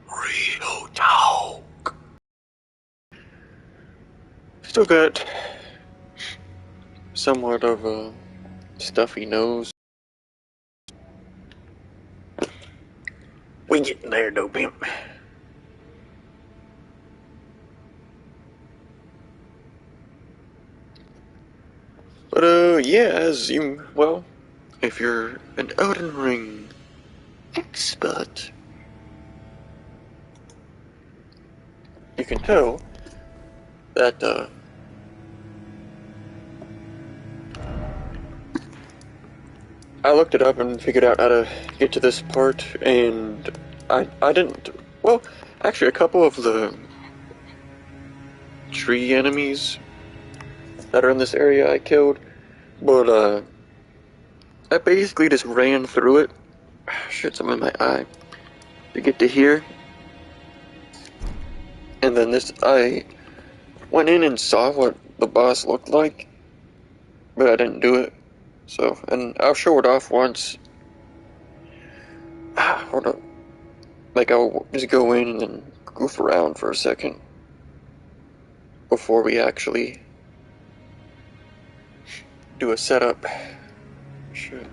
Real talk. Still got somewhat of a stuffy nose. We getting there though, pimp. But yeah, if you're an Elden Ring expert, you can tell that I looked it up and figured out how to get to this part, and I didn't. Well, actually, a couple of the tree enemies that are in this area I killed, but I basically just ran through it. Shit, something in my eye to get to here, and then I went in and saw what the boss looked like, but I didn't do it. So, and I'll show it off once. Hold up. Like, I'll just go in and then goof around for a second before we actually do a setup. Shit.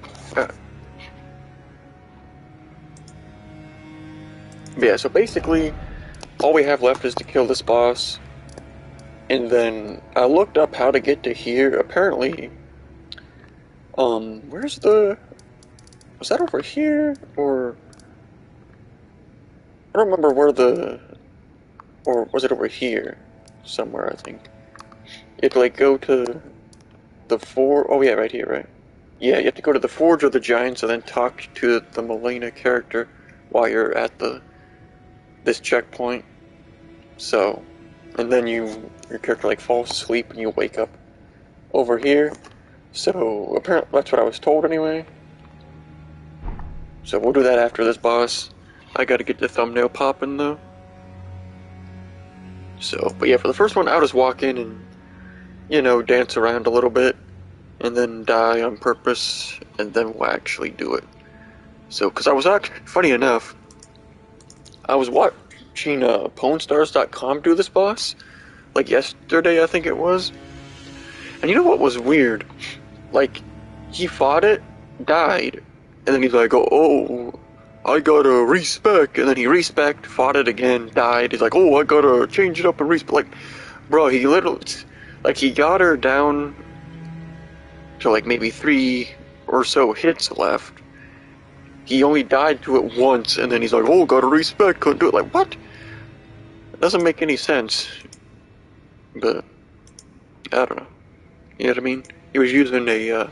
Yeah, so basically, all we have left is to kill this boss. And then I looked up how to get to here. Apparently, was that over here? Or, I don't remember or was it over here? Somewhere, I think. You have to, like, go to the forge. Oh, yeah, right here, right? Yeah, you have to go to the Forge of the Giants and then talk to the Melina character while you're at this checkpoint. So, and then your character, like, falls asleep and you wake up over here. So, apparently, that's what I was told anyway. So, we'll do that after this boss. I gotta get the thumbnail popping, though. So, but yeah, for the first one, I'll just walk in and, dance around a little bit, and then die on purpose, and then we'll actually do it. So, because I was actually, funny enough, I was watching PwnStars.com do this boss, like yesterday, I think it was. And you know what was weird? Like, he fought it, died, and then he's like, oh, I gotta respec, and then he respec, fought it again, died. He's like, oh, I gotta change it up and respec. Like, bro, he literally, like, he got her down to like maybe 3 or so hits left. He only died to it once, and then he's like, oh, gotta respec, couldn't do it. Like, what? It doesn't make any sense. But, I don't know. You know what I mean? He was using a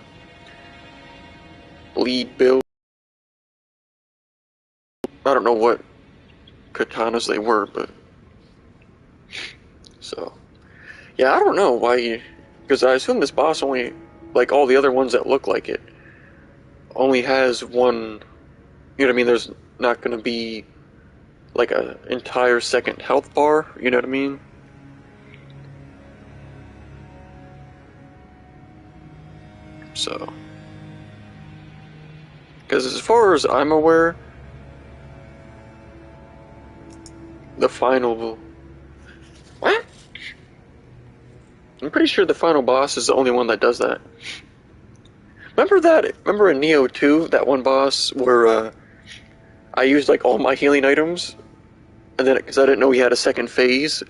lead build. I don't know what katanas they were, but so yeah, I don't know why because I assume this boss only, like all the other ones that look like it, only has one. You know what I mean? There's not gonna be like an entire second health bar. You know what I mean? So, because as far as I'm aware, the final. What? I'm pretty sure the final boss is the only one that does that. Remember in Neo 2, that one boss where I used like all my healing items, and then because I didn't know he had a second phase,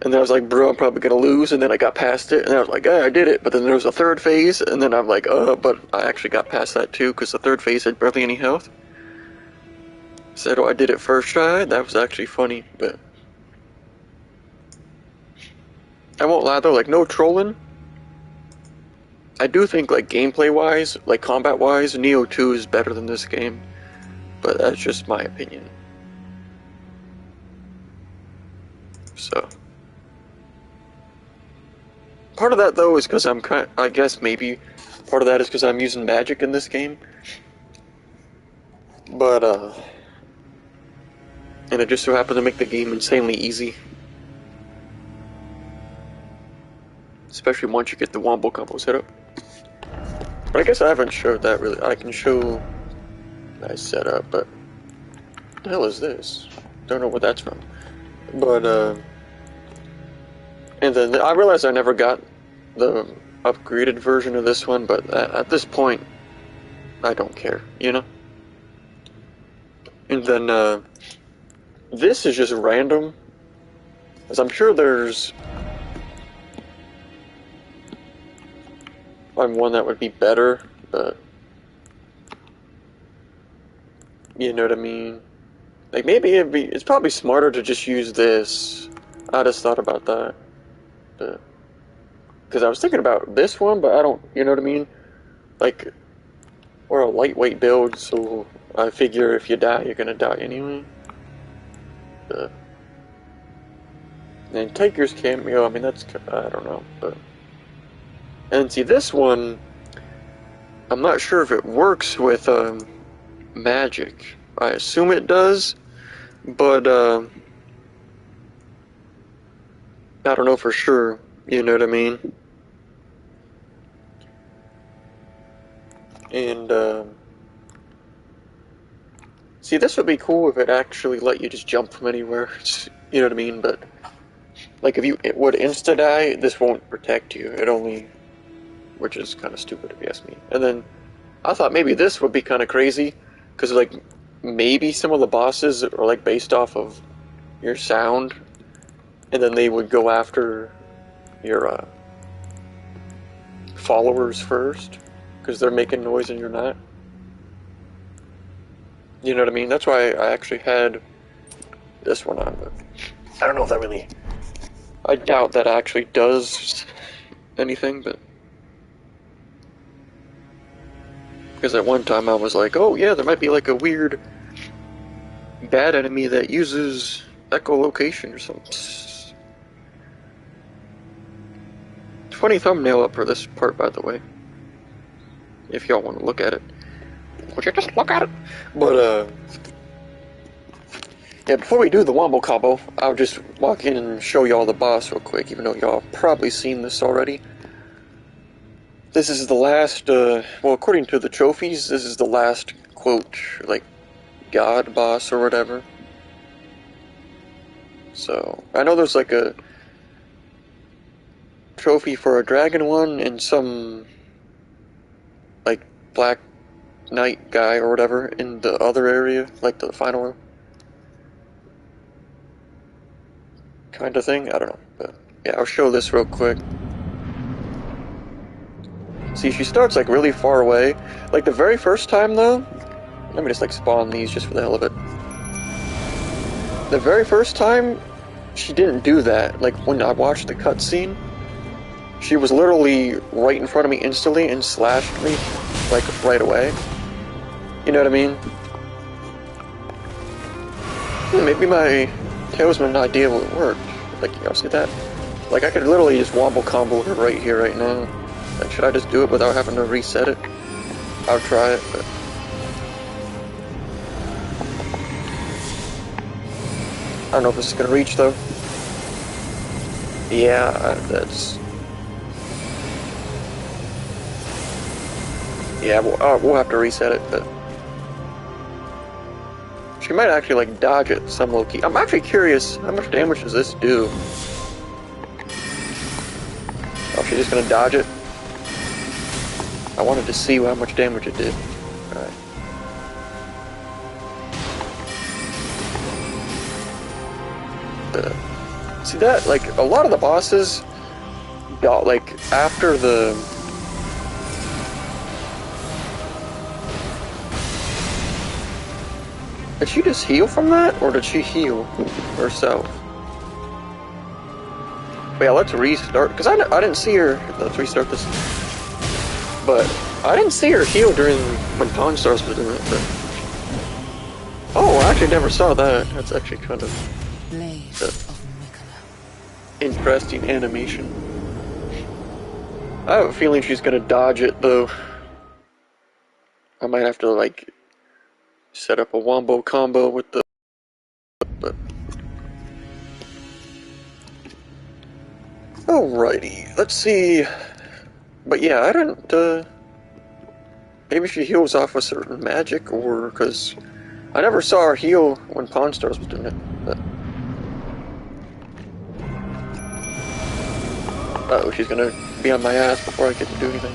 and then I was like, bro, I'm probably gonna lose, and then I got past it, and I was like, I did it, but then there was a third phase, and then I'm like, but I actually got past that too, because the third phase had barely any health. Said, I did it first try. That was actually funny, but I won't lie though, like, no trolling. I do think, like, gameplay-wise, like, combat-wise, Neo 2 is better than this game, but that's just my opinion. So, part of that though is because I guess maybe part of that is because I'm using magic in this game, but and it just so happened to make the game insanely easy. Especially once you get the wombo combo set up. But I guess I haven't showed that really. I can show my setup, but what the hell is this? Don't know what that's from. But, and then I realized I never got the upgraded version of this one, but at this point, I don't care, you know? And then, this is just random, as I'm sure there's one that would be better, but you know what I mean? Like, maybe it's probably smarter to just use this. I just thought about that. Because I was thinking about this one, but I don't, you know what I mean? Like, or a lightweight build, so I figure if you die, you're gonna die anyway. And Tiger's cameo, I mean, that's, I don't know, but... And see, this one, I'm not sure if it works with, magic. I assume it does, but, I don't know for sure, you know what I mean? And, see, this would be cool if it actually let you just jump from anywhere, you know what I mean? But, like, if you would insta-die, this won't protect you. It only... Which is kind of stupid if you ask me. And then, I thought maybe this would be kind of crazy, because, like, maybe some of the bosses are, like, based off of your sound, and then they would go after your, followers first, because they're making noise and you're not. You know what I mean? That's why I actually had this one on, but I don't know if that really... I doubt that actually does anything, but... Because at one time I was like, oh yeah, there might be like a weird bad enemy that uses echolocation or something. Funny thumbnail up for this part, by the way. If y'all want to look at it. Would you just look at it? But, yeah, before we do the wombo combo, I'll just walk in and show y'all the boss real quick, even though y'all probably seen this already. This is the last, well, according to the trophies, this is the last, quote, like, god boss or whatever. So, I know there's like a trophy for a dragon one and some, like, black knight guy or whatever in the other area, like the final one. Kind of thing, I don't know, but yeah, I'll show this real quick. See, she starts like really far away. Like the very first time though, let me just like spawn these just for the hell of it. The very first time, she didn't do that. Like when I watched the cutscene, she was literally right in front of me instantly and slashed me like right away. You know what I mean? Maybe my Tailsman idea will work. Like, y'all see that? Like I could literally just wombo combo her right here, right now. Like, should I just do it without having to reset it? I'll try it, but... I don't know if this is gonna reach, though. Yeah, that's... Yeah, we'll have to reset it, but... She might actually, like, dodge it some low-key. I'm actually curious, how much damage does this do? Oh, she's just gonna dodge it? I wanted to see how much damage it did. Alright. See that? Like, a lot of the bosses got, like, after the... Did she just heal from that? Or did she heal herself? But yeah, let's restart. Because I didn't see her... Let's restart this. But I didn't see her heal during when Pawn Stars was doing it. But... Oh, I actually never saw that. That's actually kind of interesting animation. I have a feeling she's gonna dodge it though. I might have to like set up a wombo combo with the. But alrighty, let's see. But yeah, I didn't, maybe she heals off a certain magic, or, because I never saw her heal when Pawn Stars was doing it. Uh-oh, she's gonna be on my ass before I get to do anything.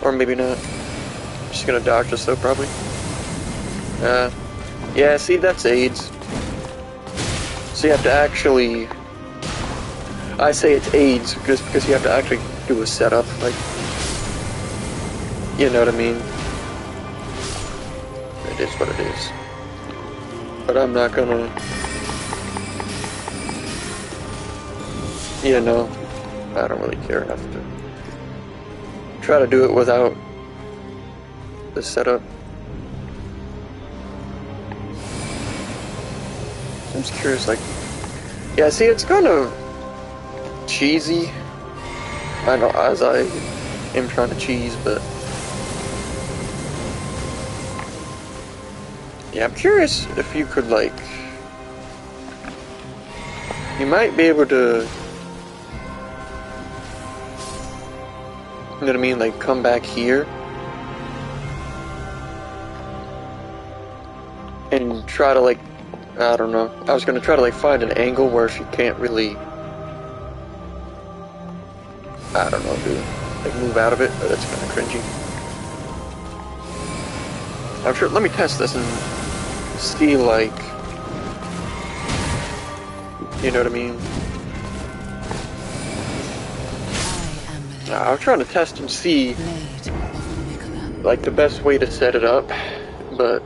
Or maybe not. She's gonna dodge us though, probably. Yeah, see, that's AIDS. So you have to actually... I say it's AIDS just because you have to actually do a setup, like... You know what I mean? It is what it is. But I'm not gonna... You know, I don't really care enough to try to do it without the setup. I'm just curious, like... Yeah, see, it's kind of cheesy. I know, as I am trying to cheese, but... Yeah, I'm curious if you could, like... You might be able to... You know what I mean? Like, come back here. And try to, like... I don't know. I was gonna try to, like, find an angle where she can't really... I don't know, dude. Like, move out of it, but that's kind of cringy. I'm sure... Let me test this and... see, like... You know what I mean? I'm trying to test and see, like, the best way to set it up, but...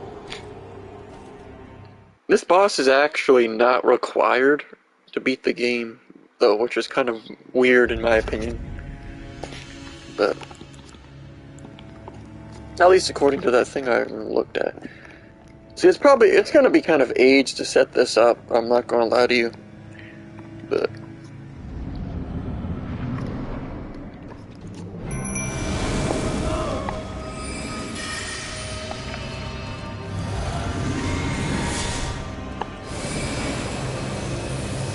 This boss is actually not required to beat the game, though, which is kind of weird in my opinion. But... At least according to that thing I looked at. See, it's gonna be kind of age to set this up, I'm not gonna lie to you. But...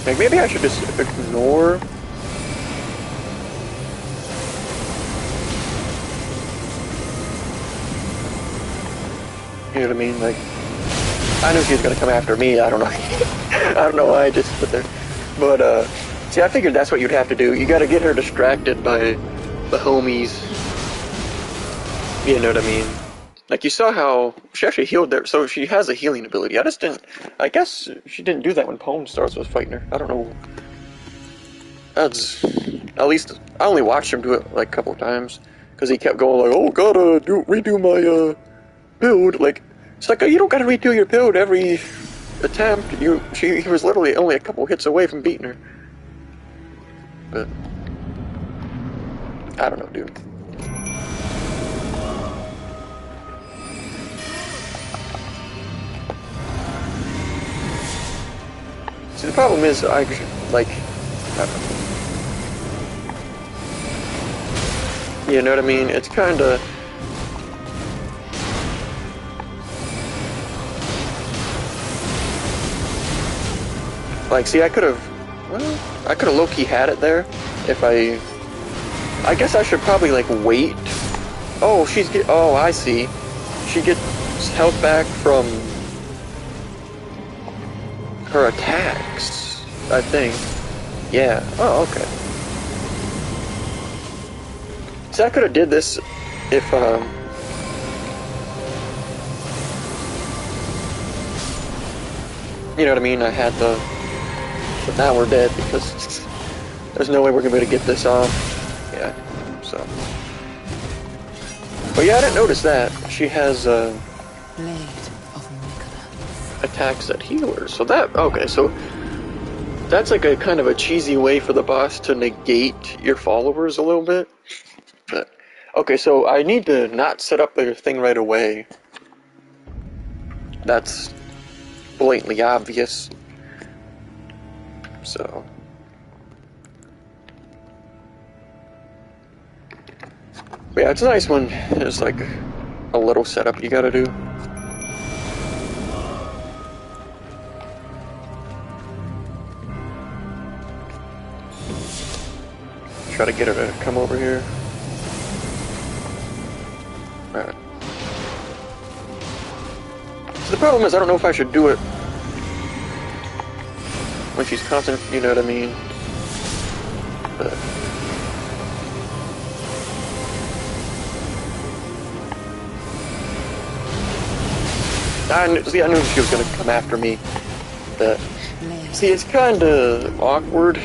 Like, maybe I should just ignore... You know what I mean? Like, I knew she was gonna come after me, I don't know. I don't know why I just put there. But, see, I figured that's what you'd have to do. You gotta get her distracted by the homies. You know what I mean? Like, you saw how she actually healed there, so she has a healing ability. I guess she didn't do that when Pwn Stars was fighting her. I don't know. That's, at least, I only watched him do it, like, a couple times. Because he kept going, like, oh, gotta redo my, build. Like, it's like, you don't gotta redo your build every attempt. He was literally only a couple hits away from beating her. But, I don't know, dude. See, the problem is, I don't know. You know what I mean? It's kinda... Like, see, I could've low-key had it there, if I guess I should probably, like, wait. Oh, oh, I see. She gets health back from... her attacks, I think. Yeah. Oh, okay. So I could have did this if, you know what I mean? I had the... But now we're dead because there's no way we're gonna be able to get this off. Yeah, so... But yeah, I didn't notice that. She has, attacks that heal her. So that... Okay, so... That's like a kind of a cheesy way for the boss to negate your followers a little bit. But, okay, so I need to not set up their thing right away. That's blatantly obvious. So... But yeah, it's nice when there's like a little setup you gotta do. Try to get her to come over here. Alright. So the problem is, I don't know if I should do it when she's constant, you know what I mean? But I knew she was gonna come after me. But see, it's kind of awkward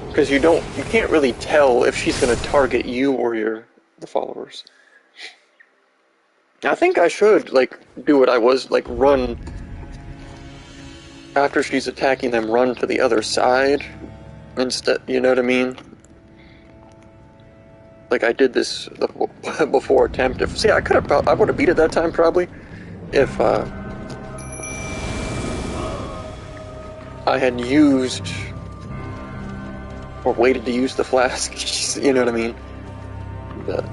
because you can't really tell if she's gonna target you or the followers. I think I should like do what I was like run after she's attacking them. Run to the other side instead. You know what I mean? Like I did this before attempt. See, I would have beat it that time probably if I had used or waited to use the flask. You know what I mean? But,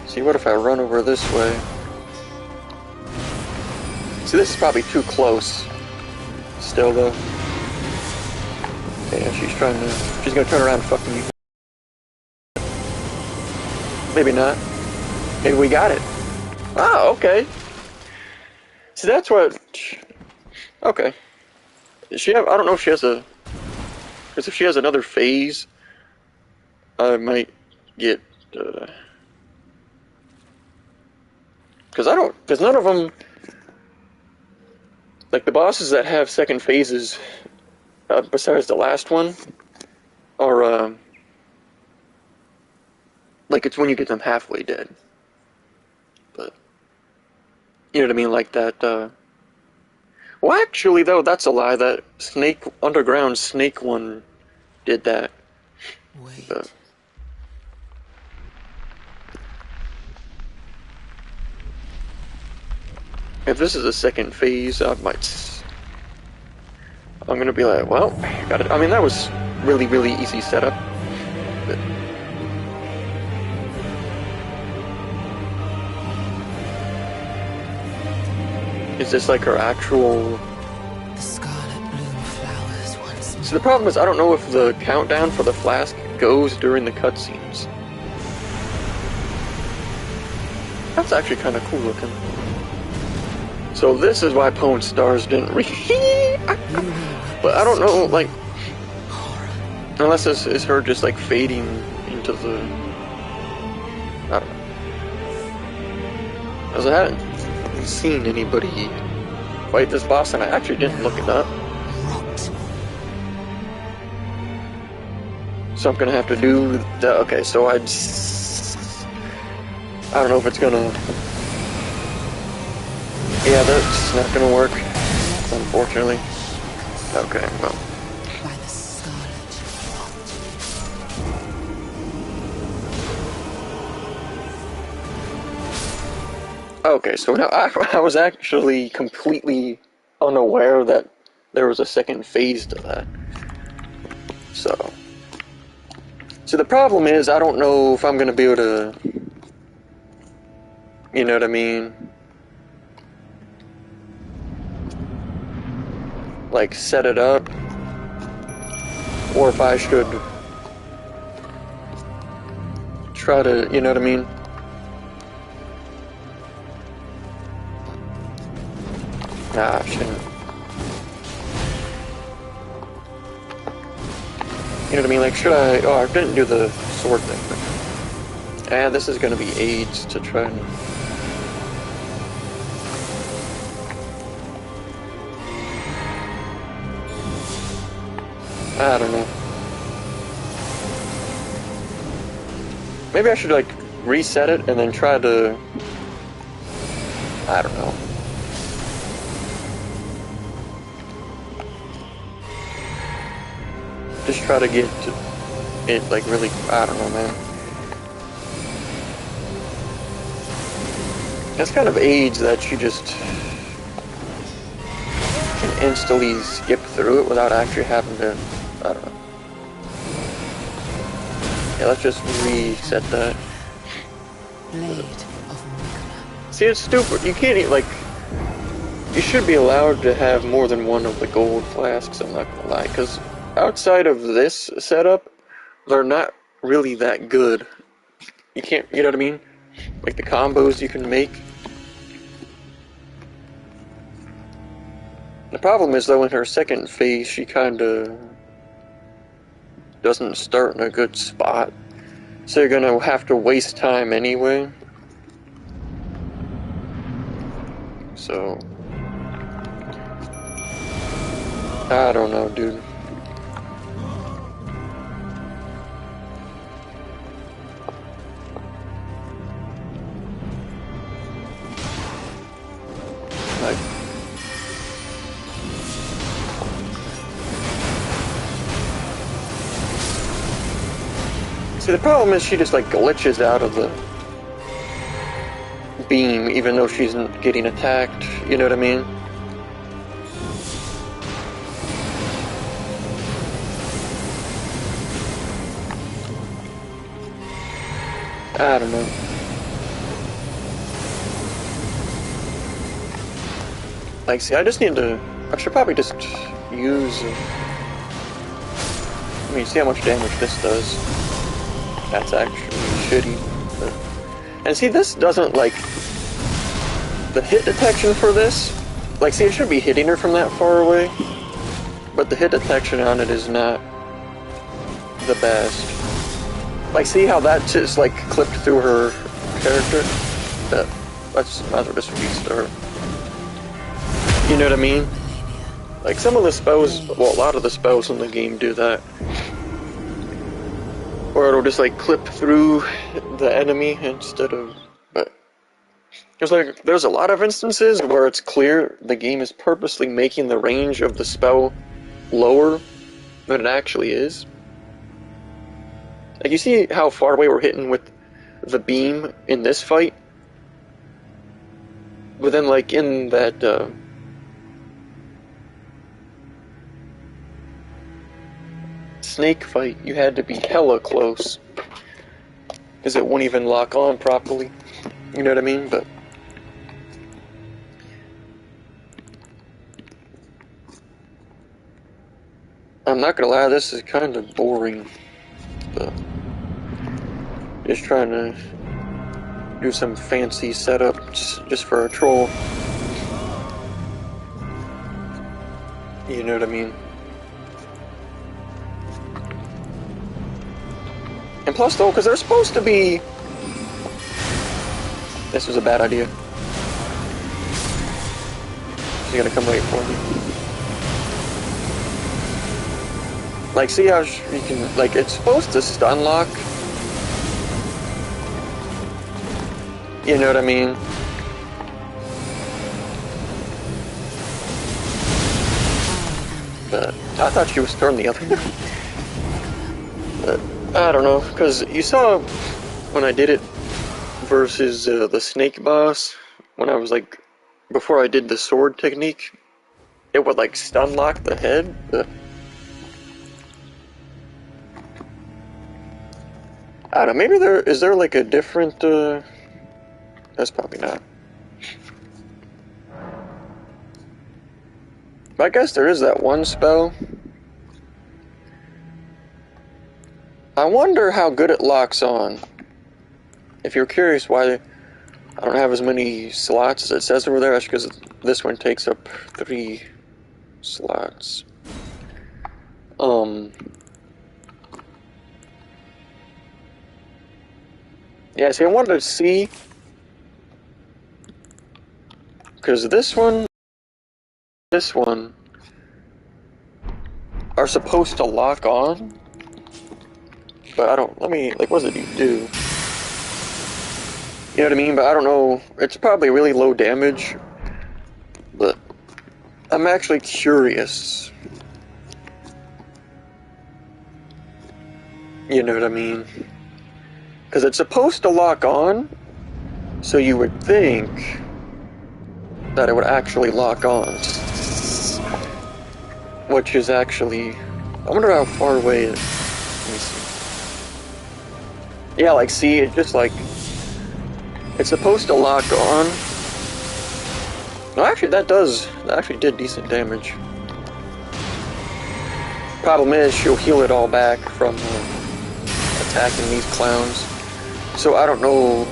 see, what if I run over this way? See, this is probably too close. Still, though. Yeah, she's gonna turn around and fuck me. Maybe not. Maybe we got it. Ah, okay. See, that's what... Okay. Does she have... I don't know if she has a... Because if she has another phase, I might get... Because Because none of them... Like, the bosses that have second phases, besides the last one, are, like, it's when you get them halfway dead. But... You know what I mean? Like that, Well, actually, though, that's a lie. That underground snake one did that. Wait. But, if this is a second phase, I'm gonna be like, well, got it. I mean, that was really, really easy setup. But, is this like her actual... The scarlet bloom flowers once more. So the problem is, I don't know if the countdown for the flask goes during the cutscenes. That's actually kind of cool looking. So this is why Pwn Stars didn't But I don't know, like... Unless this is her just like fading into the... I don't know. Because I hadn't seen anybody fight this boss, and I actually didn't look it up. So I'm gonna have to do the... Okay, so I don't know if it's gonna... Yeah, that's not gonna work, unfortunately. Okay, well. By the scarlet rot. Okay, so now I was actually completely unaware that there was a second phase to that. So the problem is, I don't know if I'm gonna be able to... You know what I mean? Like, set it up, or if I should try to, you know what I mean? Nah, I shouldn't. You know what I mean? Like, should I... Oh, I didn't do the sword thing. And this is gonna be aids to try and... I don't know. Maybe I should, like, reset it and then try to... I don't know. Just try to get it, like, really... I don't know, man. That's kind of age that you just... can instantly skip through it without actually having to... I don't know. Yeah, let's just reset that. Blade of Mugna. See, it's stupid. You can't even, like... You should be allowed to have more than one of the gold flasks, I'm not gonna lie, because outside of this setup, they're not really that good. You can't, you know what I mean? Like the combos you can make. The problem is, though, in her second phase, she kinda doesn't start in a good spot. So you're gonna have to waste time anyway. So... I don't know, dude. Like... See, the problem is she just, like, glitches out of the beam, even though she's getting attacked, you know what I mean? I don't know. Like, see, I just need to... I should probably just use... I mean, see how much damage this does. That's actually shitty. But... And see, this doesn't, like... The hit detection for this... Like, see, it should be hitting her from that far away. But the hit detection on it is not the best. Like, see how that just, like, clipped through her character? Let's might as well just restart. You know what I mean? Like, some of the spells, well, a lot of the spells in the game do that. Or it'll just, like, clip through the enemy instead of... But... There's a lot of instances where it's clear the game is purposely making the range of the spell lower than it actually is. Like, you see how far away we're hitting with the beam in this fight? But then, like, in that, snake fight, you had to be hella close. Because it won't even lock on properly. You know what I mean? But... I'm not gonna lie, this is kind of boring. But... Just trying to do some fancy setups just for a troll. You know what I mean? And plus, though, because they're supposed to be... This was a bad idea. She's gonna come wait for me. Like, see how you can... Like, it's supposed to stun lock. You know what I mean? But I thought she was turned the other way. But I don't know, because you saw when I did it versus the snake boss, when I was like, before I did the sword technique, it would like stun lock the head. I don't know, maybe is there like a different, that's probably not. But I guess there is that one spell. I wonder how good it locks on. If you're curious why I don't have as many slots as it says over there, that's because this one takes up 3 slots. Yeah, see, I wanted to see, because this one are supposed to lock on, but I don't, what does it do? You know what I mean? But I don't know, it's probably really low damage, but I'm actually curious. You know what I mean? Because it's supposed to lock on, so you would think that it would actually lock on. Which is actually... I wonder how far away it is. Let me see. Yeah, like, see, it just, like... It's supposed to lock on. Well, actually, that actually did decent damage. Problem is, she'll heal it all back from attacking these clowns. So I don't know.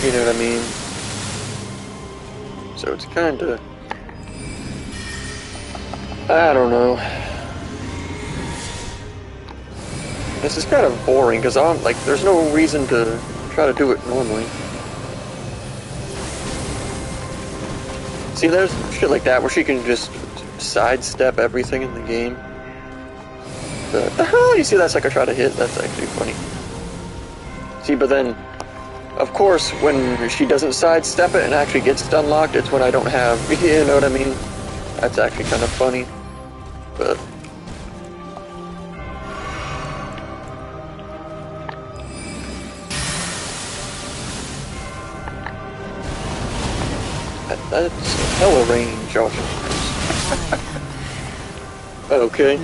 You know what I mean? So it's kinda... I don't know. This is kind of boring, because I'm like, there's no reason to try to do it normally. See, there's shit like that where she can just sidestep everything in the game. But the hell, you see that sucker try to hit? That's actually funny. See, but then, of course, when she doesn't sidestep it and actually gets stun locked, it's when I don't have, you know what I mean? That's actually kind of funny. But... that's hella range, okay.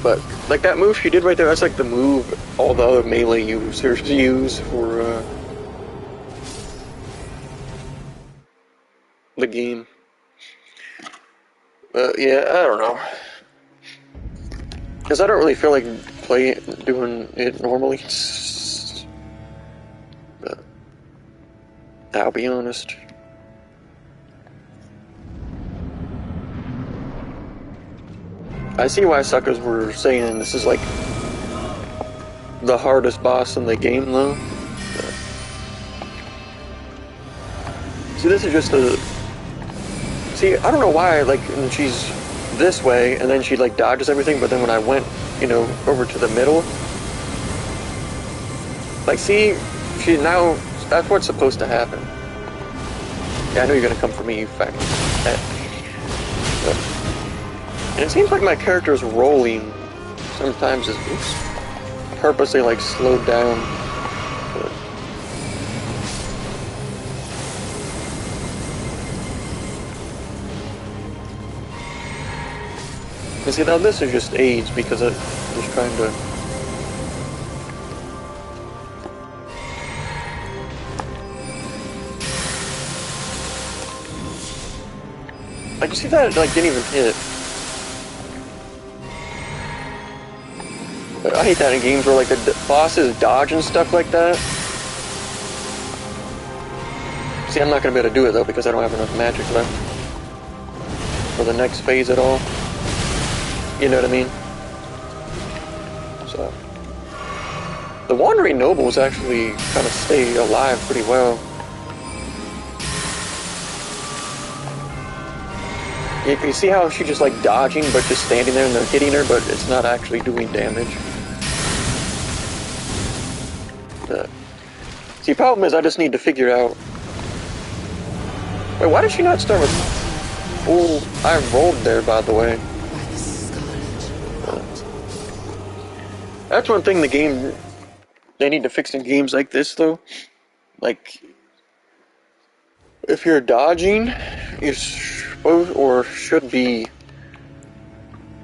But, like, that move she did right there, that's like the move all the other melee users use for, the game. Yeah, I don't know. Because I don't really feel like doing it normally. But, I'll be honest. I see why suckers were saying this is like the hardest boss in the game, though. But, see, this is just a... See, I don't know why, like, when she's this way, and then she, like, dodges everything, but then when I went, you know, over to the middle... Like, see, she now... That's what's supposed to happen. Yeah, I know you're gonna come for me, you faggot. But, and it seems like my character's rolling sometimes is purposely like slowed down. But you see, now this is just AIDS because I was trying to... Like, you see that, like, didn't even hit. I hate that in games where, like, the bosses dodge and stuff like that. See, I'm not gonna be able to do it, though, because I don't have enough magic left for the next phase at all. You know what I mean? So... The Wandering Nobles actually kind of stay alive pretty well. You see how she's just, like, dodging, but just standing there and they're hitting her, but it's not actually doing damage. See, the problem is I just need to figure out... Wait, why did she not start with... Oh, I rolled there, by the way. That's one thing the game... They need to fix in games like this, though. Like... If you're dodging, you're supposed or should be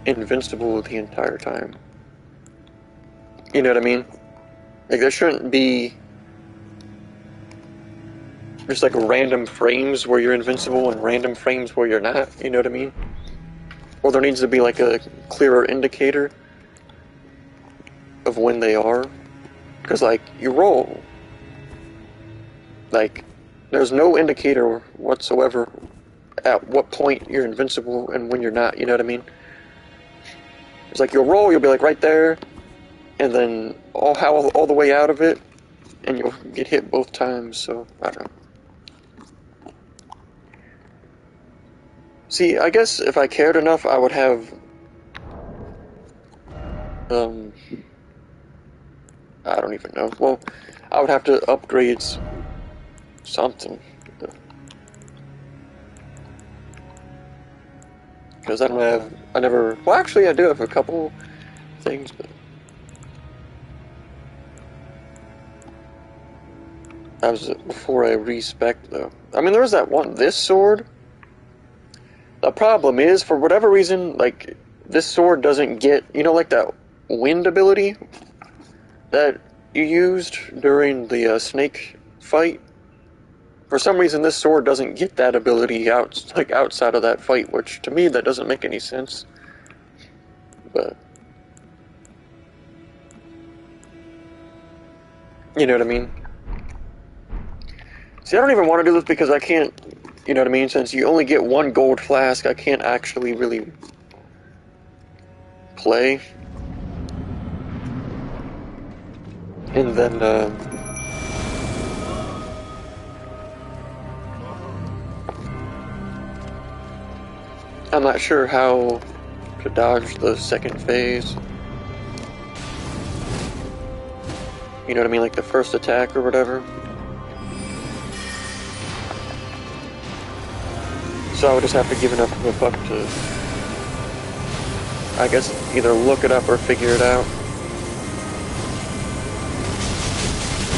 invincible the entire time. You know what I mean? Like, there shouldn't be just like random frames where you're invincible and random frames where you're not, you know what I mean? Or there needs to be like a clearer indicator of when they are. Because, like, you roll. Like, there's no indicator whatsoever at what point you're invincible and when you're not, you know what I mean? It's like you'll roll, you'll be like right there, and then all the way out of it, and you'll get hit both times, so, I don't know. See, I guess if I cared enough, I would have, I don't even know. Well, I would have to upgrade something. Because well, actually I do have a couple things, but that was before I respec though. I mean, there was that one, this sword. The problem is, for whatever reason, like, this sword doesn't get, you know, like that wind ability that you used during the snake fight? For some reason, this sword doesn't get that ability outside of that fight, which to me that doesn't make any sense. But you know what I mean? See, I don't even want to do this because I can't, you know what I mean? Since you only get one gold flask, I can't actually really play. And then, I'm not sure how to dodge the second phase. You know what I mean? Like the first attack or whatever. So I would just have to give enough of a fuck to, I guess, either look it up or figure it out.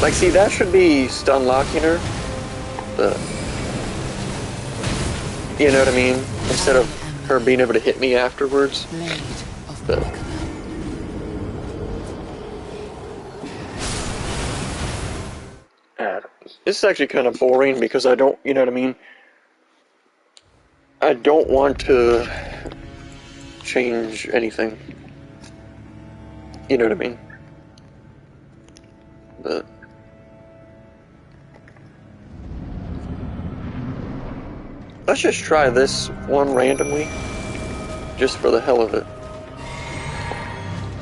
Like, see, that should be stun locking her. But, you know what I mean? Instead of her being able to hit me afterwards. But, this is actually kind of boring because I don't, you know what I mean? I don't want to change anything. You know what I mean? But let's just try this one randomly, just for the hell of it.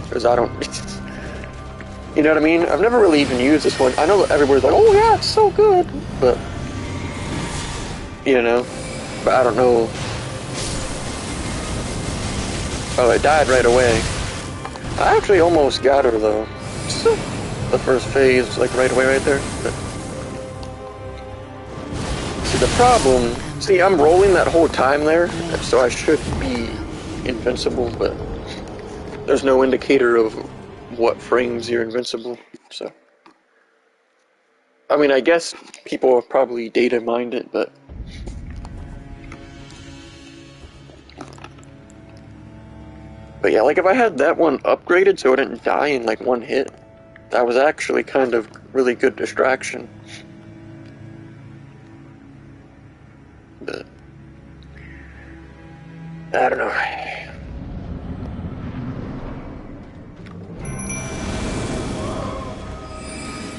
Because I don't, you know what I mean? I've never really even used this one. I know that everybody's like, oh yeah, it's so good, but, you know, but I don't know. Oh, it died right away. I actually almost got her though. So, the first phase, like right away right there. But, see, the problem, see, I'm rolling that whole time there, so I should be invincible, but there's no indicator of what frames you're invincible, so. I mean, I guess people have probably data mined it, but. But yeah, like if I had that one upgraded so it didn't die in like one hit, that was actually kind of really good distraction. But I don't know.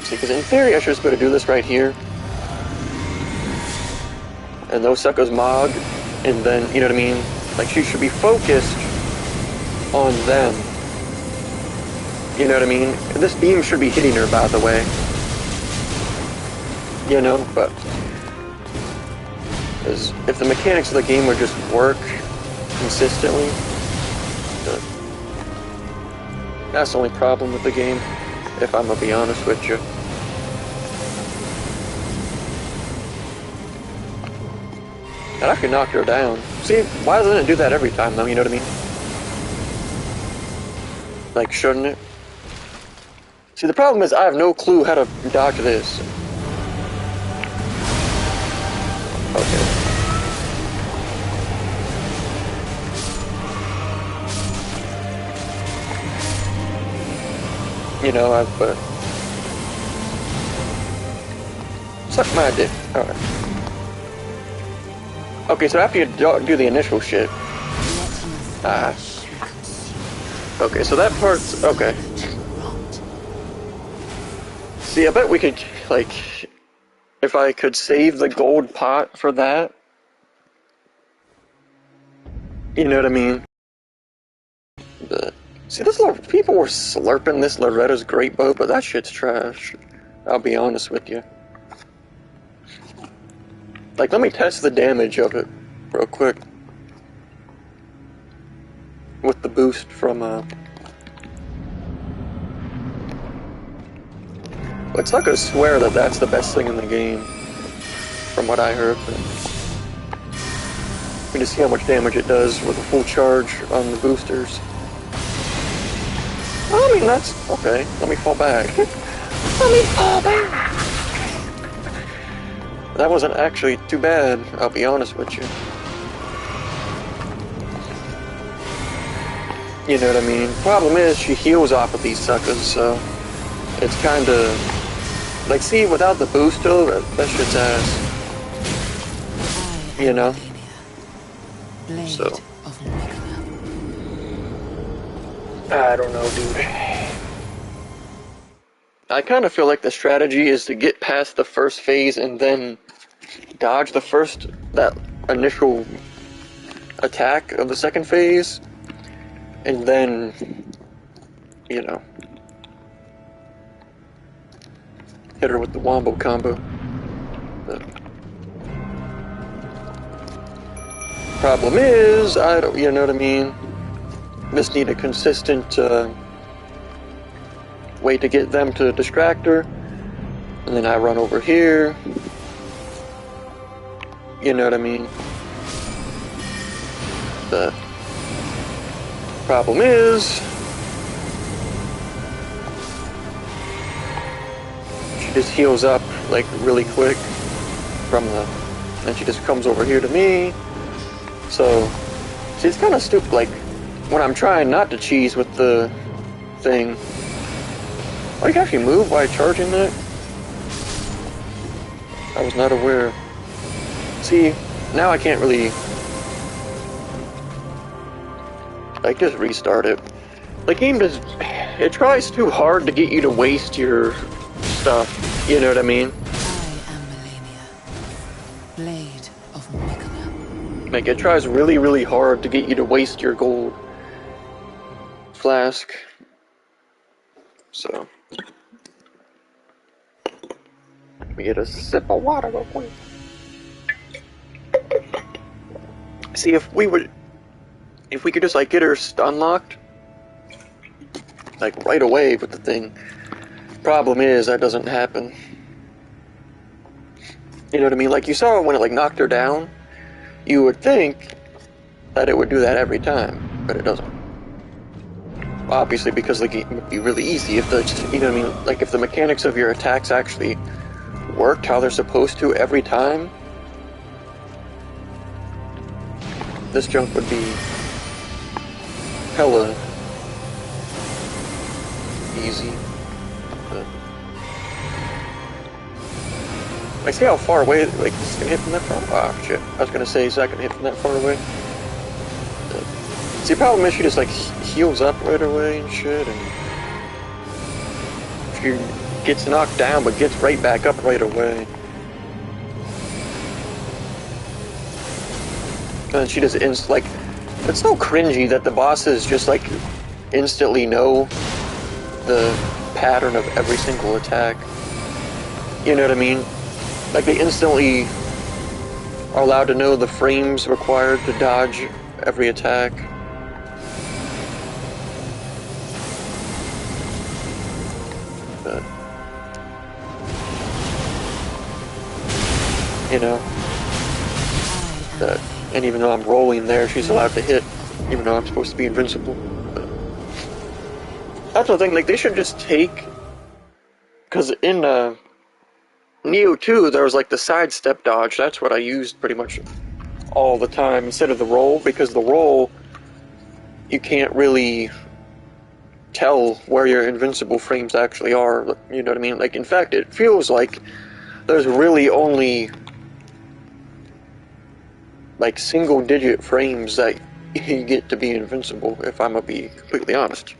See, because in theory I should just be able to do this right here. And those suckers mog, and then, you know what I mean? Like she should be focused on them. You know what I mean? This beam should be hitting her, by the way. You know, but if the mechanics of the game would just work consistently, that's the only problem with the game, if I'm gonna be honest with you. And I can knock her down. See, why doesn't it do that every time though, you know what I mean? Like, shouldn't it? See, the problem is I have no clue how to dodge this. Okay. You know, I've, suck my dick. Alright. Okay, so after you do the initial shit. Okay, so that part's okay. See, I bet we could, like, if I could save the gold pot for that. You know what I mean? But, see, people were slurping this Loretta's great boat, but that shit's trash. I'll be honest with you. Like, let me test the damage of it real quick. With the boost from, it's not gonna swear that that's the best thing in the game, from what I heard, but we just see how much damage it does with a full charge on the boosters. I mean, that's okay. Let me fall back. Let me fall back! That wasn't actually too bad, I'll be honest with you. You know what I mean? Problem is, she heals off of these suckers, so it's kinda... Like, see, without the boost though, that shit's ass. You know? So. I don't know, dude. I kind of feel like the strategy is to get past the first phase and then dodge that initial attack of the second phase, and then, you know, hit her with the wombo combo. The problem is, I don't, you know what I mean? Just need a consistent way to get them to distract her, and then I run over here. You know what I mean? The problem is, she just heals up like really quick from and she just comes over here to me. So, see, it's kind of stupid. Like when I'm trying not to cheese with the thing. Oh, you can actually move while charging that? I was not aware. See, now I can't really, like, just restart it. The game does, it tries too hard to get you to waste your stuff, you know what I mean? I am Melania, Blade of Mikola. Like, it tries really, really hard to get you to waste your gold flask. So, let me get a sip of water real quick. See, if we could just, like, get her stun locked, like, right away with the thing. Problem is, that doesn't happen. You know what I mean? Like, you saw when it, like, knocked her down, you would think that it would do that every time, but it doesn't. Obviously, because the game would be really easy if the, you know what I mean? Like, if the mechanics of your attacks actually worked how they're supposed to every time, this junk would be hella easy. But I see how far away, like, this can hit from that far. Oh shit! I was gonna say, is that gonna hit from that far away? See, the problem is she just like heals up right away and shit, and she gets knocked down but gets right back up right away. And she just like, it's so cringy that the bosses just like instantly know the pattern of every single attack. You know what I mean? Like they instantly are allowed to know the frames required to dodge every attack. But, you know, that. And even though I'm rolling there, she's allowed to hit, even though I'm supposed to be invincible. But that's the thing, like, they should just take... Because in Neo 2, there was, like, the sidestep dodge. That's what I used pretty much all the time, instead of the roll. Because the roll, you can't really tell where your invincible frames actually are. You know what I mean? Like, in fact, it feels like there's really only... like single-digit frames that you get to be invincible, if I'm gonna be completely honest.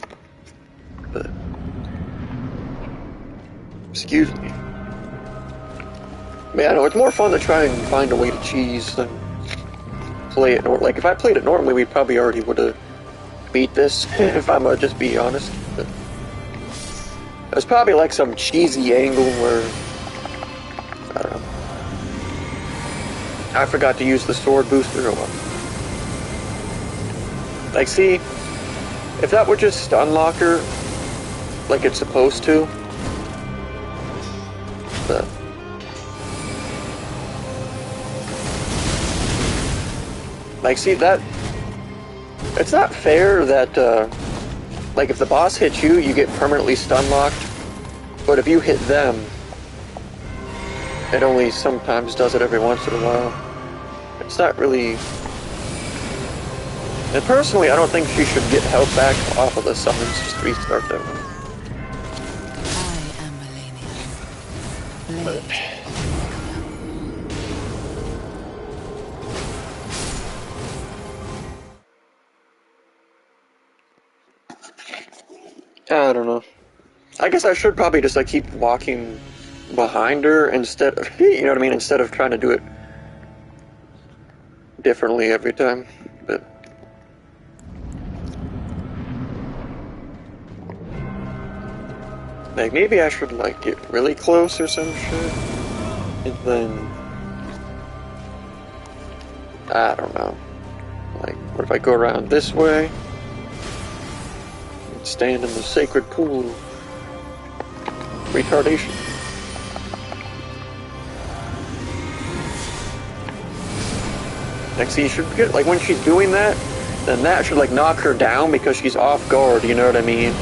But, excuse me. Man, I know it's more fun to try and find a way to cheese than play it. Like if I played it normally, we probably already would have beat this. If I'm gonna just be honest. But there's probably like some cheesy angle where I don't know. I forgot to use the sword booster or what. Like, see, if that would just stun lock her like it's supposed to, but like, see that it's not fair that like if the boss hits you, you get permanently stun locked, but if you hit them, it only sometimes does it every once in a while. It's not really... And personally, I don't think she should get health back off of the summons. Just restart them. I am Melania, Blade of Mikola. I don't know. I guess I should probably just like keep walking behind her instead of, you know what I mean, instead of trying to do it differently every time. But like maybe I should like get really close or some shit, and then I don't know. Like, what if I go around this way and stand in the sacred pool of retardation? Like, see, you should get, like, when she's doing that, then that should, like, knock her down because she's off guard, you know what I mean?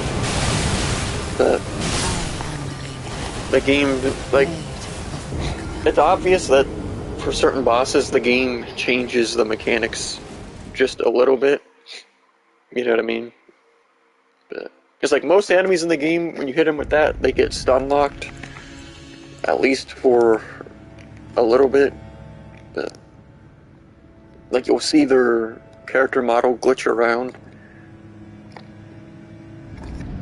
The game, like, it's obvious that for certain bosses, the game changes the mechanics just a little bit. You know what I mean? Because, like, most enemies in the game, when you hit them with that, they get stun locked. At least for a little bit. But, like, you'll see their character model glitch around.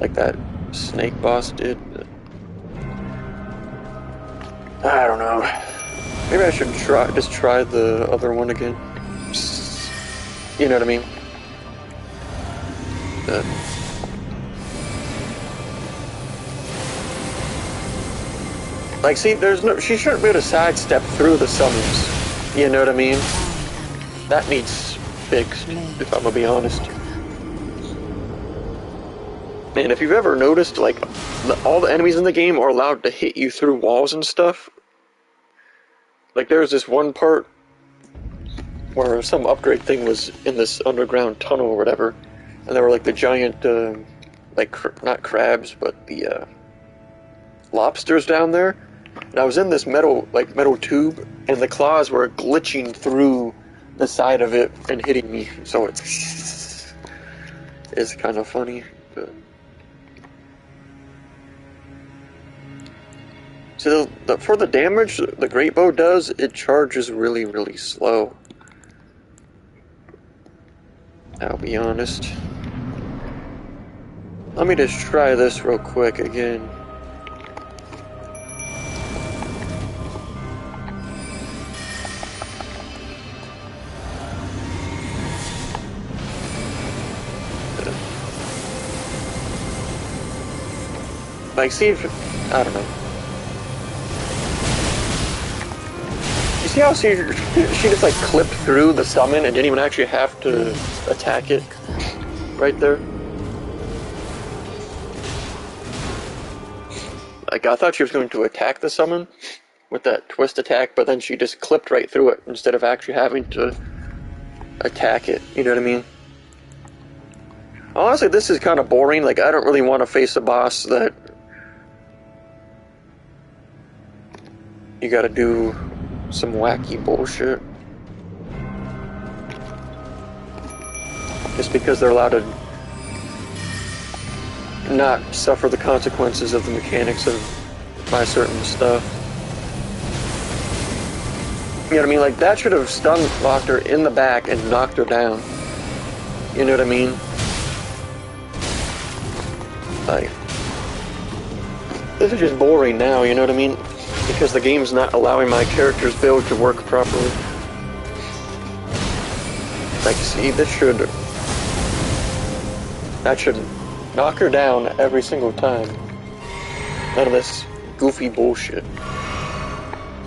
Like that snake boss did. But I don't know. Maybe I should just try the other one again. You know what I mean? Like, see, she shouldn't be able to sidestep through the summons. You know what I mean? That needs fixed, if I'm gonna be honest. Man, if you've ever noticed, like, all the enemies in the game are allowed to hit you through walls and stuff. Like, there's this one part where some upgrade thing was in this underground tunnel or whatever, and there were, like, the giant, not crabs, but the, lobsters down there. And I was in this metal tube, and the claws were glitching through the side of it and hitting me, so it's kind of funny, but... So for the damage the great bow does, it charges really, really slow. I'll be honest. Let me just try this real quick again. Like, see if... I don't know. You see how she just, like, clipped through the summon and didn't even actually have to attack it? Right there. Like, I thought she was going to attack the summon with that twist attack, but then she just clipped right through it instead of actually having to attack it. You know what I mean? Honestly, this is kind of boring. Like, I don't really want to face a boss that you gotta do some wacky bullshit. Just because they're allowed to not suffer the consequences of the mechanics of my certain stuff. You know what I mean? Like, that should have stun locked her in the back and knocked her down. You know what I mean? Like, this is just boring now, you know what I mean? Because the game's not allowing my character's build to work properly. Like, see, that should knock her down every single time. None of this goofy bullshit.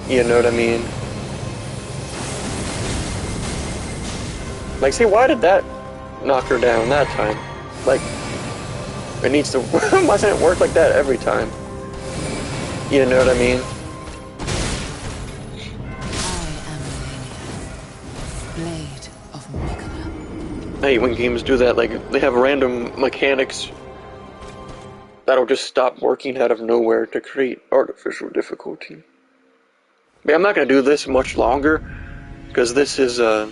You know what I mean? Like, see, why did that knock her down that time? Like, it needs to... Why doesn't it work like that every time? You know what I mean? I hate when games do that. Like, they have random mechanics that'll just stop working out of nowhere to create artificial difficulty. But I'm not going to do this much longer, because this is a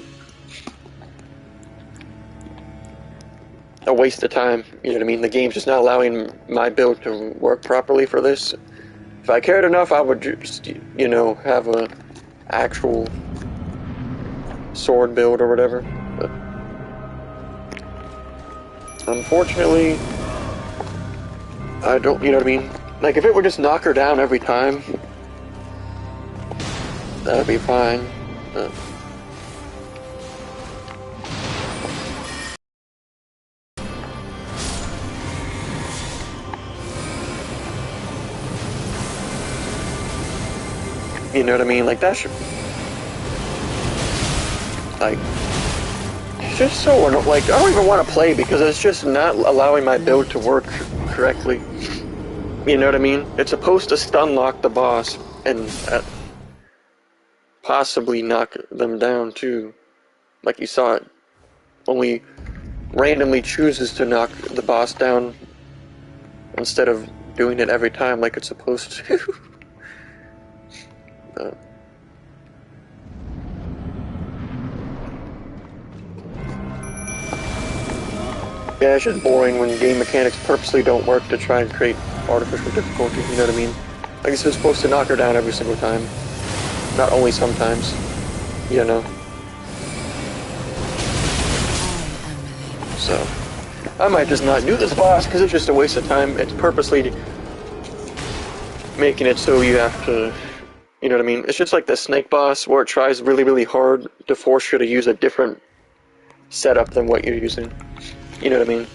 waste of time. You know what I mean? The game's just not allowing my build to work properly for this. If I cared enough, I would just, you know, have a actual sword build or whatever. But unfortunately, I don't, you know what I mean? Like, if it would just knock her down every time, that'd be fine. But you know what I mean? Like, that should, like, it's just so, like, I don't even want to play because it's just not allowing my build to work correctly. You know what I mean? It's supposed to stun lock the boss and possibly knock them down too. Like you saw it. Only randomly chooses to knock the boss down instead of doing it every time like it's supposed to. But yeah, it's just boring when game mechanics purposely don't work to try and create artificial difficulty, you know what I mean? Like it's supposed to knock her down every single time. Not only sometimes, you know. So, I might just not do this boss because it's just a waste of time. It's purposely making it so you have to, you know what I mean? It's just like the snake boss where it tries really, really hard to force you to use a different setup than what you're using. You know what I mean?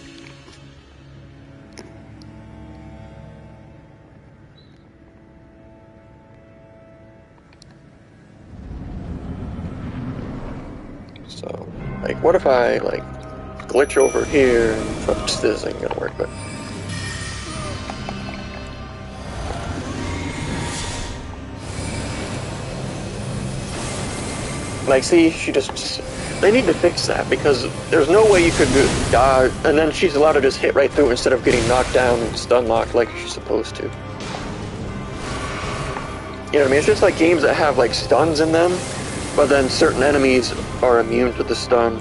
So, like, what if I, like, glitch over here and this ain't gonna work, but like, see, she just they need to fix that because there's no way you could dodge and then she's allowed to just hit right through instead of getting knocked down and stun locked like she's supposed to. You know what I mean? It's just like games that have like stuns in them, but then certain enemies are immune to the stun.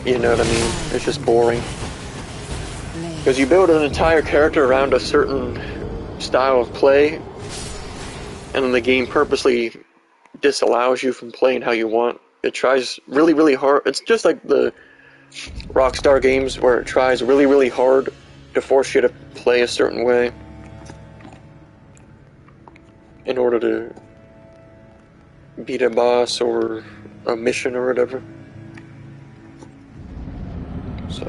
You know what I mean? It's just boring. Because you build an entire character around a certain style of play, and then the game purposely disallows you from playing how you want. It tries really, really hard. It's just like the Rockstar games where it tries really, really hard to force you to play a certain way in order to beat a boss or a mission or whatever. So,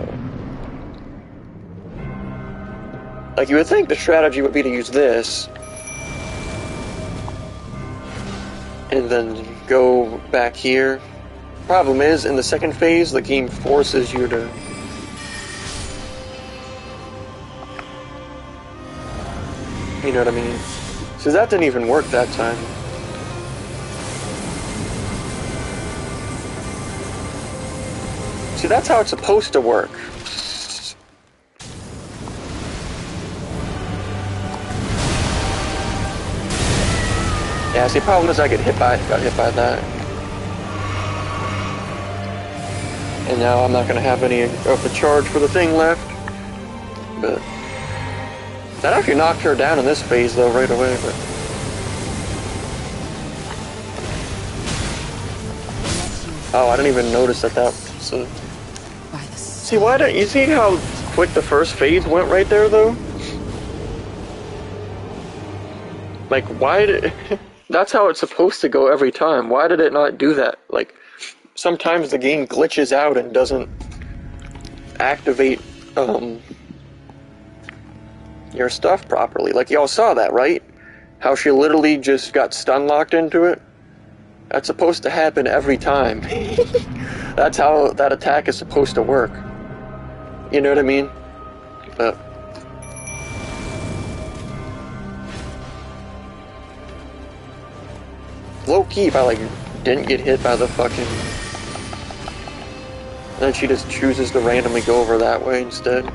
like, you would think the strategy would be to use this and then go back here. Problem is, in the second phase, the game forces you to you know what I mean? So that didn't even work that time. See, that's how it's supposed to work. Yeah, see, the problem is I got hit by that. And now I'm not going to have any of the charge for the thing left. But that actually knocked her down in this phase, though, right away. But oh, I didn't even notice that. So see, why did you see how quick the first phase went right there, though? Like, why did? That's how it's supposed to go every time. Why did it not do that? Like, sometimes the game glitches out and doesn't activate your stuff properly. Like, y'all saw that, right? How she literally just got stun locked into it? That's supposed to happen every time. That's how that attack is supposed to work. You know what I mean? But low-key, if I, like, didn't get hit by the fucking... And then she just chooses to randomly go over that way instead.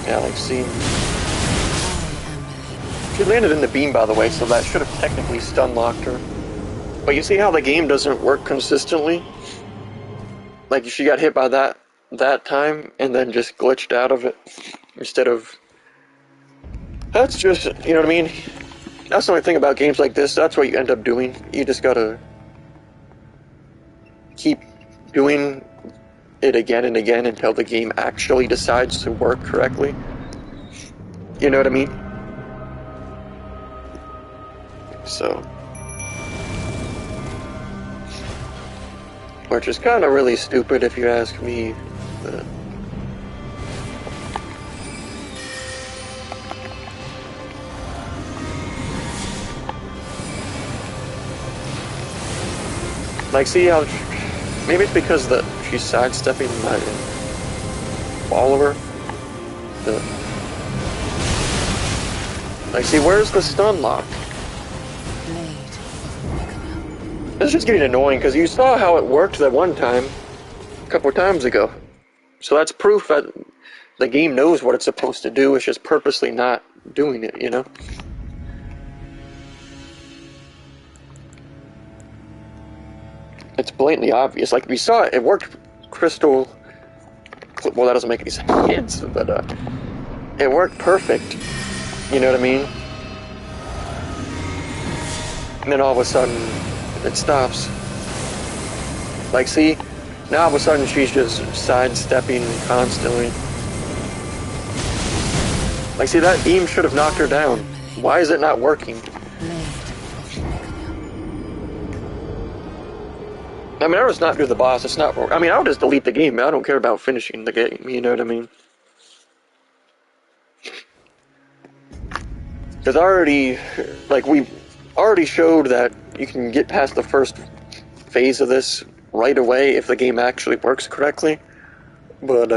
Yeah, like, see... She landed in the beam, by the way, so that should have technically stun-locked her. But you see how the game doesn't work consistently? Like, she got hit by that time, and then just glitched out of it, instead of That's just, you know what I mean? That's the only thing about games like this. That's what you end up doing. You just gotta keep doing it again and again until the game actually decides to work correctly. You know what I mean? So, which is kind of really stupid if you ask me. But like, see how maybe it's because that she's sidestepping my follower. Like, see, where's the stun lock? It's just getting annoying because you saw how it worked that one time, a couple of times ago. So that's proof that the game knows what it's supposed to do. It's just purposely not doing it, you know? It's blatantly obvious. Like, we saw it, it worked crystal. Well, that doesn't make any sense, but it worked perfect. You know what I mean? And then all of a sudden, it stops. Like, see? Now all of a sudden she's just sidestepping constantly. Like, see, that beam should have knocked her down. Why is it not working? I mean, I would just not do the boss. It's not. I mean, I would just delete the game. I don't care about finishing the game. You know what I mean? Because already, like, we already showed that you can get past the first phase of this right away if the game actually works correctly. But,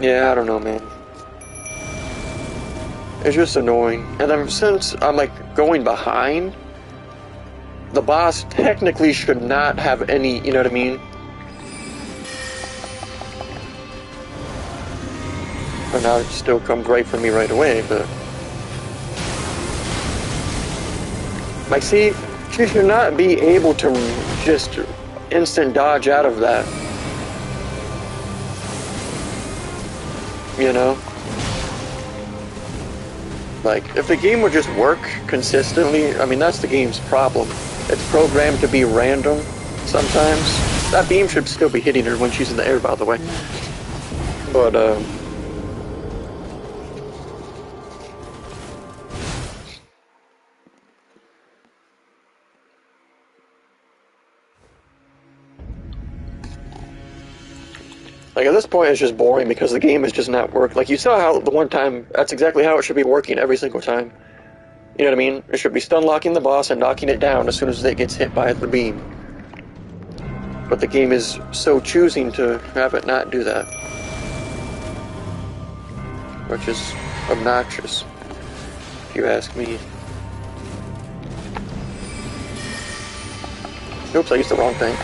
yeah, I don't know, man. It's just annoying. And then since I'm, like, going behind, the boss technically should not have any, you know what I mean? But now it still comes right for me right away, but... Like, see, she should not be able to just instant dodge out of that. You know? Like, if the game would just work consistently, I mean, that's the game's problem. It's programmed to be random sometimes. That beam should still be hitting her when she's in the air, by the way. But, like, at this point, it's just boring because the game is just not working. Like, you saw how the one time, that's exactly how it should be working every single time. You know what I mean? It should be stun locking the boss and knocking it down as soon as it gets hit by the beam. But the game is so choosing to have it not do that. Which is obnoxious, if you ask me. Oops, I used the wrong thing.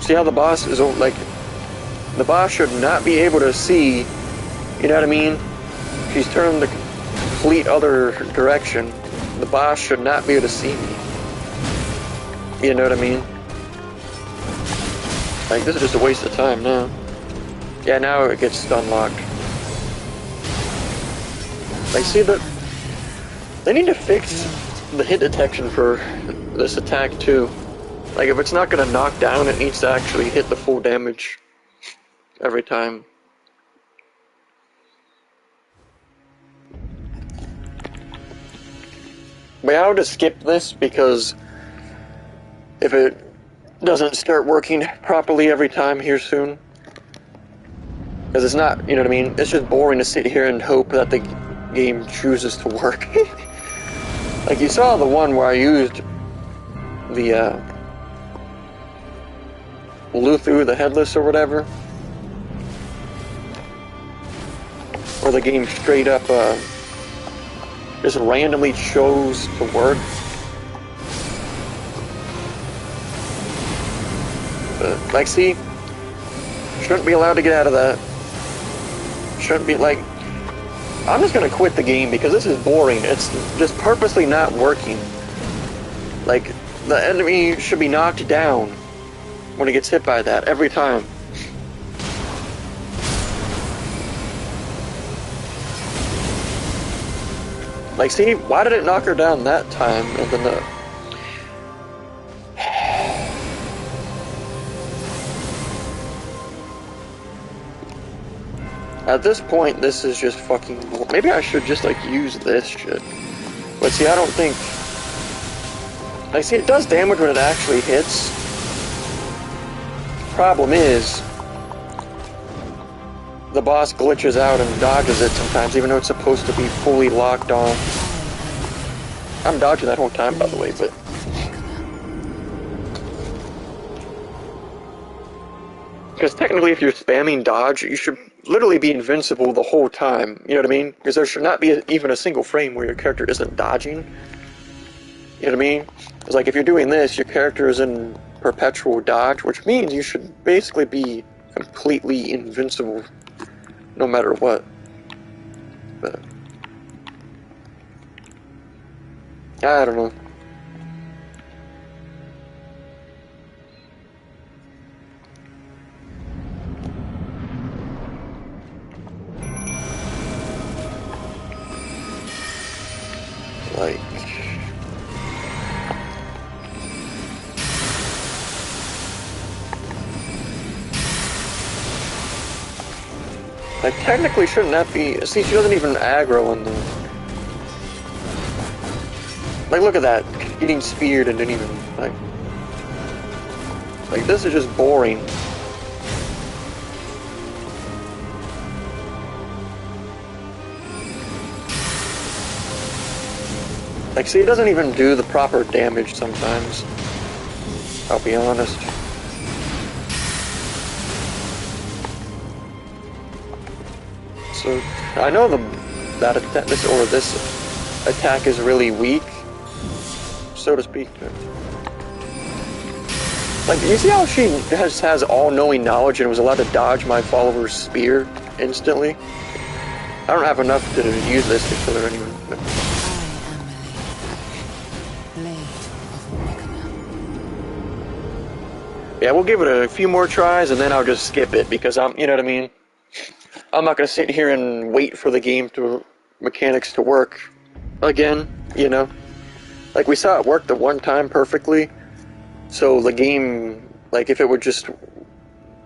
See how the boss is, like, the boss should not be able to see, you know what I mean? She's turned the complete other direction. The boss should not be able to see me. You know what I mean? Like, this is just a waste of time now. Yeah, now it gets unlocked. Like, see, they need to fix the hit detection for this attack too. Like, if it's not gonna knock down, it needs to actually hit the full damage every time. But yeah, I would just skip this because if it doesn't start working properly every time here soon, because it's not, you know what I mean? It's just boring to sit here and hope that the game chooses to work. Like, you saw the one where I used the, Luthu the Headless or whatever, where the game straight up just randomly chose to work. But, like, see, shouldn't be allowed to get out of that. Shouldn't be, like, I'm just gonna quit the game because this is boring. It's just purposely not working. Like, the enemy should be knocked down. when he gets hit by that, every time. Like, see, why did it knock her down that time, and then the... At this point, this is just fucking... Maybe I should just, like, use this shit. But see, I don't think... Like, see, it does damage when it actually hits. Problem is... the boss glitches out and dodges it sometimes, even though it's supposed to be fully locked on. I'm dodging that whole time, by the way, but... Because technically, if you're spamming dodge, you should literally be invincible the whole time. You know what I mean? Because there should not be even a single frame where your character isn't dodging. You know what I mean? It's like if you're doing this, your character is in perpetual dodge, which means you should basically be completely invincible no matter what. But I don't know. Like, technically shouldn't that be... See, she doesn't even aggro on the... Like, look at that. Getting speared and didn't even, like... Like, this is just boring. Like, see, it doesn't even do the proper damage sometimes. I'll be honest. So, I know this attack is really weak, so to speak. Like, you see how she has all-knowing knowledge and was allowed to dodge my follower's spear instantly? I don't have enough to use this to kill her anyway. But. Yeah, we'll give it a few more tries and then I'll just skip it because you know what I mean? I'm not gonna sit here and wait for the mechanics to work again, you know? Like, we saw it work the one time perfectly, so the game, like, if it would just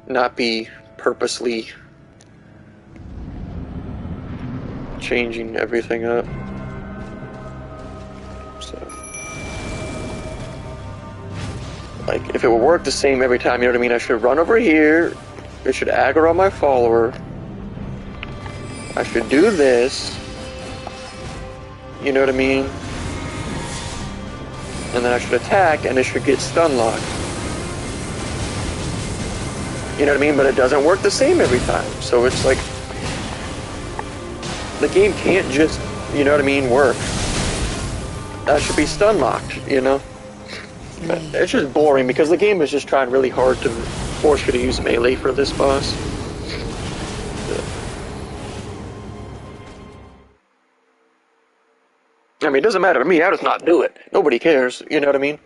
not be purposely changing everything up. So, like, if it would work the same every time, you know what I mean? I should run over here, it should aggro on my follower, I should do this, you know what I mean? And then I should attack, and it should get stun locked. You know what I mean? But it doesn't work the same every time. So it's like, the game can't just, you know what I mean, work. That should be stun locked, you know? But it's just boring, because the game is just trying really hard to force you to use melee for this boss. I mean, it doesn't matter to me, I just not do it. Nobody cares, you know what I mean?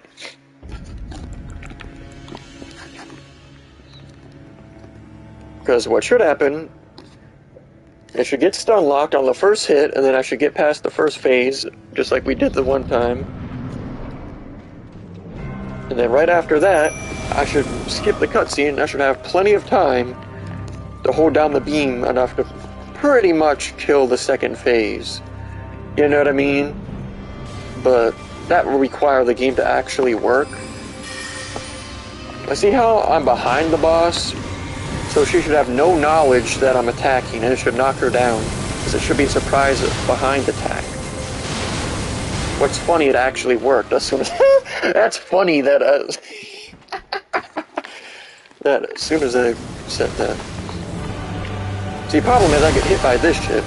Because what should happen, it should get stun locked on the first hit, and then I should get past the first phase, just like we did the one time. And then right after that, I should skip the cutscene, I should have plenty of time to hold down the beam enough to pretty much kill the second phase. You know what I mean? But that will require the game to actually work. I see how I'm behind the boss, so she should have no knowledge that I'm attacking, and it should knock her down, because it should be a surprise behind attack. What's funny, it actually worked. That's funny that that as soon as I said that. See, the problem is I get hit by this shit.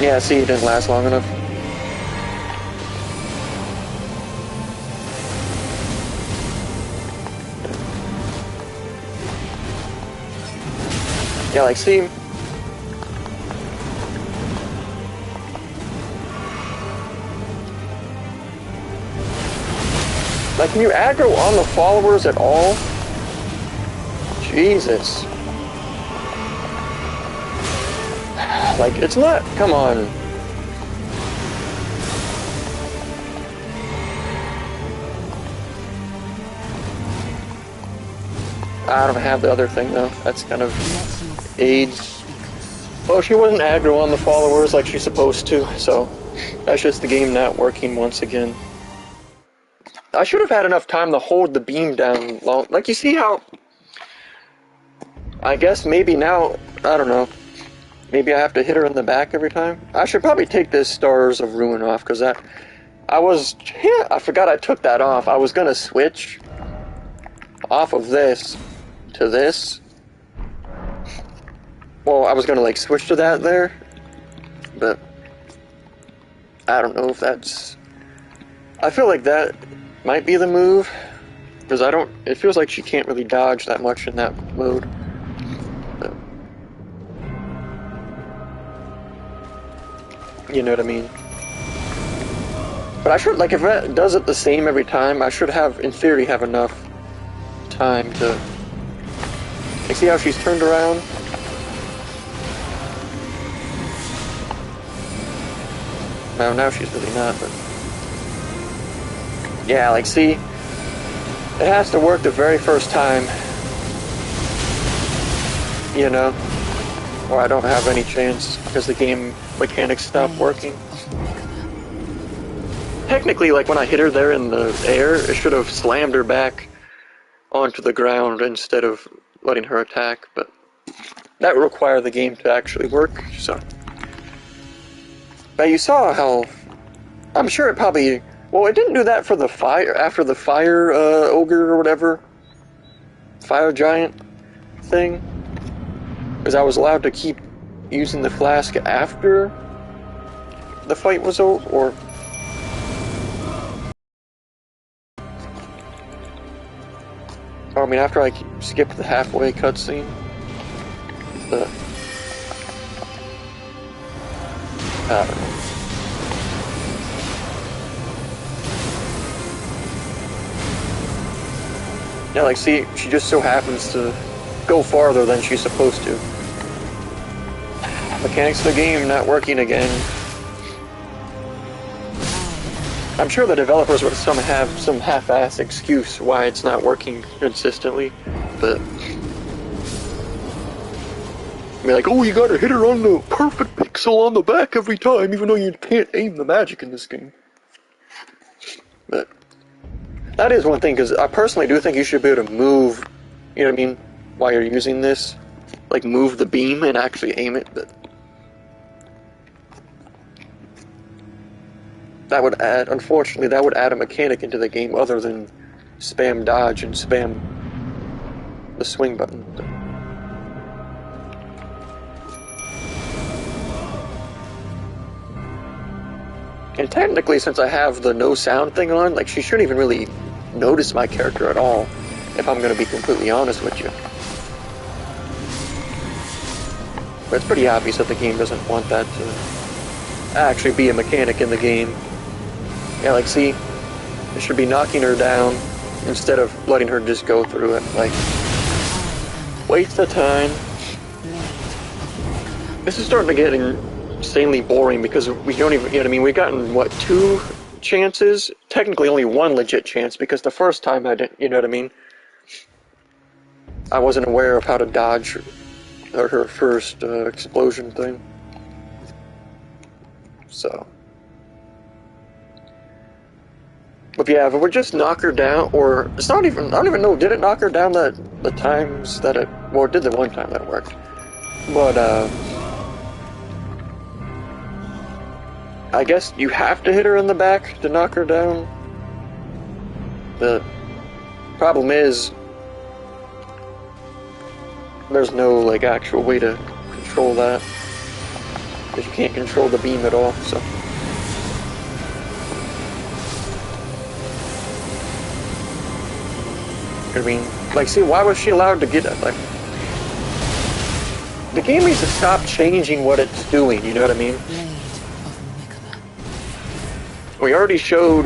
Yeah, see, it didn't last long enough. Yeah, like, see... Like, can you aggro on the followers at all? Jesus. Like, it's not... Come on. I don't have the other thing, though. That's kind of AIDS. Well, she wasn't aggro on the followers like she's supposed to, so that's just the game not working once again. I should have had enough time to hold the beam down long. Like, you see how... I guess maybe now... I don't know. Maybe I have to hit her in the back every time? I should probably take this Stars of Ruin off, because that... I forgot I took that off. I was gonna switch off of this to this. Well, I was gonna, like, switch to that there. But... I don't know if that's... I feel like that might be the move. Because I don't... It feels like she can't really dodge that much in that mode. But, you know what I mean? But I should, like, if it does it the same every time, I should have, in theory, have enough time to... You see how she's turned around? Well, now she's really not, but... Yeah, like, see? It has to work the very first time. You know? Or I don't have any chance, because the game mechanics stop working. Technically, like, when I hit her there in the air, it should have slammed her back onto the ground instead of letting her attack, but that would require the game to actually work, so... But you saw how... I'm sure it probably... Well, it didn't do that for the fire... After the fire ogre or whatever. Fire giant thing. Because I was allowed to keep using the flask after the fight was over, or... I mean, after I skipped the halfway cutscene. I don't know. Yeah, like, see, she just so happens to go farther than she's supposed to. Mechanics of the game not working again. I'm sure the developers would have some half-ass excuse why it's not working consistently, but... I mean, like, oh, you gotta hit her on the perfect pixel on the back every time, even though you can't aim the magic in this game. But... That is one thing, because I personally do think you should be able to move, you know what I mean, while you're using this. Like, move the beam and actually aim it, but... That would add, unfortunately, that would add a mechanic into the game other than spam dodge and spam the swing button. And technically, since I have the no sound thing on, like, she shouldn't even really notice my character at all, if I'm going to be completely honest with you. But it's pretty obvious that the game doesn't want that to actually be a mechanic in the game. Yeah, like, see, it should be knocking her down instead of letting her just go through it. Like, waste of time. This is starting to get insanely boring because we don't even, you know what I mean, we've gotten, what, 2 chances? Technically only 1 legit chance because the first time I didn't, you know what I mean? I wasn't aware of how to dodge her first explosion thing. So... But yeah, if it would just knock her down, or it's not even, I don't even know, did it knock her down the times that it, well, it did the one time that it worked. But, I guess you have to hit her in the back to knock her down. The problem is, there's no, like, actual way to control that. Because you can't control the beam at all, so... I mean, like, see, why was she allowed to get it? Like, the game needs to stop changing what it's doing, you know what I mean? We already showed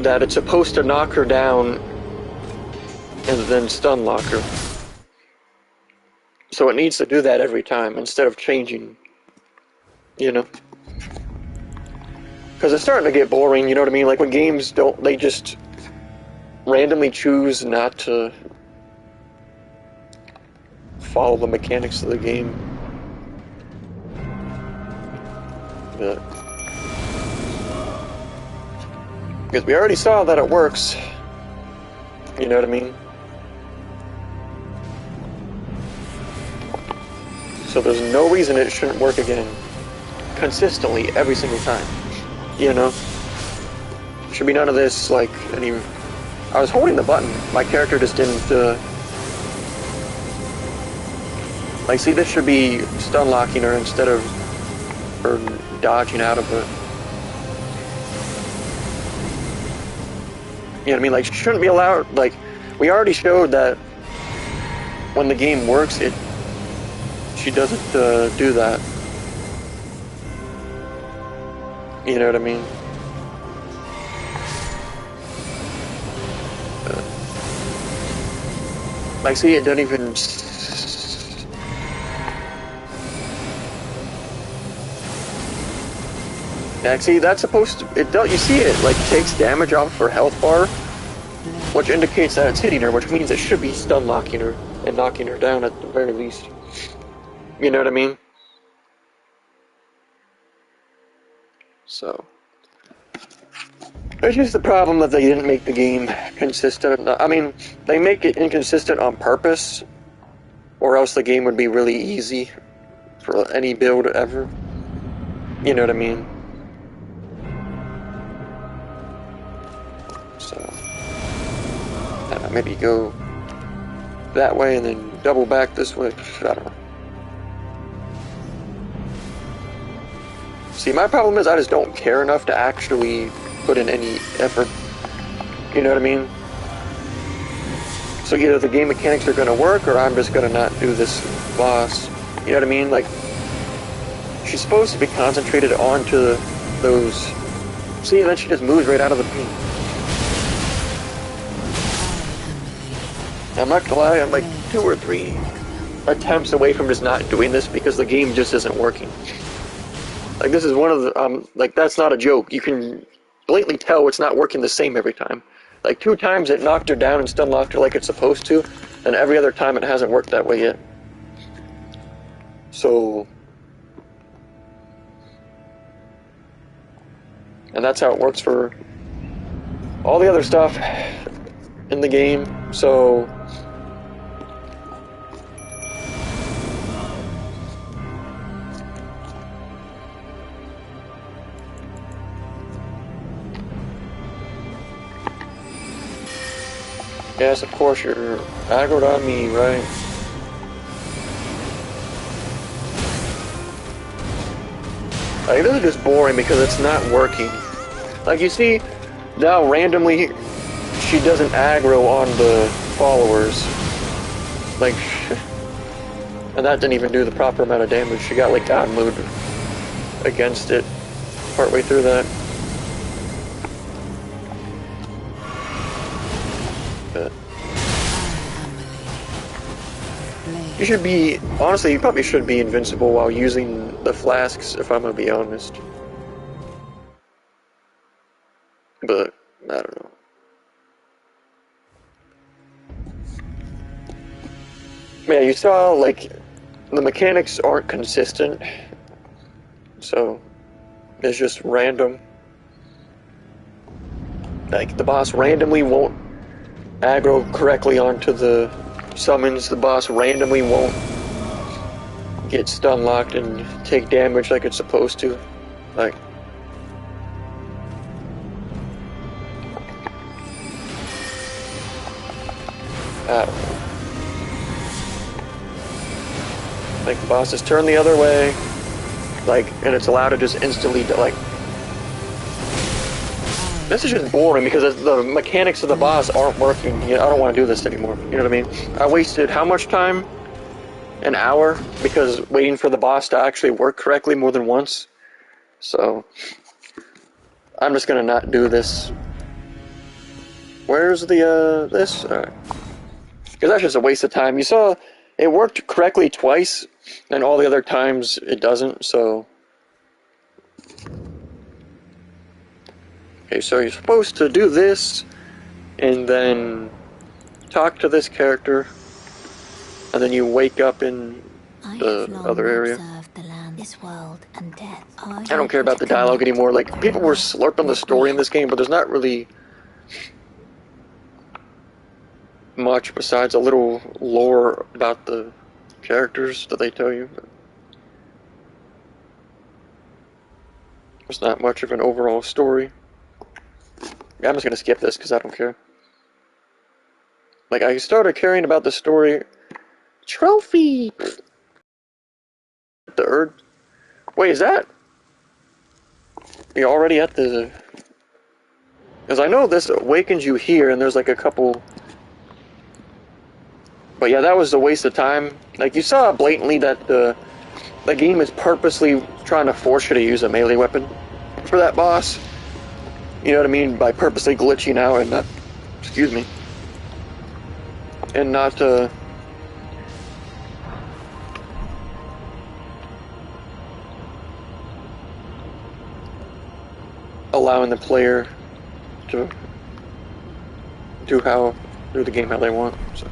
that it's supposed to knock her down and then stun lock her. So it needs to do that every time instead of changing, you know? Because it's starting to get boring, you know what I mean? Like when games don't, they just randomly choose not to follow the mechanics of the game. But, because we already saw that it works, you know what I mean? So there's no reason it shouldn't work again consistently every single time, you know? Should be none of this, like, I was holding the button, my character just didn't, like, see, this should be stun locking her instead of her dodging out of it. You know what I mean? Like, she shouldn't be allowed, like, we already showed that when the game works, she doesn't do that. You know what I mean? Like, see, it doesn't even... Yeah, see, that's supposed to... you see it, like, takes damage off her health bar, which indicates that it's hitting her, which means it should be stun locking her and knocking her down at the very least. You know what I mean? So... It's just the problem that they didn't make the game consistent. I mean, they make it inconsistent on purpose, or else the game would be really easy for any build ever. You know what I mean? So, maybe go that way and then double back this way. I don't know. See, my problem is I just don't care enough to actually put in any effort. You know what I mean? So either the game mechanics are going to work, or I'm just going to not do this boss. You know what I mean? Like, she's supposed to be concentrated onto those... See, then she just moves right out of the paint. I'm not gonna lie, I'm like 2 or 3 attempts away from just not doing this because the game just isn't working. Like, this is one of the, like, that's not a joke. You can blatantly tell it's not working the same every time. Like, 2 times it knocked her down and stun locked her like it's supposed to, and every other time it hasn't worked that way yet. So... And that's how it works for all the other stuff in the game, so... Yes, of course, you're aggroed on me, right? Like, this is just boring because it's not working. Like, you see, now randomly, she doesn't aggro on the followers. Like, and that didn't even do the proper amount of damage. She got, like, God mode against it partway through that. But you should be, honestly, you probably should be invincible while using the flasks, if I'm gonna be honest. But, I don't know. Yeah, you saw, like, the mechanics aren't consistent, so it's just random. Like, the boss randomly won't aggro correctly onto the summons, the boss randomly won't get stun locked and take damage like it's supposed to. Like, I don't know. Like, the boss is turned the other way, like, and it's allowed to just instantly, like... This is just boring because the mechanics of the boss aren't working. You know, I don't want to do this anymore. You know what I mean? I wasted how much time? An hour? Because waiting for the boss to actually work correctly more than once. So, I'm just gonna not do this. Where's the, this? Alright. Because that's just a waste of time. You saw it worked correctly twice, and all the other times it doesn't, so... Okay, so you're supposed to do this, and then talk to this character, and then you wake up in the other area. The land, this world, and death. I don't care about the dialogue anymore. Like, people were slurping the story in this game, but there's not really much besides a little lore about the characters that they tell you. There's not much of an overall story. I'm just gonna skip this because I don't care. Like, I started caring about the story. Trophy! The Erd. Wait, is that? You're already at the... Because I know this awakens you here, and there's like a couple... But yeah, that was a waste of time. Like, you saw blatantly that the game is purposely trying to force you to use a melee weapon for that boss. You know what I mean? By purposely glitching out and not... Excuse me. And not, allowing the player to do the game how they want. So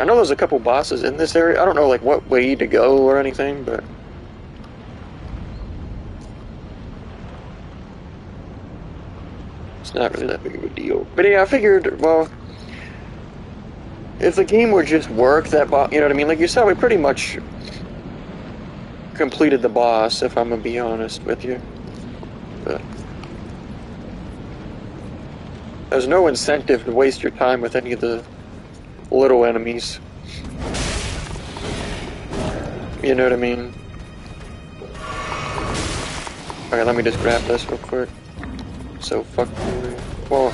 I know there's a couple bosses in this area. I don't know like what way to go or anything, but it's not really that big of a deal. But yeah, I figured, well, if the game would just work, that boss, you know what I mean? Like you saw, we pretty much completed the boss, if I'm gonna be honest with you. But there's no incentive to waste your time with any of the little enemies. You know what I mean? Okay, let me just grab this real quick. So fuck you. Well,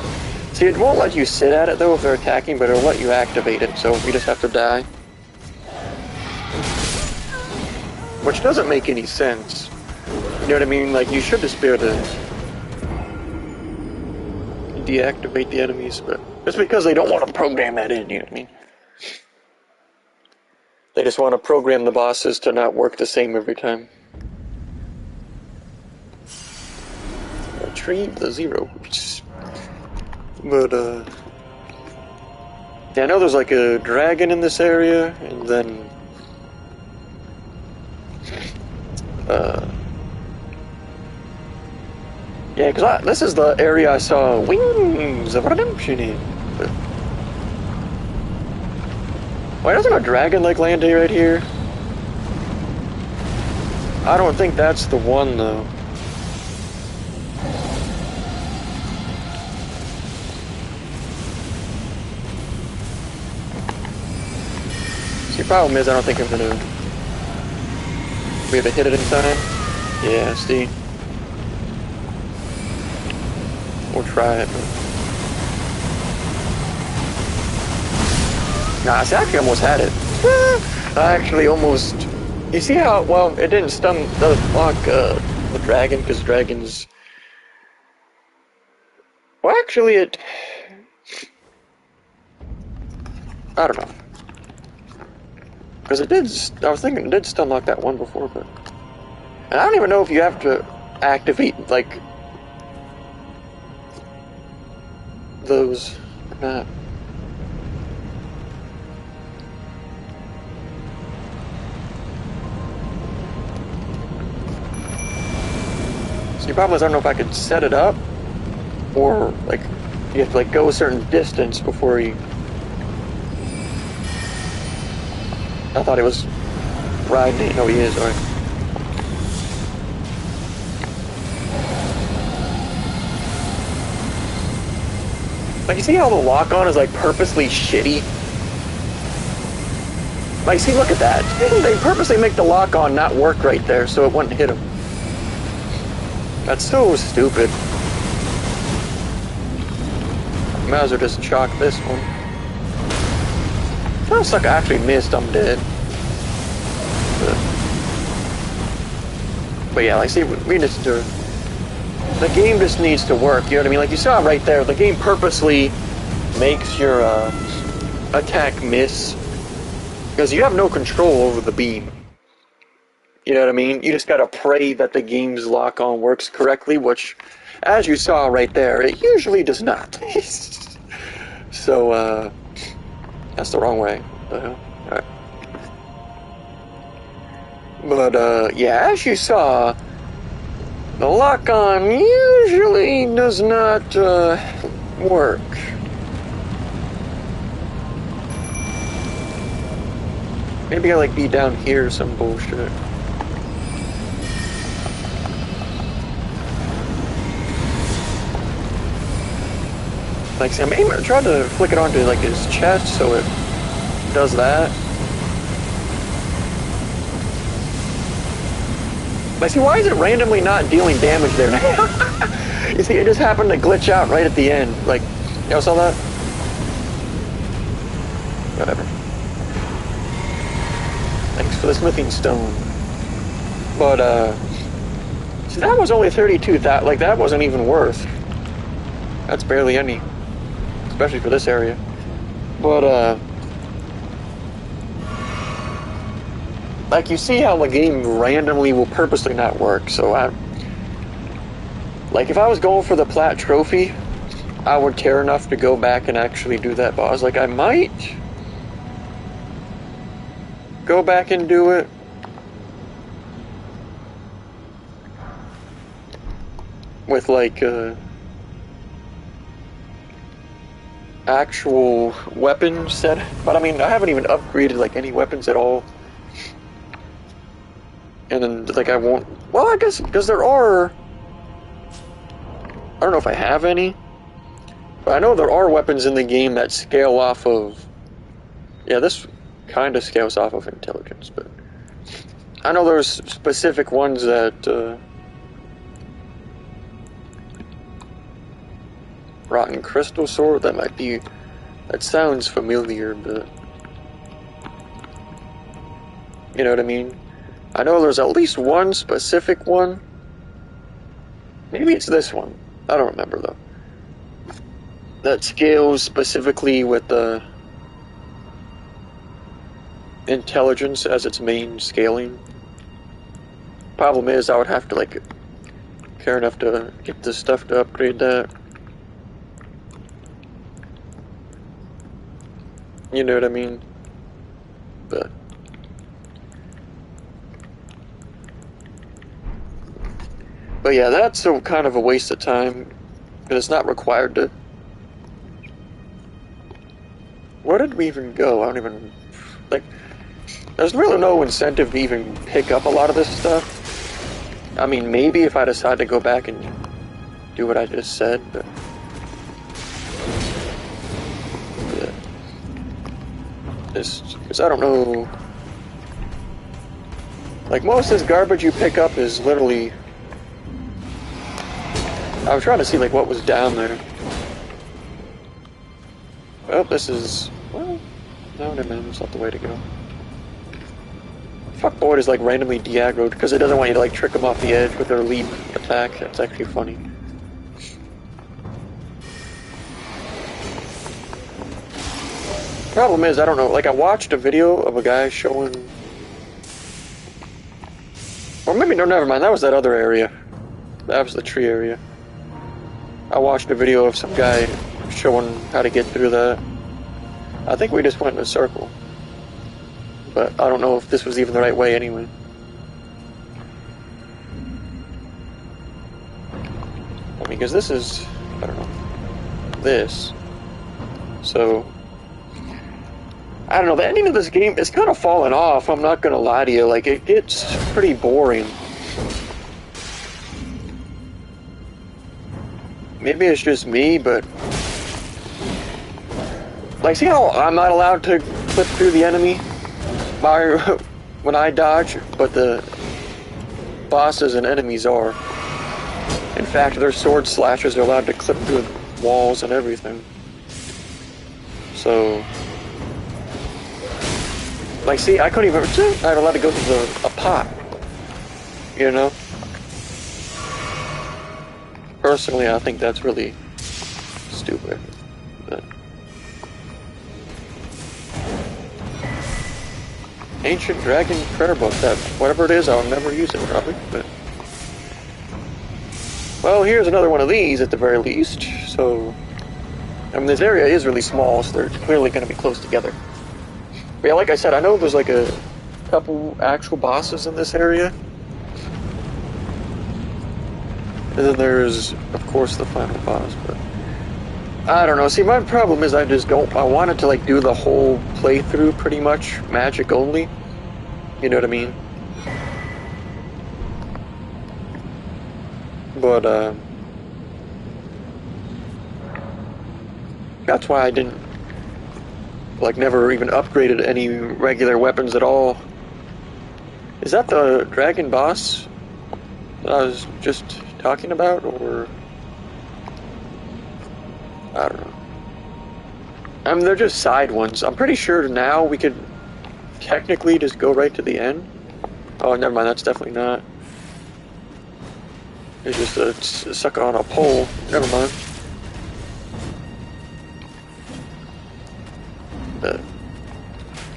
see, it won't let you sit at it though if they're attacking, but it'll let you activate it, so you just have to die. Which doesn't make any sense. You know what I mean? Like, you should just be able to deactivate the enemies, but it's because they don't want to program that in, you know what I mean? They just want to program the bosses to not work the same every time. Retrieve the zeros. But, yeah, I know there's like a dragon in this area, and then yeah, because this is the area I saw Wings of Redemption in. But why doesn't a dragon like land right here? I don't think that's the one though. See, the problem is I don't think I'm gonna be able to hit it in time. Yeah, see. We'll try it. Nah, see, I actually almost had it. I actually almost... You see how, well, it didn't stun the dragon, because dragons... Well, actually, it... I don't know. Because it did... I was thinking it did stun lock that one before, but... And I don't even know if you have to activate, like... those or not. So your problem is I don't know if I could set it up or like you have to like go a certain distance before you... I thought he was riding. No, he is. Alright. Like, you see how the lock-on is, like, purposely shitty? Like, see, look at that. They purposely make the lock-on not work right there, so it wouldn't hit him. That's so stupid. Might as well just chalk this one. Feels like I actually missed, I'm dead. But yeah, like, see, we just do... the game just needs to work, you know what I mean? Like you saw right there, the game purposely makes your attack miss because you have no control over the beam. You know what I mean? You just gotta pray that the game's lock-on works correctly, which, as you saw right there, it usually does not. So, that's the wrong way. What the hell? Alright. But, yeah, as you saw, the lock-on usually does not, work. Maybe I, like, be down here or some bullshit. Like, see, I'm trying to flick it onto, like, his chest so it does that. Like, see, why is it randomly not dealing damage there now? You see, it just happened to glitch out right at the end. Like, y'all saw that? Whatever. Thanks for the smithing stone. But, see, that was only 32,000. Like, that wasn't even worth. That's barely any. Especially for this area. But, like, you see how the game randomly will purposely not work, so like, if I was going for the plat trophy, I would care enough to go back and actually do that, but I was like, I might go back and do it. With, like, actual weapon set, but I mean, I haven't even upgraded, like, any weapons at all. And then, like, I won't... Well, I guess, because there are... I don't know if I have any, but I know there are weapons in the game that scale off of... Yeah, this kind of scales off of intelligence, but... I know there's specific ones that, Rotten Crystal Sword, that might be... That sounds familiar, but... You know what I mean? I know there's at least one specific one. Maybe it's this one. I don't remember, though. That scales specifically with the intelligence as its main scaling. Problem is, I would have to, like, care enough to get this stuff to upgrade that. You know what I mean? But... But yeah, that's a kind of a waste of time, because it's not required to... Where did we even go? I don't even... Like, there's really no incentive to even pick up a lot of this stuff. I mean, maybe if I decide to go back and do what I just said, but... Yeah. Because I don't know... Like, most of this garbage you pick up is literally... I was trying to see, like, what was down there. Well, this is... Well, no, never mind, that's not the way to go. Fuck Boyd is, like, randomly de-aggroed because it doesn't want you to, like, trick them off the edge with their leap attack. That's actually funny. Problem is, I don't know, like, I watched a video of a guy showing... Or maybe, no, never mind, that was that other area. That was the tree area. I watched a video of some guy showing how to get through that. I think we just went in a circle. But I don't know if this was even the right way anyway. I mean, because this is... I don't know. This. So... I don't know, the ending of this game is kind of falling off, I'm not gonna lie to you. Like, it gets pretty boring. Maybe it's just me, but... Like, see how I'm not allowed to clip through the enemy when I dodge, but the bosses and enemies are. In fact, their sword slashers are allowed to clip through walls and everything. So... Like, see, I couldn't even... I'm allowed to go through a pot. You know? Personally, I think that's really stupid. But Ancient Dragon Prayer Book. That whatever it is, I'll never use it probably. But well, here's another one of these at the very least. So, I mean, this area is really small, so they're clearly going to be close together. But yeah, like I said, I know there's like a couple actual bosses in this area. And then there's, of course, the final boss, but I don't know. See, my problem is I wanted to like do the whole playthrough pretty much magic only. You know what I mean? But, that's why I didn't, like, never even upgraded any regular weapons at all. Is that the dragon boss that I was just talking about, or I don't know. I mean, they're just side ones. I'm pretty sure now we could technically just go right to the end. Oh, never mind, that's definitely not. It's just a sucker on a pole. Never mind.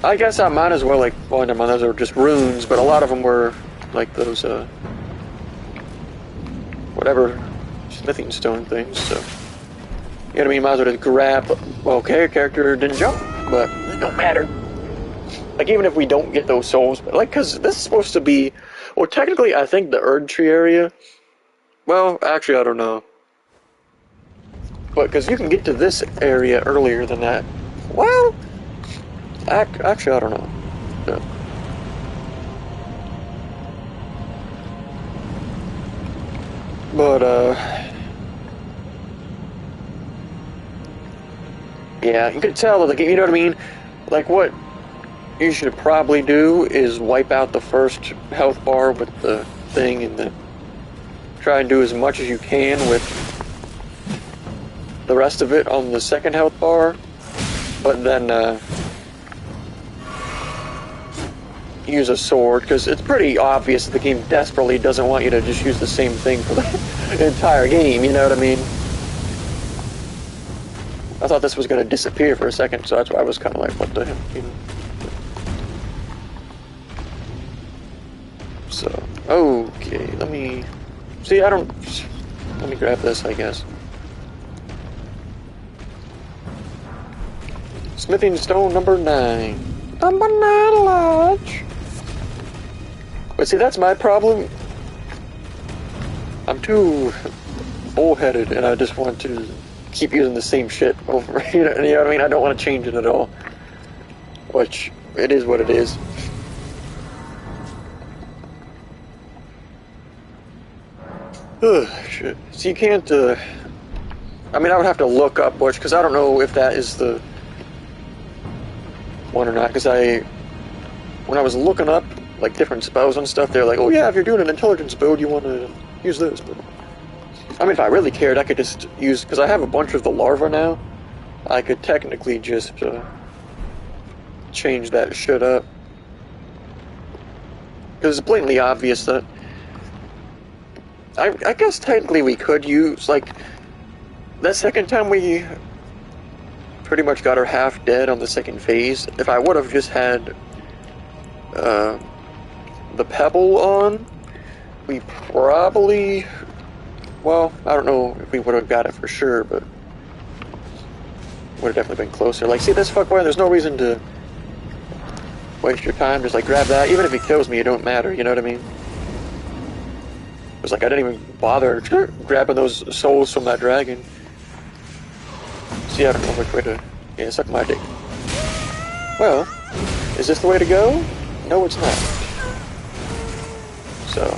I guess I might as well, like, well, never mind, those are just runes, but a lot of them were like those, whatever, smithing stone things, so. You know what I mean? Might as well just grab. Well, okay, character didn't jump, but it don't matter. Like, even if we don't get those souls, but like, because this is supposed to be, well, technically, I think the Erd Tree area. Well, actually, I don't know. But because you can get to this area earlier than that. Well, actually, I don't know. No. But yeah, you could tell the game. You know what I mean? Like, what you should probably do is wipe out the first health bar with the thing, and then try and do as much as you can with the rest of it on the second health bar. But then use a sword, because it's pretty obvious that the game desperately doesn't want you to just use the same thing for the entire game, you know what I mean? I thought this was going to disappear for a second, so that's why I was kind of like, what the hell, you know? So, okay, let me... See, let me grab this, I guess. Smithing stone number 9. Number 9, Lodge. But see, that's my problem. I'm too bullheaded, and I just want to keep using the same shit over. You know what I mean? I don't want to change it at all. Which, it is what it is. Ugh, shit. So you can't, I mean, I would have to look up which, because I don't know if that is the one or not, because when I was looking up, like, different spells and stuff, they're like, oh yeah, if you're doing an intelligence build, you want to use this, but... I mean, if I really cared, I could just use, because I have a bunch of the larva now, I could technically just, change that shit up. Because it's blatantly obvious that... I guess technically we could use, like, that second time we pretty much got her half dead on the second phase, if I would have just had the pebble on, we probably, well, I don't know if we would have got it for sure, but would have definitely been closer. Like, see this fuckboy, there's no reason to waste your time, just like grab that. Even if he kills me, it don't matter, you know what I mean? It was like I didn't even bother grabbing those souls from that dragon. See, I don't know which way to... Yeah, suck my dick. Well, is this the way to go? No, it's not. So...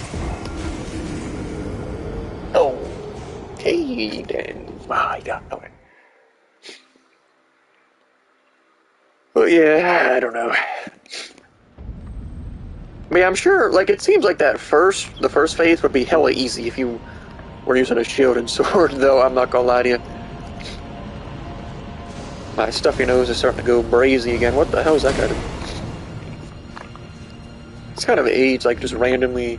Okay, then. I got no it. But yeah, I don't know. I mean, I'm sure, like, it seems like the first phase would be hella easy if you were using a shield and sword, though, I'm not gonna lie to you. My stuffy nose is starting to go brazy again. What the hell is that guy doing? It's kind of AIDS, like, just randomly...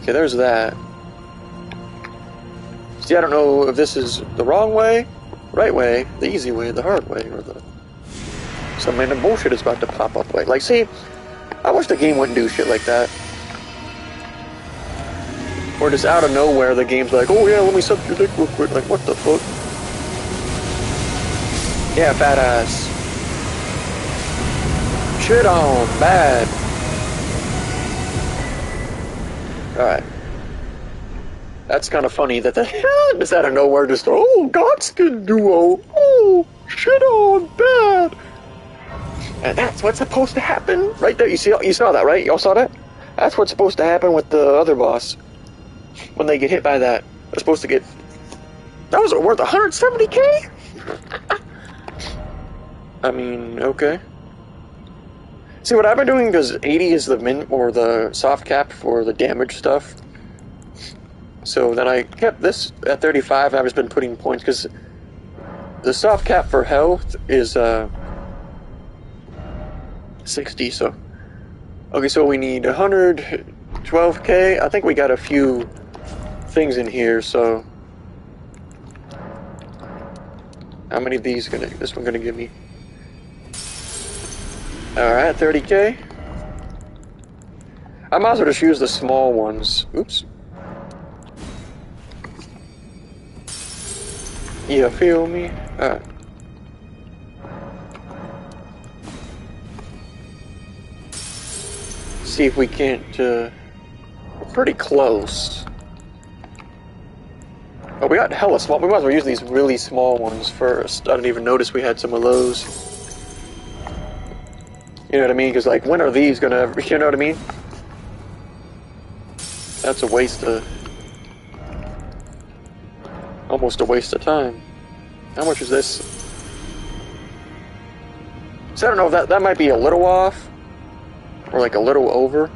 Okay, there's that. See, I don't know if this is the wrong way, right way, the easy way, the hard way, or the some random bullshit is about to pop up way. Like, see, I wish the game wouldn't do shit like that. Or just out of nowhere, the game's like, oh yeah, let me suck your dick real quick. Like, what the fuck? Yeah, fat ass. Shit on, bad. Alright. That's kind of funny that just out of nowhere, just, oh, Godskin Duo. Oh, shit on, bad. And that's what's supposed to happen right there. You saw that, right? Y'all saw that? That's what's supposed to happen with the other boss. When they get hit by that. They're supposed to get... That was worth 170k? I mean, okay. See, what I've been doing, because 80 is the min, or the soft cap for the damage stuff. So then I kept this at 35, and I've just been putting points, because the soft cap for health is, 60, so... Okay, so we need 112k. I think we got a few things in here, so... How many of these this one gonna give me? Alright, 30k. I might as well just use the small ones. Oops. You feel me? Alright. See if we can't, we're pretty close. Oh, we got hella small. We might as well use these really small ones first. I didn't even notice we had some of those. You know what I mean? Because, like, when are these gonna ever... You know what I mean? That's a waste of... Almost a waste of time. How much is this? So I don't know if that might be a little off. Or, like, a little over.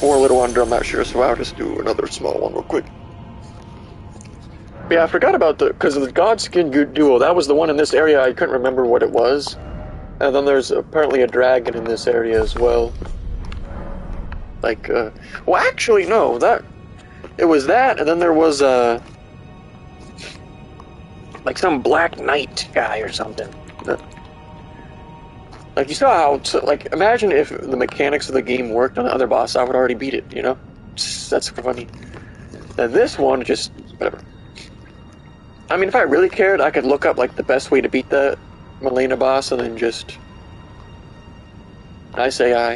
Or a little under, I'm not sure. So I'll just do another small one real quick. But yeah, I forgot about because of the Godskin Duo, that was the one in this area, I couldn't remember what it was. And then there's apparently a dragon in this area as well. Like, well actually, no, it was that, and then there was, like some Black Knight guy or something. Like, you saw how, like, imagine if the mechanics of the game worked on the other boss, I would already beat it, you know? That's funny. Now this one, just, whatever. I mean, if I really cared, I could look up, like, the best way to beat that Melina boss, and then just... I say I.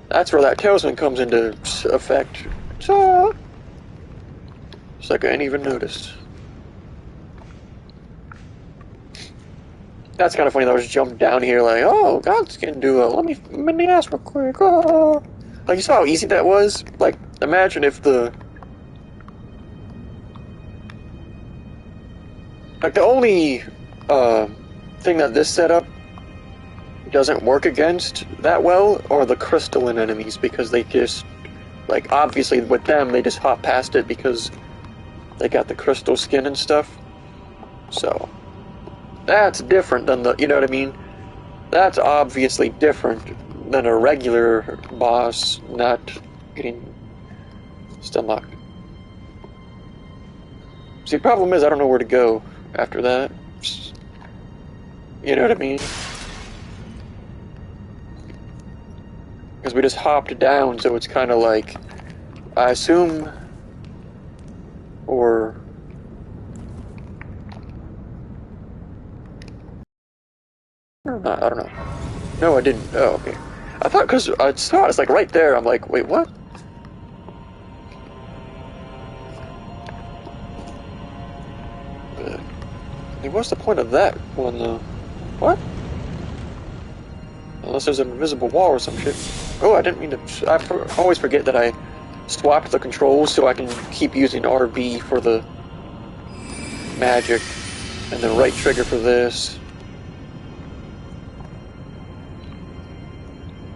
That's where that talisman comes into effect. So... It's like I ain't even noticed. That's kind of funny, that I was jumped down here like, oh, Godskin Duo, let me ask real quick. Oh. Like, you saw how easy that was? Like, imagine if the... Like, the only thing that this setup doesn't work against that well are the crystalline enemies, because they just, like, obviously with them, they just hop past it because they got the crystal skin and stuff. So, that's different than the, you know what I mean? That's obviously different than a regular boss not getting stunlocked. See, the problem is I don't know where to go after that. You know what I mean? Because we just hopped down, so it's kind of like, I assume, or... I don't know. No, I didn't. Oh, okay. I thought, because I saw it, it's like right there, I'm like, wait, what? What's the point of that one, though? What? Unless there's an invisible wall or some shit. Oh, I didn't mean to... I always forget that I swapped the controls so I can keep using RB for the magic, and then right trigger for this.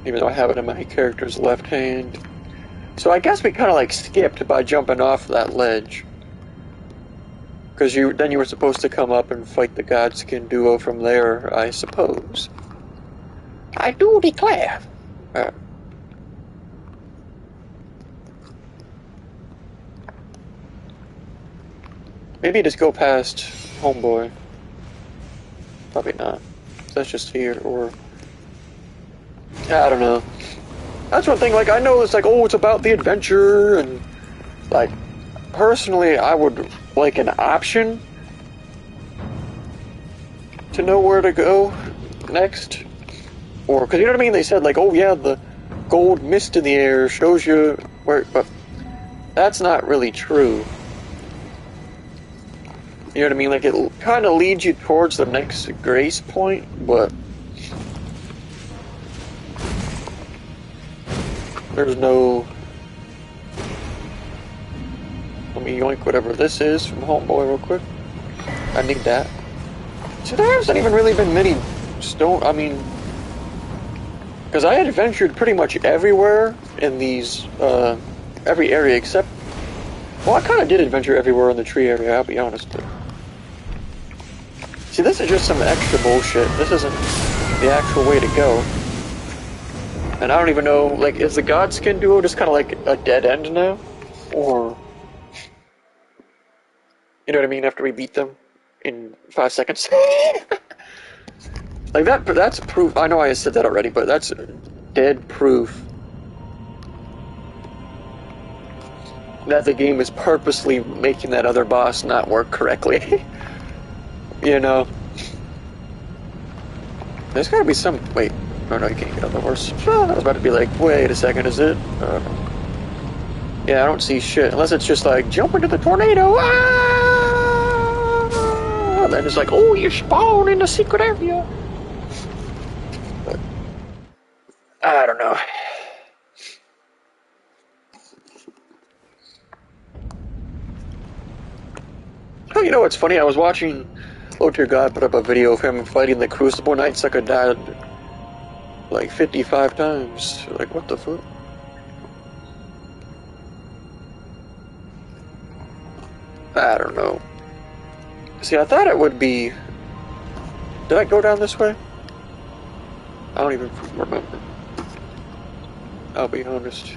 Even though I have it in my character's left hand. So I guess we kind of like skipped by jumping off that ledge. Because then you were supposed to come up and fight the Godskin Duo from there, I suppose. I do declare. Maybe just go past Homeboy. Probably not. That's just here, or... I don't know. That's one thing, like, I know it's like, oh, it's about the adventure, and, like, personally, I would like an option to know where to go next. Or, because you know what I mean? They said, like, oh, yeah, the gold mist in the air shows you where... But that's not really true. You know what I mean? Like, it kind of leads you towards the next grace point, but... There's no... Let me yoink whatever this is from Homeboy real quick. I need that. So there hasn't even really been many stone... I mean... Because I had adventured pretty much everywhere in these, every area except... Well, I kind of did adventure everywhere in the tree area, I'll be honest. But... See, this is just some extra bullshit. This isn't the actual way to go. And I don't even know, like, is the Godskin duo just kind of like a dead end now? Or... You know what I mean? After we beat them in 5 seconds? Like, that's proof. I know I said that already, but that's dead proof that the game is purposely making that other boss not work correctly. You know? There's gotta be some... Wait. Oh, no, you can't get on the horse. I was about to be like, wait a second, is it? Yeah, I don't see shit. Unless it's just like, jump into the tornado! Ah! And then it's like, oh, you spawn in the secret area! But, I don't know. Oh, you know what's funny? I was watching Oh Dear God put up a video of him fighting the Crucible Knight. Sucker died like 55 times. Like, what the fuck? I don't know. See, I thought it would be... Did I go down this way? I don't even remember. I'll be honest.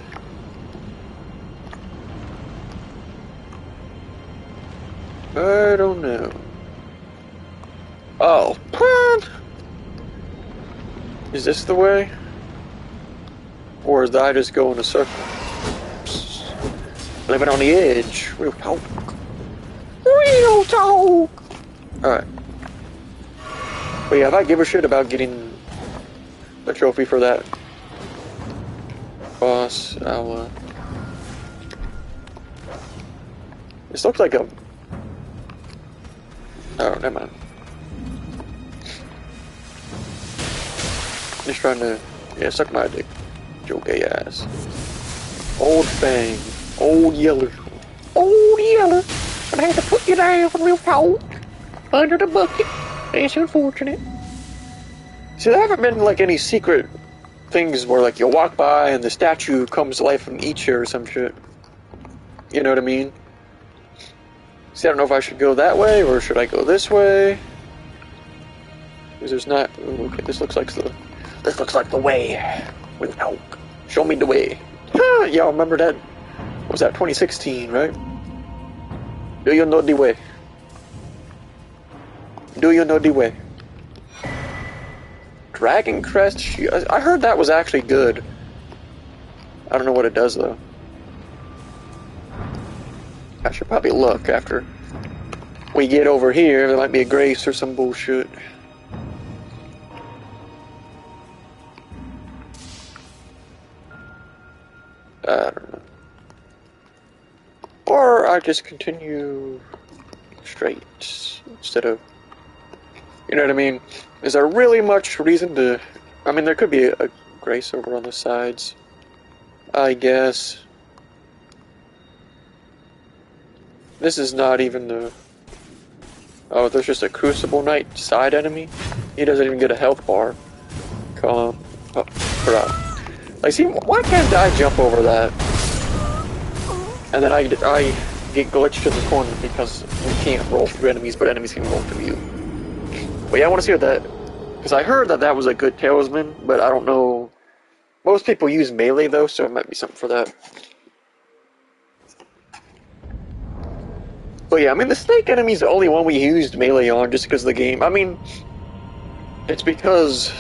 I don't know. Oh, what? Is this the way? Or is I just go in a circle? Living on the edge. Real talk. Real talk! Alright. But yeah, if I give a shit about getting a trophy for that boss, I'll, This looks like a... Oh, never mind. Just trying to... Yeah, suck my dick. Joe gay ass. Old Fang. Old Yeller. Old Yeller. I had to put you down real talk. Under the bucket. It's unfortunate. See, there haven't been, like, any secret things where, like, you walk by and the statue comes to life and eats you or some shit. You know what I mean? See, I don't know if I should go that way or should I go this way. Because there's not... Ooh, okay, this looks like the... This looks like the way. With elk. Show me the way. Y'all remember that? What was that, 2016, right? Do you know the way? Do you know the way? Dragon Crest Shield. I heard that was actually good. I don't know what it does, though. I should probably look after we get over here. There might be a grace or some bullshit. I don't know. Or I just continue straight instead of... You know what I mean? Is there really much reason to... I mean, there could be a grace over on the sides, I guess. This is not even the... Oh, there's just a Crucible Knight side enemy? He doesn't even get a health bar. Come up, crap. Like, see, why can't I jump over that? And then I get glitched in the corner because you can't roll through enemies, but enemies can roll through you. But yeah, I want to see what that... Because I heard that that was a good talisman, but I don't know... Most people use melee, though, so it might be something for that. But yeah, I mean, the snake enemy's the only one we used melee on just because of the game. I mean, it's because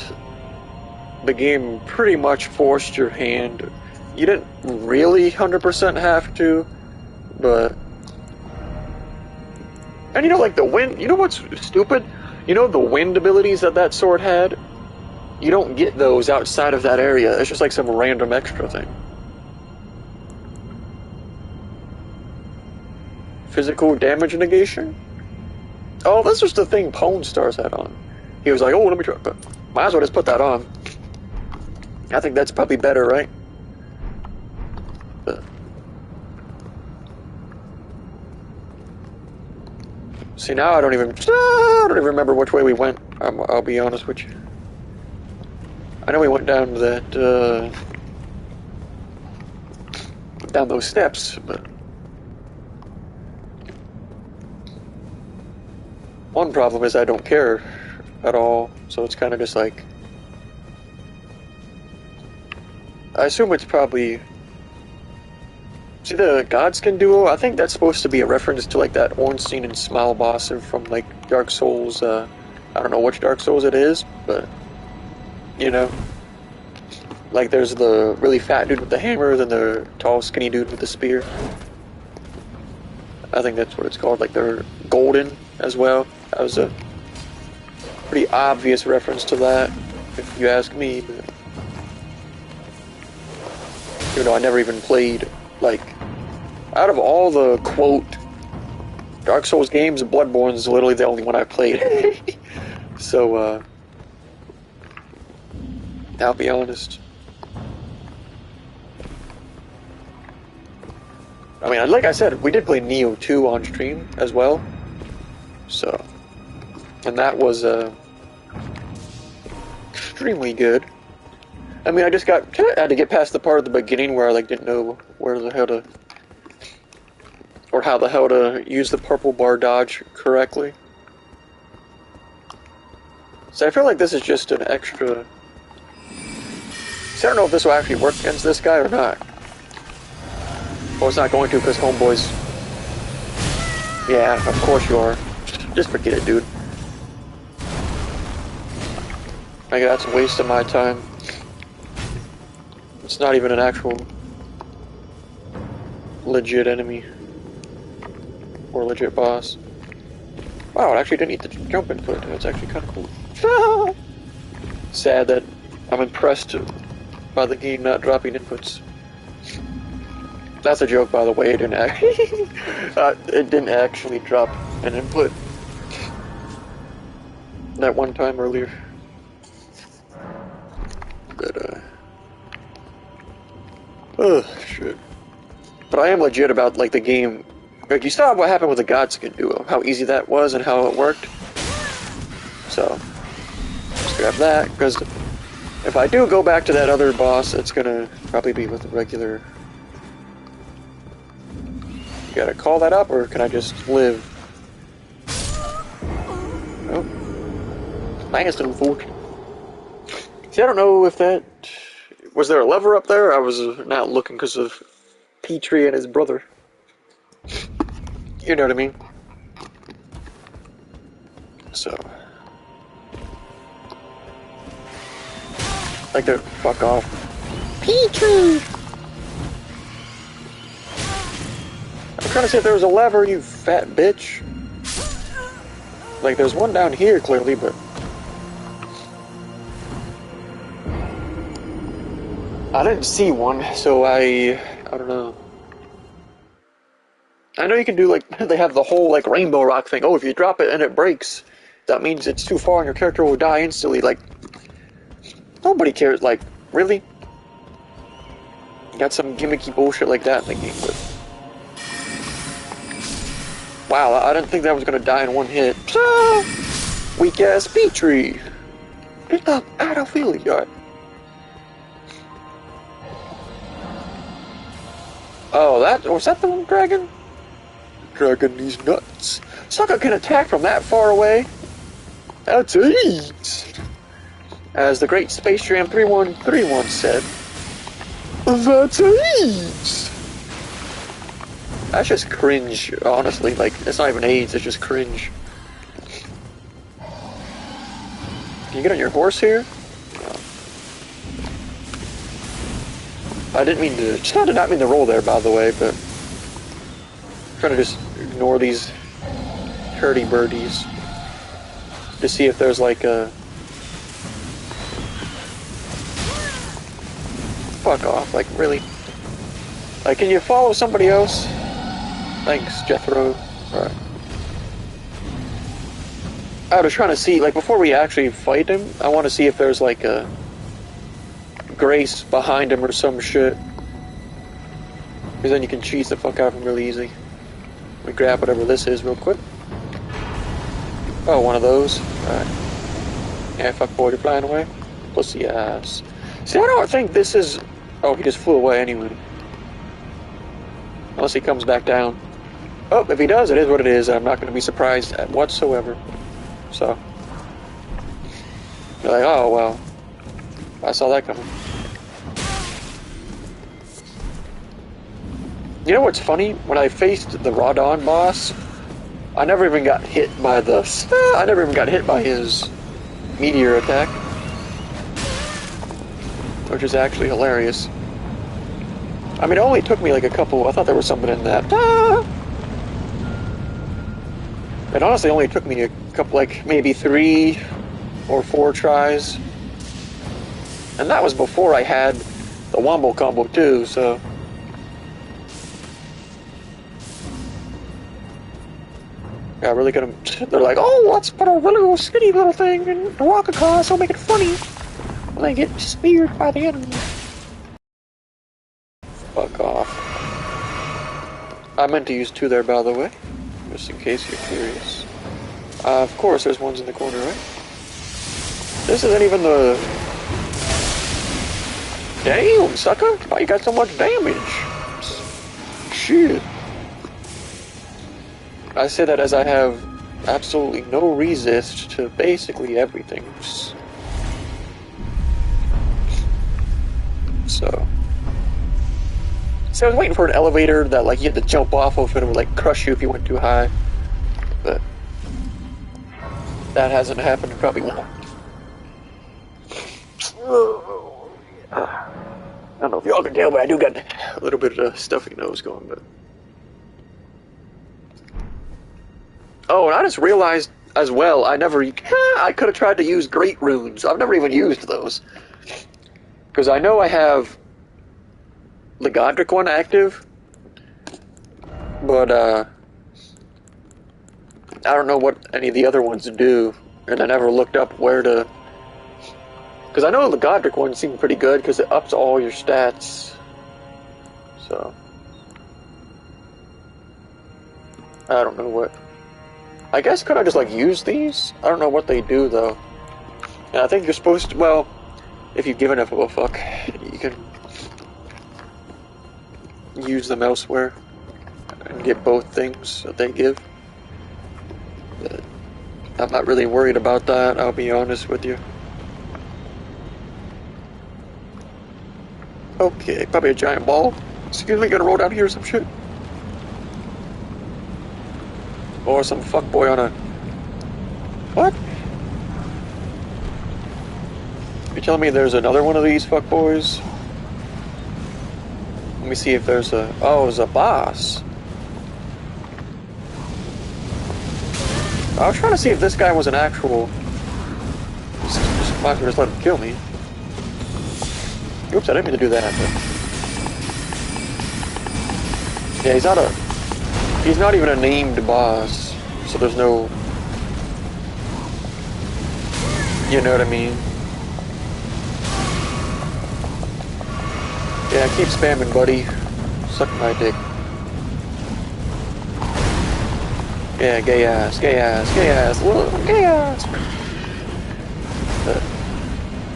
the game pretty much forced your hand. You didn't really 100% have to, but... And you know, like the wind, you know what's stupid? You know the wind abilities that that sword had? You don't get those outside of that area. It's just like some random extra thing. Physical damage negation? Oh, this was the thing Pwn Stars had on. He was like, oh, let me try, but might as well just put that on. I think that's probably better, right? But... See, now I don't even remember which way we went. I'll be honest with you. I know we went down that, down those steps, but... One problem is I don't care at all, so it's kind of just like... I assume it's probably... See the Godskin duo? I think that's supposed to be a reference to like that Ornstein and Smile boss from like Dark Souls, I don't know which Dark Souls it is, but... You know? Like there's the really fat dude with the hammer, then the tall skinny dude with the spear. I think that's what it's called, like they're golden as well. That was a pretty obvious reference to that, if you ask me. But, you know, I never even played, like, out of all the, quote, Dark Souls games, Bloodborne is literally the only one I played. So, I'll be honest. I mean, like I said, we did play Neo 2 on stream as well. So, and that was extremely good. I mean, I had to get past the part of the beginning where I like didn't know where the hell to, or how the hell to use the purple bar dodge correctly. So I feel like this is just an extra. See, I don't know if this will actually work against this guy or not. Well, it's not going to because homeboys. Yeah, of course you are. Just forget it, dude. Like, that's a waste of my time. It's not even an actual legit enemy. Or legit boss. Wow, it actually didn't eat the jump input. That's actually kind of cool. Sad that I'm impressed by the game not dropping inputs. That's a joke, by the way. It didn't actually drop an input that one time earlier. But oh shit. But I am legit about like the game. Like you saw what happened with the Godskin duo, how easy that was and how it worked. So just grab that because if I do go back to that other boss, it's gonna probably be with the regular. You gotta call that up, or can I just live? Oh. Nice little fork. See, I don't know if that... Was there a lever up there? I was not looking because of Petrie and his brother. You know what I mean? So... Like to fuck off. Petrie! I'm trying to see if there was a lever, you fat bitch. Like, there's one down here, clearly, but... I didn't see one, so I don't know. I know you can do, like, they have the whole, like, rainbow rock thing. Oh, if you drop it and it breaks, that means it's too far and your character will die instantly. Like, nobody cares. Like, really? You got some gimmicky bullshit like that in the game, but... Wow, I didn't think that was gonna die in one hit. Weak ass Petrie. Pick up Adophilia. Alright. Oh, was that the dragon? Dragon these nuts. Sucker can attack from that far away. That's it. As the great Space Jam 313 once said. That's it. That's just cringe, honestly. Like, it's not even AIDS, it's just cringe. Can you get on your horse here? I didn't mean to... I did not mean to roll there, by the way, but... I'm trying to just ignore these hurdy-birdies. To see if there's like a... Fuck off, like, really? Like, can you follow somebody else? Thanks, Jethro. Alright. I was trying to see, like, before we actually fight him, I want to see if there's like a... Grace behind him or some shit. Because then you can cheese the fuck out of him really easy. Let me grab whatever this is real quick. Oh, one of those. Alright. Yeah, fuck boy, you're flying away. Pussy ass. See, I don't think this is... Oh, he just flew away anyway. Unless he comes back down. Oh, if he does, it is what it is. I'm not going to be surprised at whatsoever. So. You're like, oh, well. I saw that coming. You know what's funny? When I faced the Radon boss, I never even got hit by the... I never even got hit by his meteor attack. Which is actually hilarious. I mean, it only took me like a couple... I thought there was something in that. It honestly only took me a couple, like, maybe 3 or 4 tries. And that was before I had the Wombo combo too, so... Yeah, really gonna... They're like, oh, let's put a really skinny little thing in the rocket car so make it funny when they get speared by the enemy. Fuck off. I meant to use 2 there, by the way. Just in case you're curious. Of course, there's ones in the corner, right? This isn't even the... Damn, sucker! Why you got so much damage? Shit. I say that as I have absolutely no resist to basically everything. So... See, I was waiting for an elevator that, like, you had to jump off of and it would, like, crush you if you went too high. But... that hasn't happened, and probably won't. I don't know if y'all can tell, but I do got a little bit of a stuffy nose going, but... Oh, and I just realized as well, I could have tried to use Great Runes. I've never even used those. Because I know I have the Godric one active, but I don't know what any of the other ones do, and I never looked up where to... Because I know the Godric one seemed pretty good, because it ups all your stats. So... I don't know what... I guess could I just, like, use these? I don't know what they do, though. And I think you're supposed to... Well, if you give enough of a fuck, you can... use them elsewhere. And get both things that they give. But I'm not really worried about that, I'll be honest with you. Okay, probably a giant ball. Excuse me, gonna roll down here or some shit? Or some fuckboy on a... What? You're telling me there's another one of these fuckboys? Let me see if there's a... Oh, there's a boss. I was trying to see if this guy was an actual... Just might as well just let him kill me. Oops, I didn't mean to do that. But... Yeah, he's not a... He's not even a named boss, so there's no... You know what I mean? Yeah, keep spamming, buddy. Suck my dick. Yeah, gay ass, gay ass, gay ass, gay ass.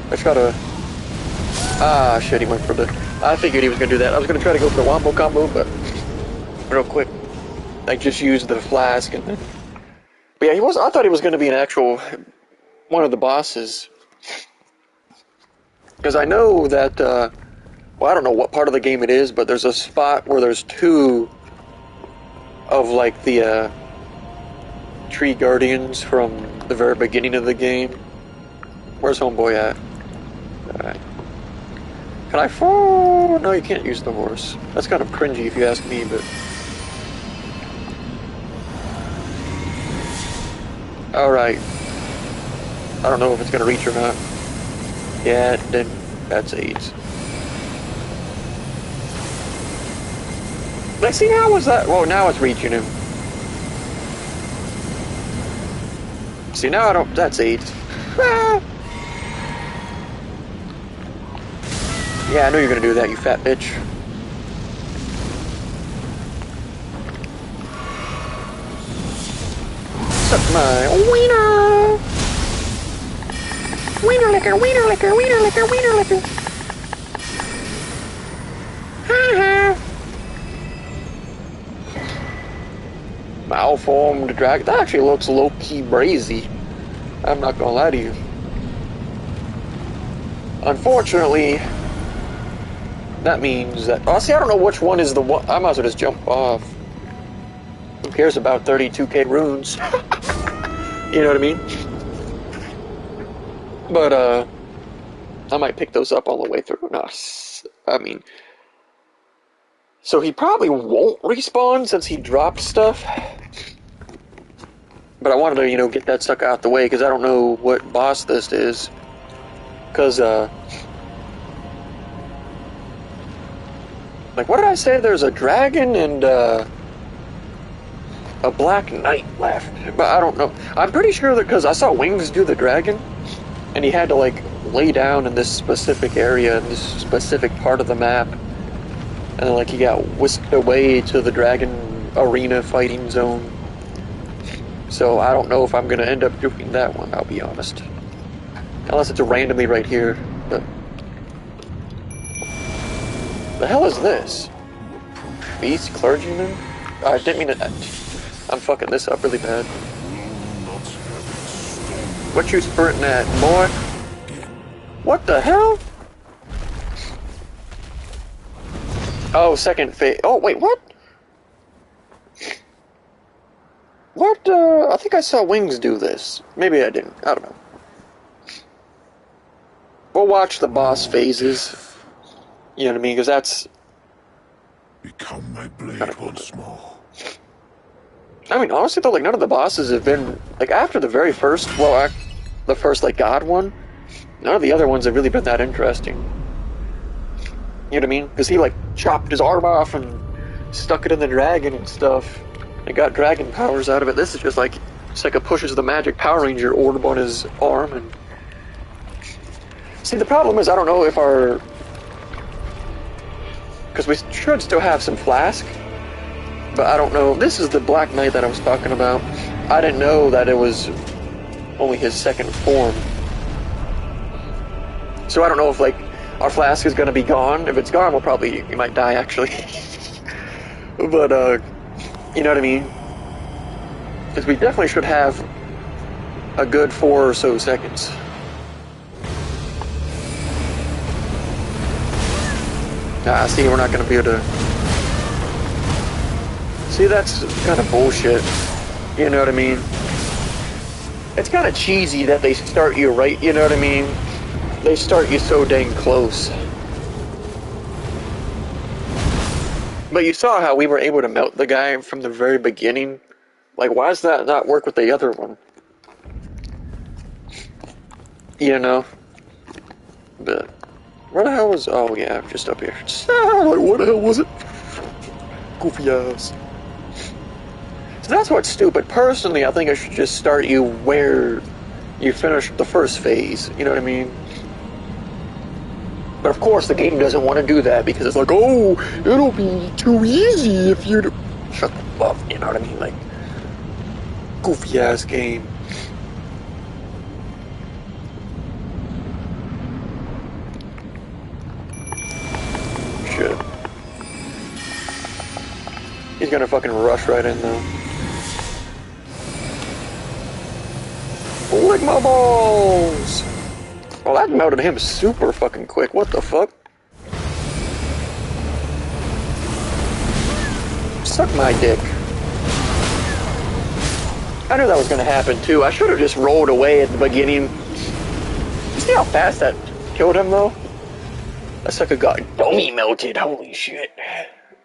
I try to... Ah, shit, he went for the... I figured he was gonna do that. I was gonna try to go for the Wombo combo, but... Real quick. I just used the flask and then... But yeah, he was... I thought he was gonna be an actual... one of the bosses. Because I know that, well, I don't know what part of the game it is, but there's a spot where there's 2 of like the tree guardians from the very beginning of the game. Where's homeboy at? Alright. Can I fall? No, you can't use the horse. That's kind of cringy if you ask me, but... Alright. I don't know if it's gonna reach or not. Yeah, it didn't. That's AIDS. Like, see, how was that? Well, now it's reaching him. See, now I don't... That's AIDS. Ah. Yeah, I know you're gonna do that, you fat bitch. Suck my wiener! Wiener liquor, wiener liquor, wiener liquor, wiener liquor! Ha ha! Malformed dragon. That actually looks low-key brazy. I'm not gonna lie to you. Unfortunately, that means that... Oh, see, I don't know which one is the one... I might as well just jump off. Who cares about 32k runes? You know what I mean? But, I might pick those up all the way through. No, I mean... So he probably won't respawn since he dropped stuff. But I wanted to, you know, get that sucker out the way, because I don't know what boss this is. Because, like, what did I say? There's a dragon and, a black knight left. But I don't know. I'm pretty sure that, because I saw Wings do the dragon, and he had to, like, lay down in this specific area, in this specific part of the map. And then, like, he got whisked away to the dragon arena fighting zone. So I don't know if I'm going to end up doing that one, I'll be honest. Unless it's randomly right here. But the hell is this? Beast clergyman? I didn't mean to... I'm fucking this up really bad. What you spurting at, boy? What the hell? Oh, second phase. Oh, wait, what? What, I think I saw Wings do this. Maybe I didn't. I don't know. We'll watch the boss phases. You know what I mean? Because that's... Become my blade once more. I mean, honestly, though, like, none of the bosses have been... Like, after the very first... Well, the first, like, God one, none of the other ones have really been that interesting. You know what I mean? Because he, like, chopped his arm off and stuck it in the dragon and stuff. And got dragon powers out of it. This is just like... It's like it pushes the magic Power Ranger orb on his arm and... See, the problem is, I don't know if our... Because we should still have some flask. But I don't know. This is the Black Knight that I was talking about. I didn't know that it was only his second form. So I don't know if, like, our flask is going to be gone. If it's gone, we might die, actually. But, you know what I mean? Because we definitely should have a good 4 or so seconds. Ah, see, we're not going to be able to... See, that's kind of bullshit. You know what I mean? It's kind of cheesy that they start you right, you know what I mean? They start you so dang close. But you saw how we were able to melt the guy from the very beginning. Like, why does that not work with the other one? You know? But... Where the hell was... Oh, yeah, just up here. Like, what the hell was it? Goofy ass. So that's what's stupid. Personally, I think I should just start you where you finished the first phase. You know what I mean? But of course, the game doesn't want to do that because it's like, oh, it'll be too easy if you... Shut the fuck, you know what I mean? Like, goofy ass game. Shit. He's gonna fucking rush right in though. Lick my balls! Well, that melted him super fucking quick. What the fuck? Suck my dick. I knew that was gonna happen too. I should have just rolled away at the beginning. You see how fast that killed him though? That sucker got dummy melted. Holy shit!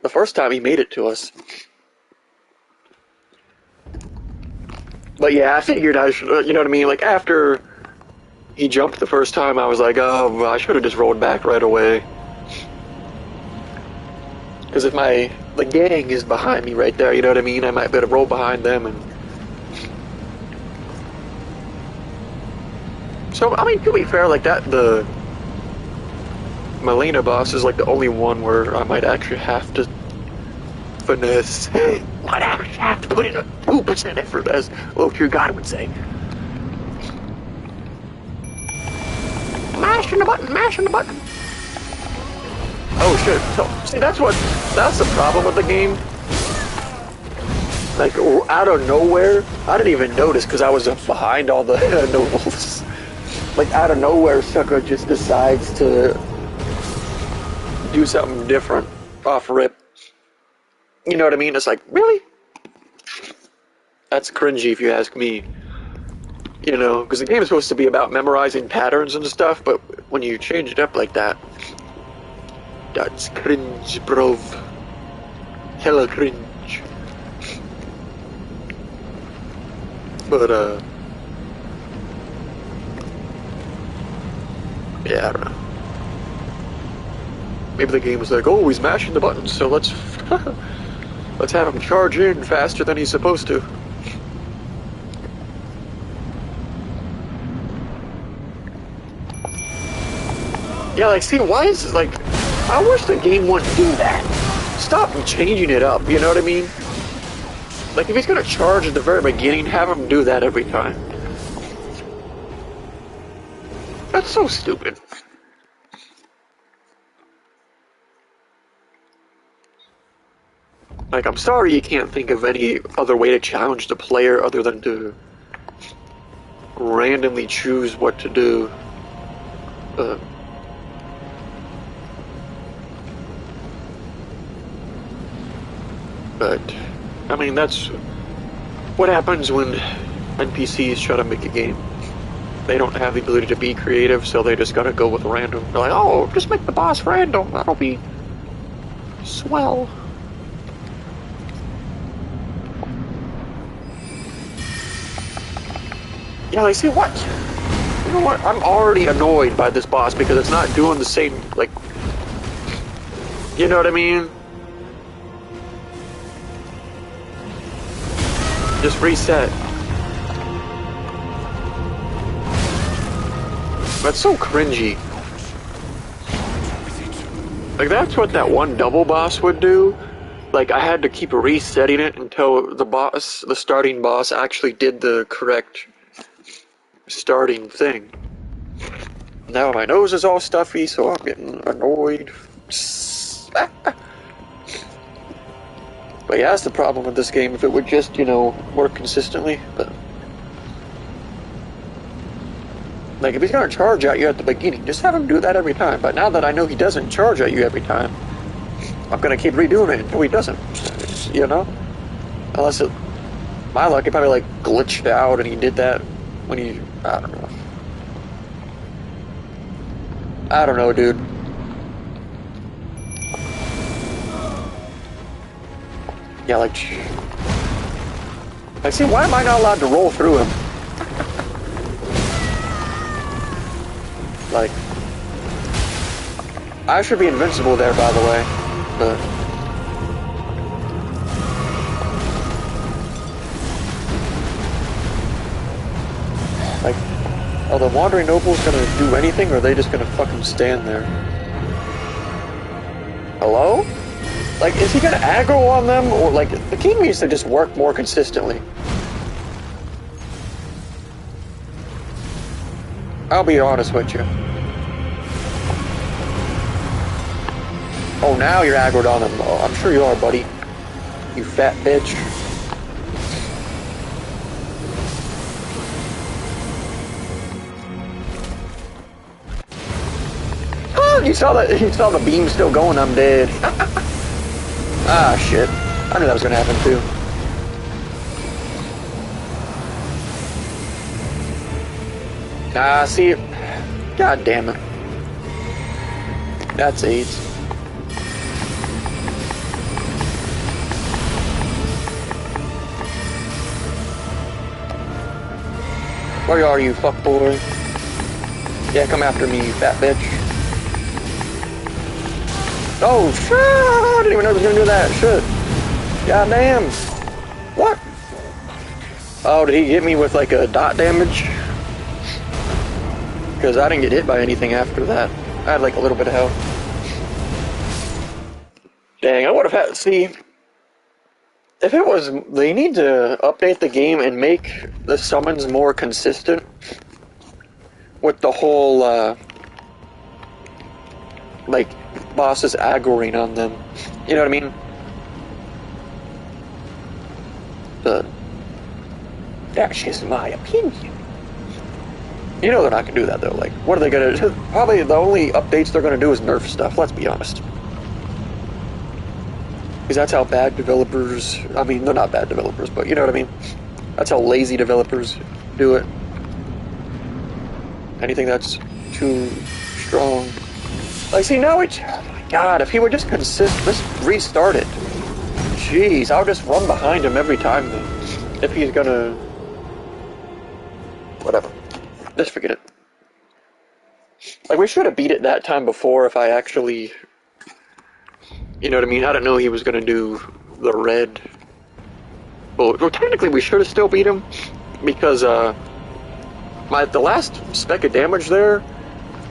The first time he made it to us. But yeah, I figured I should. You know what I mean? Like after he jumped the first time, I was like, oh, I should have just rolled back right away. Because if the gang is behind me right there, you know what I mean? I might better roll behind them and. So I mean, to be fair, like that, the Melina boss is like the only one where I might actually have to finesse. Might actually have to put in a 2% effort, as Low True God would say. Mashing the button, mashing the button. Oh shit! So see, that's the problem with the game. Like out of nowhere, I didn't even notice because I was behind all the nobles. Like out of nowhere, sucker just decides to do something different off rip. You know what I mean? It's like, really? That's cringy if you ask me. You know, because the game is supposed to be about memorizing patterns and stuff, but when you change it up like that, that's cringe, bro. Hella cringe. But, yeah, I don't know. Maybe the game was like, oh, he's mashing the buttons, so let's have him charge in faster than he's supposed to. Yeah, like, see, why is it, like, I wish the game wouldn't do that. Stop changing it up, you know what I mean? Like, if he's gonna charge at the very beginning, have him do that every time. That's so stupid. Like, I'm sorry you can't think of any other way to challenge the player other than to randomly choose what to do. But, I mean, that's what happens when NPCs try to make a game. They don't have the ability to be creative, so they just gotta go with random. They're like, oh, just make the boss random. That'll be swell. Yeah, like, see, what? You know what? I'm already annoyed by this boss because it's not doing the same, like... You know what I mean? Just reset. That's so cringy. Like, that's what that one double boss would do. Like, I had to keep resetting it until the starting boss actually did the correct starting thing. Now my nose is all stuffy, so I'm getting annoyed. But yeah, that's the problem with this game. If it would just, you know, work consistently, but... Like, if he's gonna charge at you at the beginning, just have him do that every time. But now that I know he doesn't charge at you every time, I'm gonna keep redoing it until he doesn't. You know? Unless it... My luck, it probably, like, glitched out and he did that when he... I don't know. I don't know, dude. Yeah, like... Like, see, why am I not allowed to roll through him? Like... I should be invincible there, by the way. But... Like... Are the Wandering Nobles gonna do anything, or are they just gonna fucking stand there? Hello? Like, is he gonna aggro on them, or, like, the game needs to just work more consistently. I'll be honest with you. Oh, now you're aggroed on them. Oh, I'm sure you are, buddy. You fat bitch. You saw the beam still going, I'm dead. Ah, shit. I knew that was gonna happen, too. Ah, see, god damn it. That's AIDS. Where are you, fuckboy? Yeah, come after me, you fat bitch. Oh, shit! I didn't even know I was gonna do that. Shit. God damn. What? Oh, did he hit me with like a dot damage? Because I didn't get hit by anything after that. I had like a little bit of health. Dang, I would have had. See, if it was. They need to update the game and make the summons more consistent with the whole, like, bosses aggroing on them. You know what I mean? But that's just my opinion. You know they're not gonna do that though. Like, what are they gonna do? Probably the only updates they're gonna do is nerf stuff, let's be honest. Because that's how bad developers, I mean, they're not bad developers, but you know what I mean? That's how lazy developers do it. Anything that's too strong. Like, see, now it's, oh my god, if he would just just restart it. Jeez, I'll just run behind him every time then. If he's gonna... Whatever. Just forget it. Like, we should have beat it that time before if I actually... You know what I mean? I didn't know he was gonna do the red. Well, technically we should have still beat him. Because, the last speck of damage there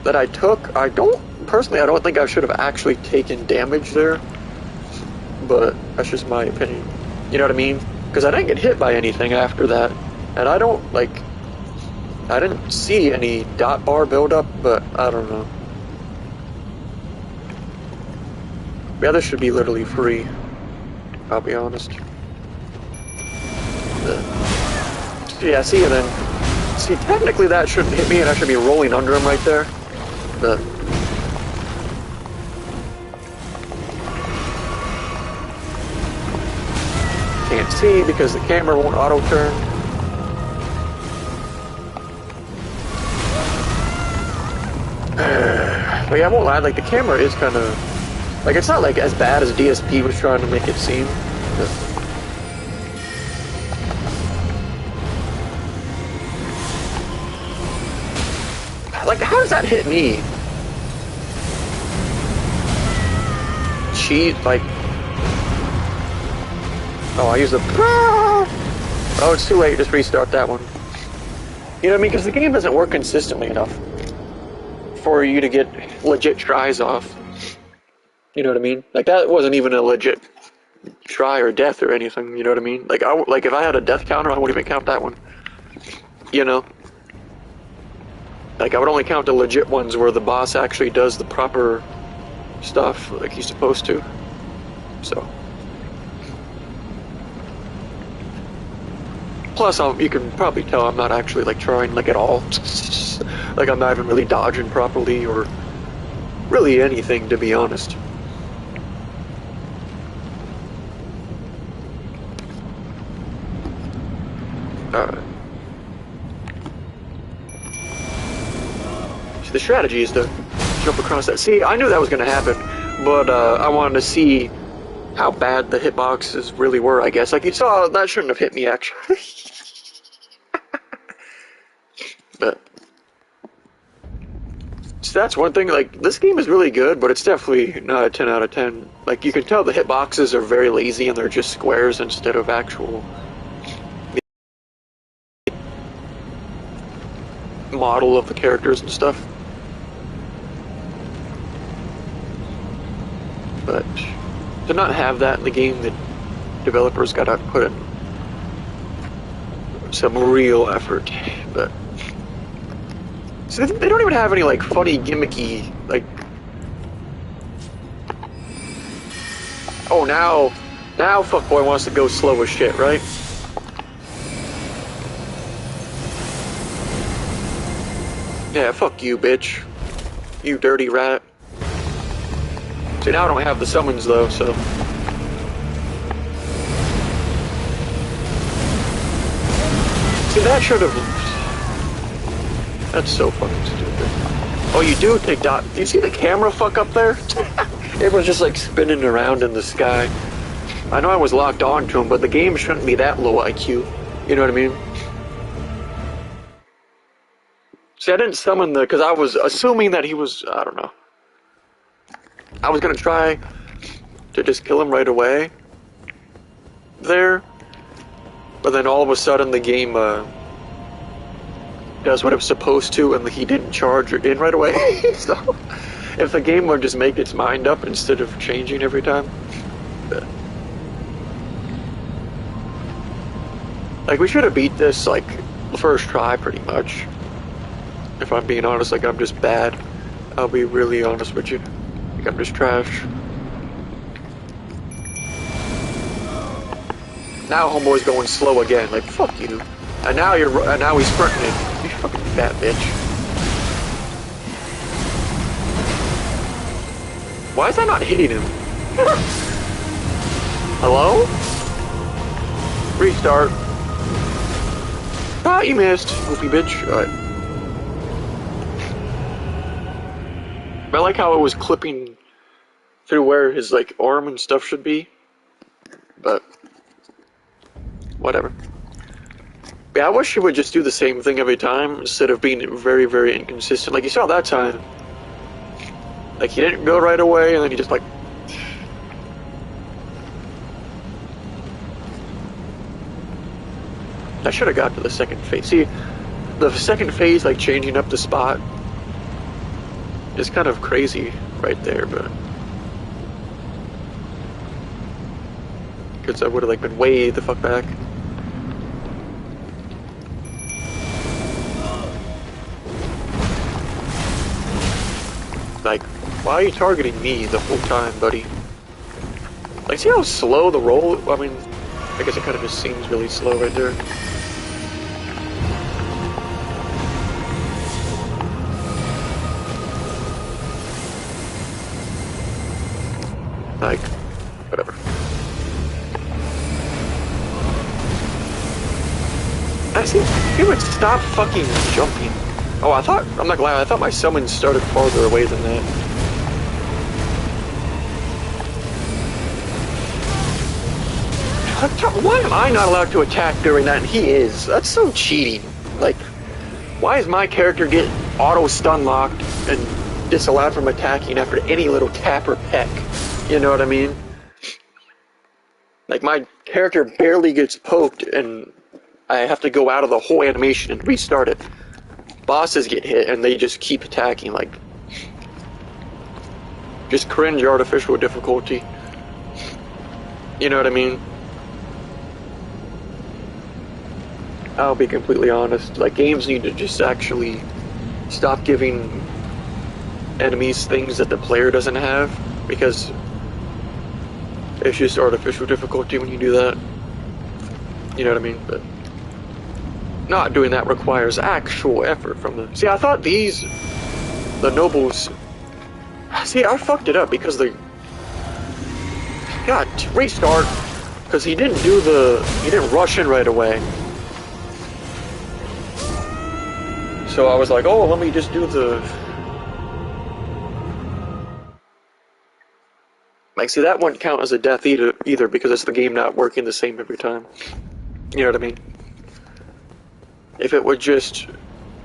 that I took, I don't think I should have actually taken damage there. But that's just my opinion. You know what I mean? Because I didn't get hit by anything after that. And I don't, like... I didn't see any dot bar buildup, but I don't know. Yeah, this should be literally free. I'll be honest. Yeah, see you then. See, technically that shouldn't hit me and I should be rolling under him right there. But... Can't see because the camera won't auto-turn. But yeah, I won't lie, like, the camera is kind of... Like, it's not, like, as bad as DSP was trying to make it seem. But... Like, how does that hit me? Cheat, like... Oh, I used the... Oh, it's too late, just restart that one. You know what I mean? Because the game doesn't work consistently enough for you to get legit tries off. You know what I mean? Like, that wasn't even a legit try or death or anything, you know what I mean? Like, like if I had a death counter, I wouldn't even count that one. You know? Like, I would only count the legit ones where the boss actually does the proper stuff like he's supposed to. So. Plus, you can probably tell I'm not actually, like, trying, like, at all. Like, I'm not even really dodging properly or really anything, to be honest. Alright. So the strategy is to jump across that. See, I knew that was going to happen, but I wanted to see how bad the hitboxes really were, I guess. Like, you saw, that shouldn't have hit me, actually. But... So that's one thing, like, this game is really good, but it's definitely not a 10 out of 10. Like, you can tell the hitboxes are very lazy and they're just squares instead of actual model of the characters and stuff. But to not have that in the game, the developers gotta put in some real effort. But so they don't even have any, like, funny, gimmicky, like... Oh, now fuckboy wants to go slow as shit, right? Yeah, fuck you, bitch. You dirty rat. See, now I don't have the summons, though, so... See, that should have... That's so fucking stupid. Oh, you do take dot. Do you see the camera fuck up there? It was just like spinning around in the sky. I know I was locked on to him, but the game shouldn't be that low IQ. You know what I mean? See, I didn't summon the, because I was assuming that he was, I don't know. I was gonna try to just kill him right away there, but then all of a sudden the game does what it was supposed to, and he didn't charge in right away. So, if the game would just make its mind up instead of changing every time. But, like, we should have beat this, like, the first try, pretty much. If I'm being honest, like, I'm just bad. I'll be really honest with you. Like, I'm just trash. Now homeboy's going slow again, like, fuck you. And now now he's sprinting it. You fucking fat bitch. Why is that not hitting him? Hello? Restart. Ah, you missed, goofy bitch. Alright. I like how it was clipping through where his, like, arm and stuff should be. But whatever. Yeah, I wish he would just do the same thing every time instead of being very, very inconsistent. Like you saw that time. Like he didn't go right away and then he just like... I should have got to the second phase. See, the second phase, like changing up the spot, is kind of crazy right there, but... Because I would have like been way the fuck back. Like, why are you targeting me the whole time, buddy? Like, see how slow the roll? I mean, I guess it kind of just seems really slow right there. Like, whatever. I see, he would stop fucking jumping. Oh, I'm not gonna lie, I thought my summon started farther away than that. Why am I not allowed to attack during that and he is? That's so cheating. Like, why is my character get auto stun locked and disallowed from attacking after any little tap or peck? You know what I mean? Like, my character barely gets poked and I have to go out of the whole animation and restart it. Bosses get hit and they just keep attacking, like, just cringe artificial difficulty. You know what I mean? I'll be completely honest, like, games need to just actually stop giving enemies things that the player doesn't have, because it's just artificial difficulty when you do that. You know what I mean? But not doing that requires actual effort from the... See, I thought the nobles... See, I fucked it up because the... God, restart. Because he didn't rush in right away. So I was like, oh, let me just do the... Like, see, that wouldn't count as a death either because it's the game not working the same every time. You know what I mean? If it would just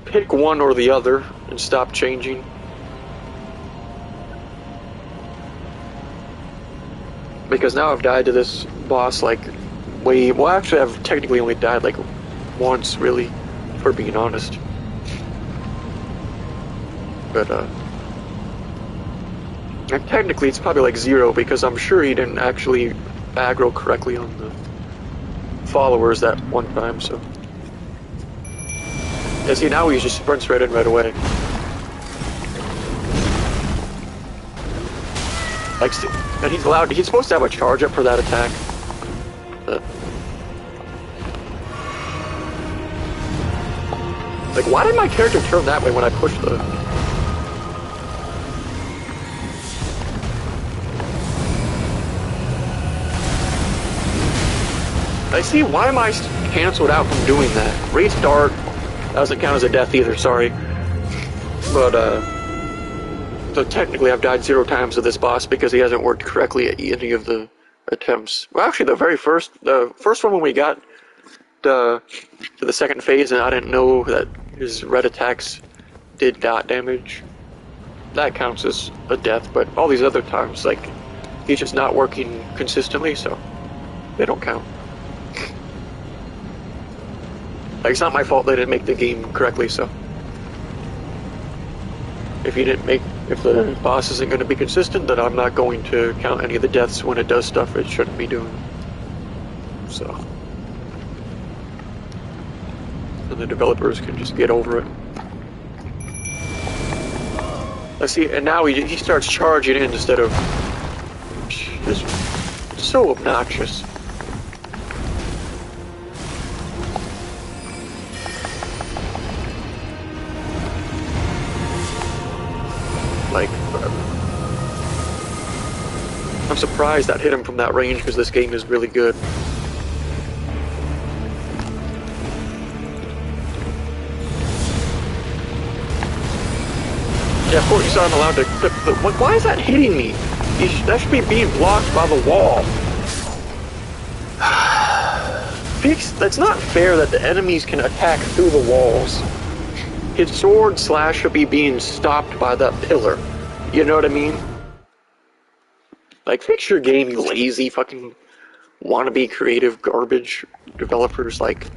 pick one or the other and stop changing. Because now I've died to this boss like well, actually I've technically only died like once, really, for being honest. But and technically it's probably like 0 because I'm sure he didn't actually aggro correctly on the followers that one time, so. Yeah, see, now he just sprints right in right away. Like, and he's supposed to have a charge up for that attack. Like, why did my character turn that way when I pushed the... I see, why am I cancelled out from doing that? Restart. That doesn't count as a death either, sorry. But, so technically I've died 0 times to this boss because he hasn't worked correctly at any of the attempts. Well, actually, the first one when we got to the second phase and I didn't know that his red attacks did dot damage, that counts as a death, but all these other times, like, he's just not working consistently, so they don't count. Like, it's not my fault they didn't make the game correctly, so if the boss isn't going to be consistent, then I'm not going to count any of the deaths when it does stuff it shouldn't be doing. So, and the developers can just get over it. Let's see, and now he starts charging in instead of just so obnoxious. Like, I'm surprised that hit him from that range because this game is really good. Yeah, of course I'm allowed to clip the... Why is that hitting me? That should be being blocked by the wall. That's not fair that the enemies can attack through the walls. His sword slash should be being stopped by that pillar. You know what I mean? Like, fix your game, you lazy fucking wannabe creative garbage developers, like...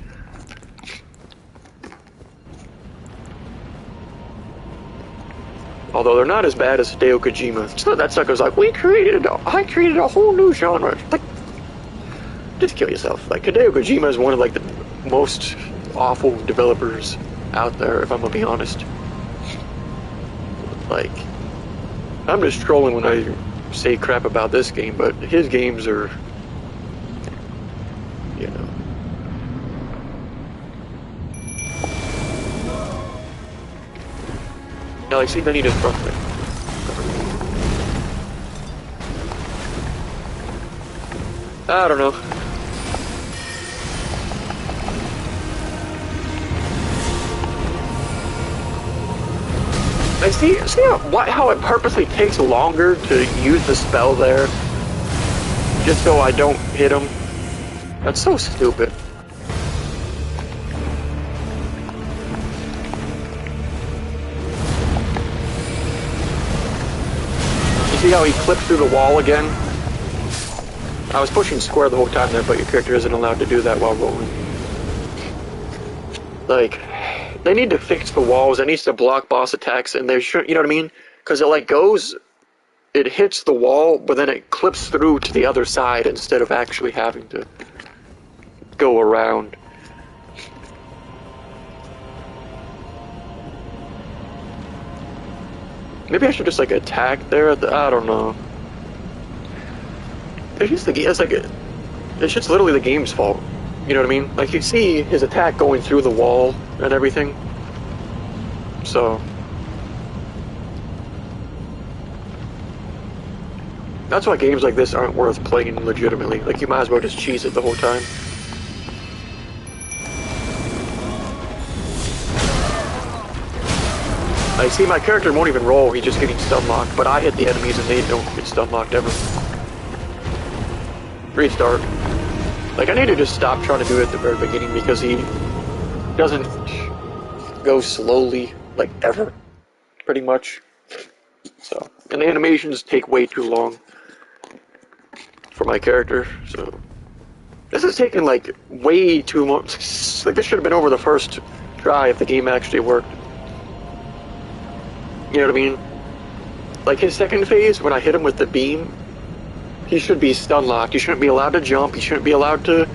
Although they're not as bad as Hideo Kojima. So that sucker's like, I created a whole new genre. Like, just kill yourself. Like, Hideo Kojima is one of, like, the most awful developers out there, if I'm gonna be honest. Like, I'm just trolling when I say crap about this game, but his games are, you know. Yeah, like, see, then he just broke me. I don't know. I see how it purposely takes longer to use the spell there, just so I don't hit him. That's so stupid. You see how he clipped through the wall again? I was pushing square the whole time there, but your character isn't allowed to do that while rolling. Like, they need to fix the walls. It needs to block boss attacks, and they should, you know what I mean? Because it, like, it hits the wall, but then it clips through to the other side instead of actually having to go around. Maybe I should just, like, attack there at the, I don't know. It's just it's just literally the game's fault. You know what I mean? Like, you see his attack going through the wall and everything. So, that's why games like this aren't worth playing legitimately. Like, you might as well just cheese it the whole time. I see my character won't even roll, he's just getting stun locked, but I hit the enemies and they don't get stun locked ever. Restart. Like, I need to just stop trying to do it at the very beginning because he doesn't go slowly, like, ever, pretty much. So, and the animations take way too long for my character, so. This is taking, like, way too much. Like, this should have been over the first try if the game actually worked. You know what I mean? Like, his second phase, when I hit him with the beam, he should be stun locked. He shouldn't be allowed to jump. He shouldn't be allowed to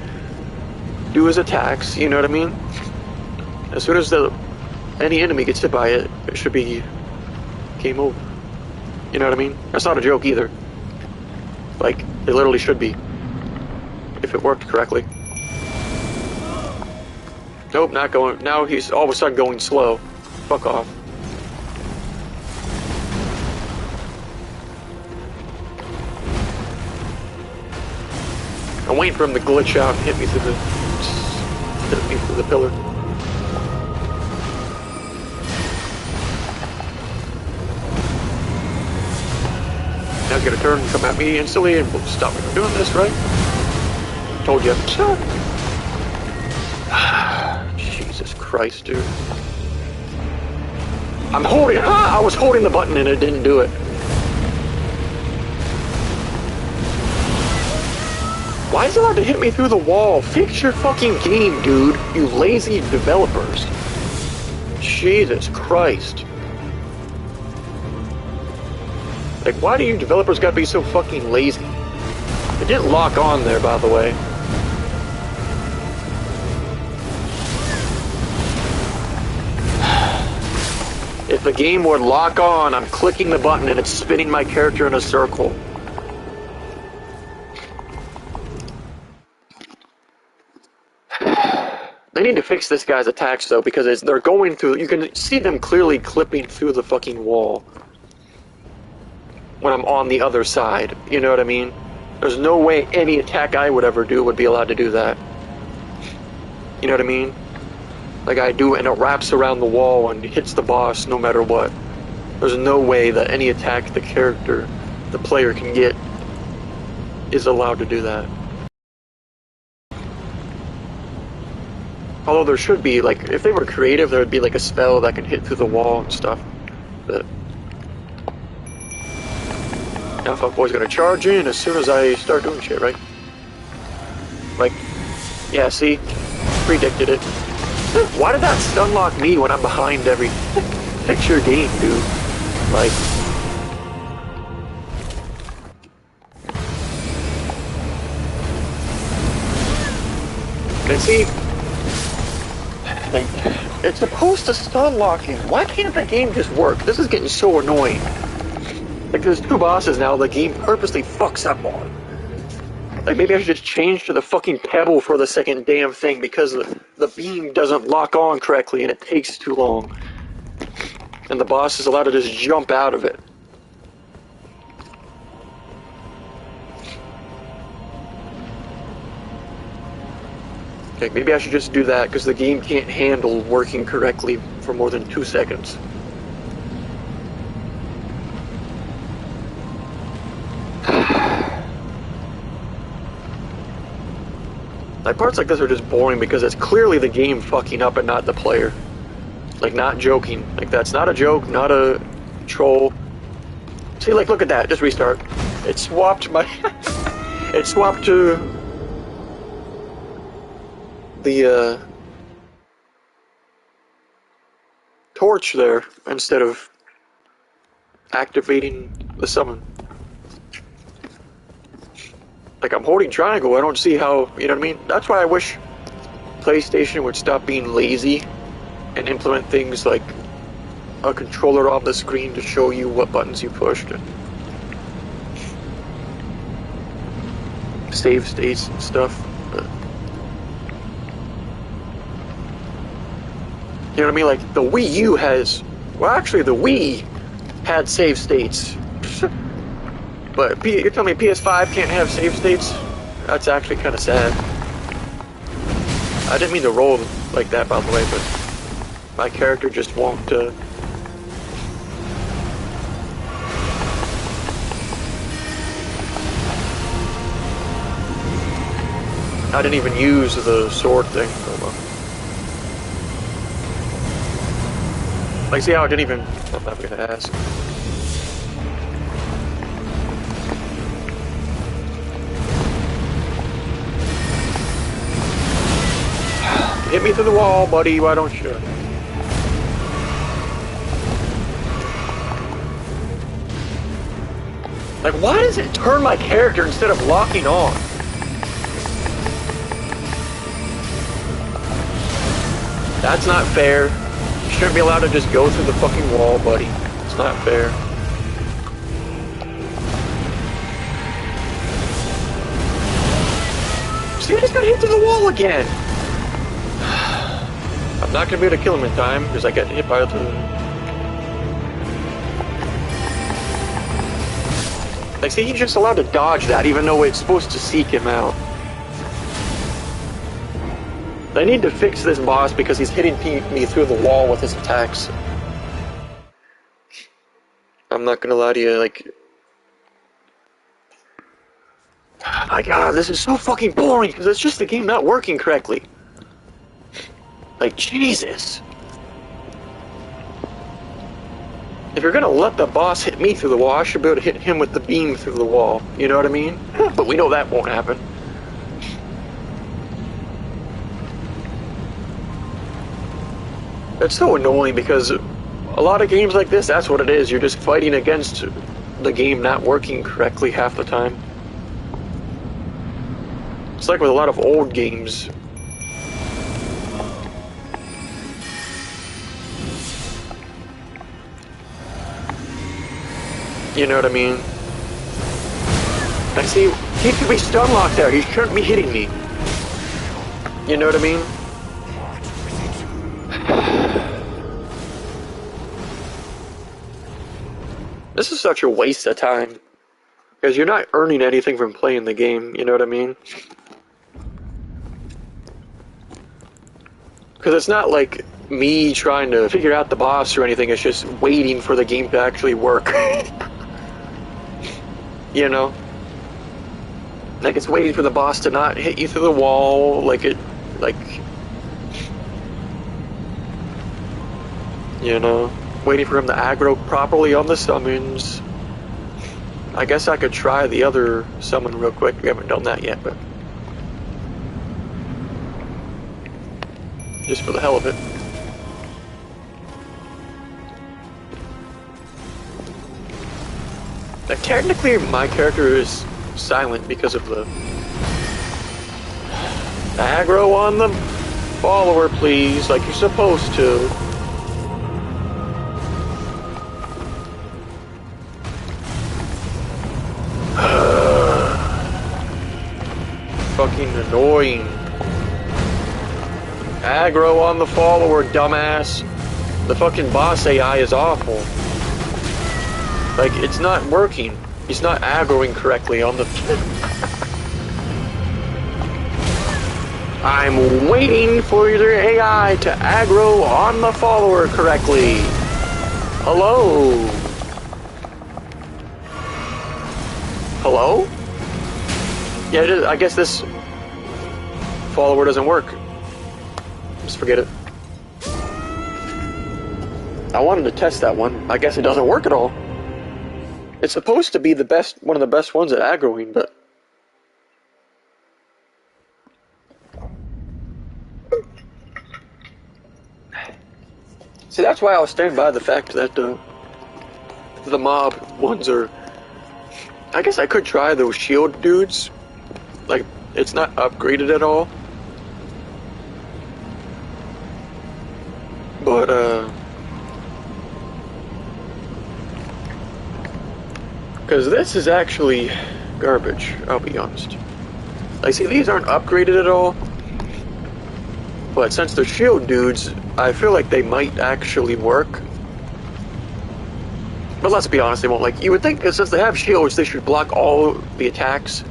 do his attacks. You know what I mean? As soon as any enemy gets hit by it, it should be game over. You know what I mean? That's not a joke either. Like, it literally should be. If it worked correctly. Nope, not going. Now he's all of a sudden going slow. Fuck off. I'm waiting for him to glitch out and hit me through the pillar. Now he's gonna turn and come at me instantly and stop me from doing this, right? Told you. Jesus Christ, dude. I'm holding. I was holding the button and it didn't do it. Why is it allowed to hit me through the wall? Fix your fucking game, dude. You lazy developers. Jesus Christ. Like, why do you developers gotta be so fucking lazy? It didn't lock on there, by the way. If the game would lock on, I'm clicking the button and it's spinning my character in a circle. They need to fix this guy's attacks, though, because they're going through... You can see them clearly clipping through the fucking wall when I'm on the other side. You know what I mean? There's no way any attack I would ever do would be allowed to do that. You know what I mean? Like I do, and it wraps around the wall and hits the boss no matter what. There's no way that any attack the character, the player can get, is allowed to do that. Although there should be, like, if they were creative, there would be like a spell that can hit through the wall and stuff. But now fuckboy's gonna charge in as soon as I start doing shit, right? Like, yeah, see? Predicted it. Why did that stun lock me when I'm behind every... Fix your game, dude. Like... And see... Like, it's supposed to stun lock him. Why can't the game just work? This is getting so annoying. Like, there's two bosses now the game purposely fucks up on. Like, maybe I should just change to the fucking pebble for the second damn thing because the beam doesn't lock on correctly and it takes too long. And the boss is allowed to just jump out of it. Okay, maybe I should just do that because the game can't handle working correctly for more than 2 seconds. Like, parts like this are just boring because it's clearly the game fucking up and not the player. Like, not joking. Like, that's not a joke, not a troll. See, like, look at that. Just restart. It swapped my... It swapped to... the, torch there instead of activating the summon. Like, I'm holding triangle, I don't see how, you know what I mean? That's why I wish PlayStation would stop being lazy and implement things like a controller on the screen to show you what buttons you pushed and save states and stuff. But, you know what I mean? Like, the Wii U has... Well, actually, the Wii had save states. But you're telling me PS5 can't have save states? That's actually kind of sad. I didn't mean to roll like that, by the way, but my character just won't, I didn't even use the sword thing. Oh, well. Like, see how I didn't even... I'm not gonna ask. Hit me through the wall, buddy, why don't you? Like, why does it turn my character instead of locking on? That's not fair. You shouldn't be allowed to just go through the fucking wall, buddy. It's not fair. See, I just got hit through the wall again! I'm not gonna be able to kill him in time because I got hit by the... Like, see, he's just allowed to dodge that even though it's supposed to seek him out. They need to fix this boss because he's hitting me through the wall with his attacks. I'm not gonna lie to you, like... my god, this is so fucking boring because it's just the game not working correctly. Like, Jesus. If you're gonna let the boss hit me through the wall, I should be able to hit him with the beam through the wall. You know what I mean? But we know that won't happen. It's so annoying because a lot of games like this, that's what it is. You're just fighting against the game not working correctly half the time. It's like with a lot of old games. You know what I mean? I see, he could be stun locked there. He shouldn't be hitting me. You know what I mean? This is such a waste of time. Because you're not earning anything from playing the game, you know what I mean? Because it's not like me trying to figure out the boss or anything, it's just waiting for the game to actually work. You know? Like it's waiting for the boss to not hit you through the wall, you know, waiting for him to aggro properly on the summons. I guess I could try the other summon real quick. We haven't done that yet, but just for the hell of it. Now, technically, my character is silent because of the aggro on the follower, please, like you're supposed to. Fucking annoying. Aggro on the follower, dumbass. The fucking boss AI is awful. Like, it's not working. He's not aggroing correctly on the... I'm waiting for your AI to aggro on the follower correctly. Hello? Hello? Yeah, I guess this follower doesn't work. Just forget it. I wanted to test that one. I guess it doesn't work at all. It's supposed to be the best, one of the best ones at aggroing, but... See, that's why I'll stand by the fact that the mob ones are... I guess I could try those shield dudes. Like, it's not upgraded at all. But, because this is actually garbage, I'll be honest. Like, see, these aren't upgraded at all. But since they're shield dudes, I feel like they might actually work. But let's be honest, they won't. Like, you would think that since they have shields, they should block all the attacks.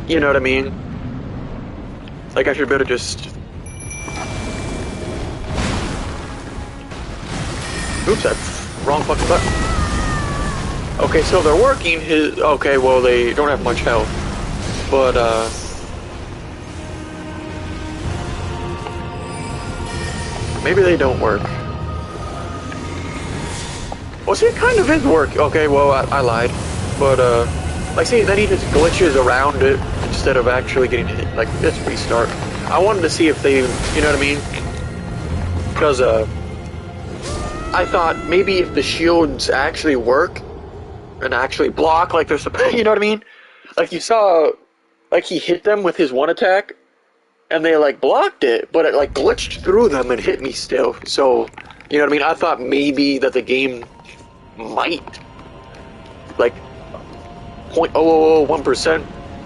You know what I mean? Like, I should better just... Oops, that's wrong fucking button. Okay, so they're working his... Okay, well, they don't have much health. But, maybe they don't work. Well, see, it kind of is work. Okay, well, I lied. But, like, see, then he just glitches around it instead of actually getting hit. Like, let's restart. I wanted to see if they... You know what I mean? Because, I thought maybe if the shields actually work... and actually block like they're supposed, you know what I mean? Like you saw, like he hit them with his one attack, and they like blocked it, but it like glitched through them and hit me still. So, you know what I mean? I thought maybe that the game might, like 0.0001%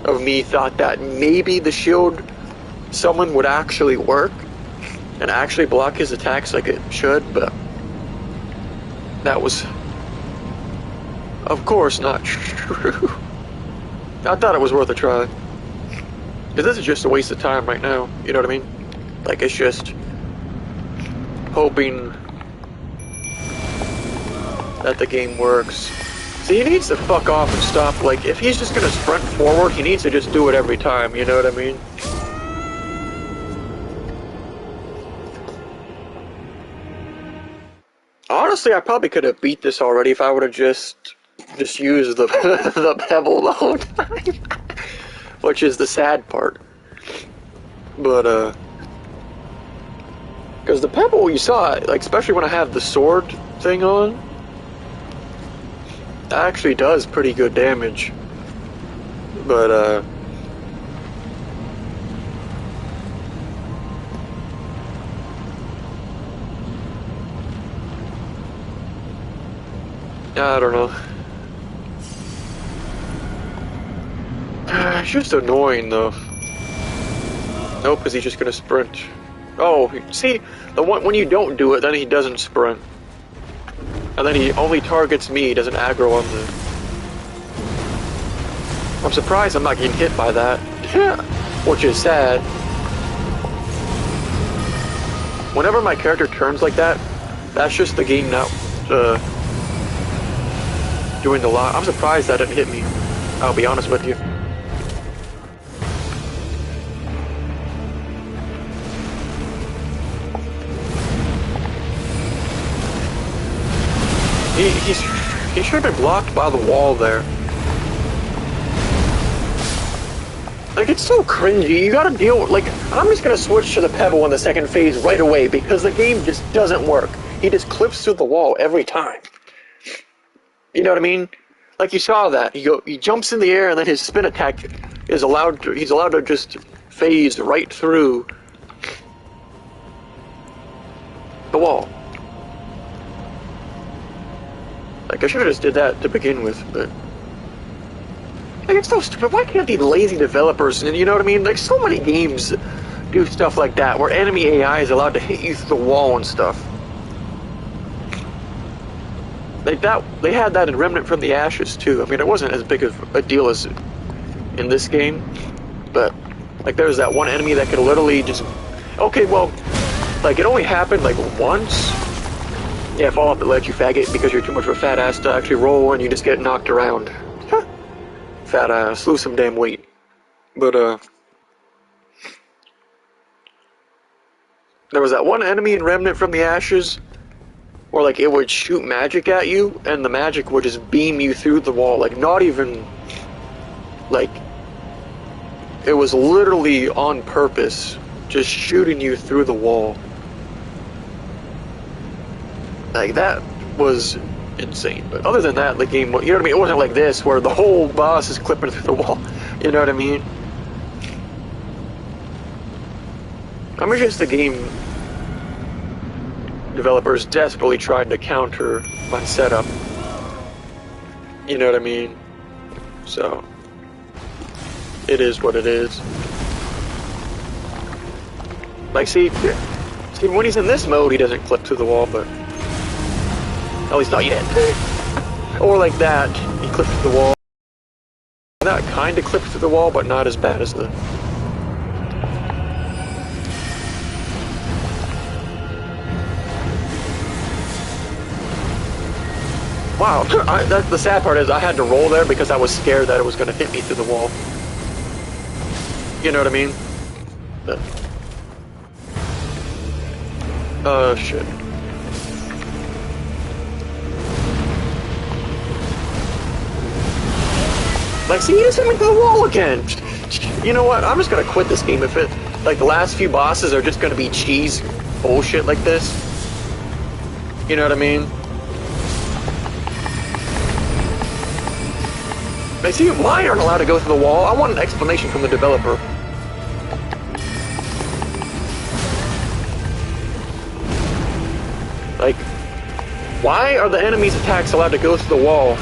of me thought that maybe the shield summon would actually work and actually block his attacks like it should, but that was... Of course not true. I thought it was worth a try. Because this is just a waste of time right now, you know what I mean? Like, it's just hoping that the game works. See, he needs to fuck off and stop. Like, if he's just gonna sprint forward, he needs to just do it every time, you know what I mean? Honestly, I probably could have beat this already if I would have just used the the pebble the whole time. Which is the sad part. But, because the pebble, you saw it, like, especially when I have the sword thing on, it actually does pretty good damage. But, I don't know. It's just annoying, though. Nope, because he's just gonna sprint. Oh, see, the one when you don't do it, then he doesn't sprint, and then he only targets me. He doesn't aggro on the. I'm surprised I'm not getting hit by that, which is sad. Whenever my character turns like that, that's just the game not doing the lot. I'm surprised that didn't hit me. I'll be honest with you. He should have been blocked by the wall there. Like, it's so cringy. You gotta deal with, like, I'm just gonna switch to the pebble in the second phase right away because the game just doesn't work. He just clips through the wall every time. You know what I mean? Like, you saw that. He jumps in the air and then his spin attack is he's allowed to just phase right through the wall. Like, I should have just did that to begin with, but... Like, it's so stupid. Why can't these lazy developers, and you know what I mean? Like, so many games do stuff like that, where enemy AI is allowed to hit you through the wall and stuff. Like, they had that in Remnant from the Ashes, too. I mean, it wasn't as big of a deal as in this game, but, like, there's that one enemy that could literally just... Okay, well, like, it only happened, like, once... Yeah, fall off the ledge, you faggot, because you're too much of a fat ass to actually roll and you just get knocked around. Huh. Fat ass, lose some damn weight. But, there was that one enemy in Remnant from the Ashes where, like, it would shoot magic at you and the magic would just beam you through the wall. Like, not even... Like... It was literally on purpose, just shooting you through the wall. Like, that was insane. But other than that, the game, you know what I mean? It wasn't like this, where the whole boss is clipping through the wall. You know what I mean? I mean, just the game developers desperately tried to counter my setup. You know what I mean? So, it is what it is. Like, see, when he's in this mode, he doesn't clip through the wall, but... At least not yet. Or like that, he clipped through the wall. That kind of clipped through the wall, but not as bad as the... Wow, the sad part is I had to roll there because I was scared that it was going to hit me through the wall. You know what I mean? Shit. Like, see, you just hit me through the wall again. You know what? I'm just gonna quit this game if it... Like, the last few bosses are just gonna be cheese bullshit like this. You know what I mean? Like, see, why aren't allowed to go through the wall? I want an explanation from the developer. Like, why are the enemy's attacks allowed to go through the wall?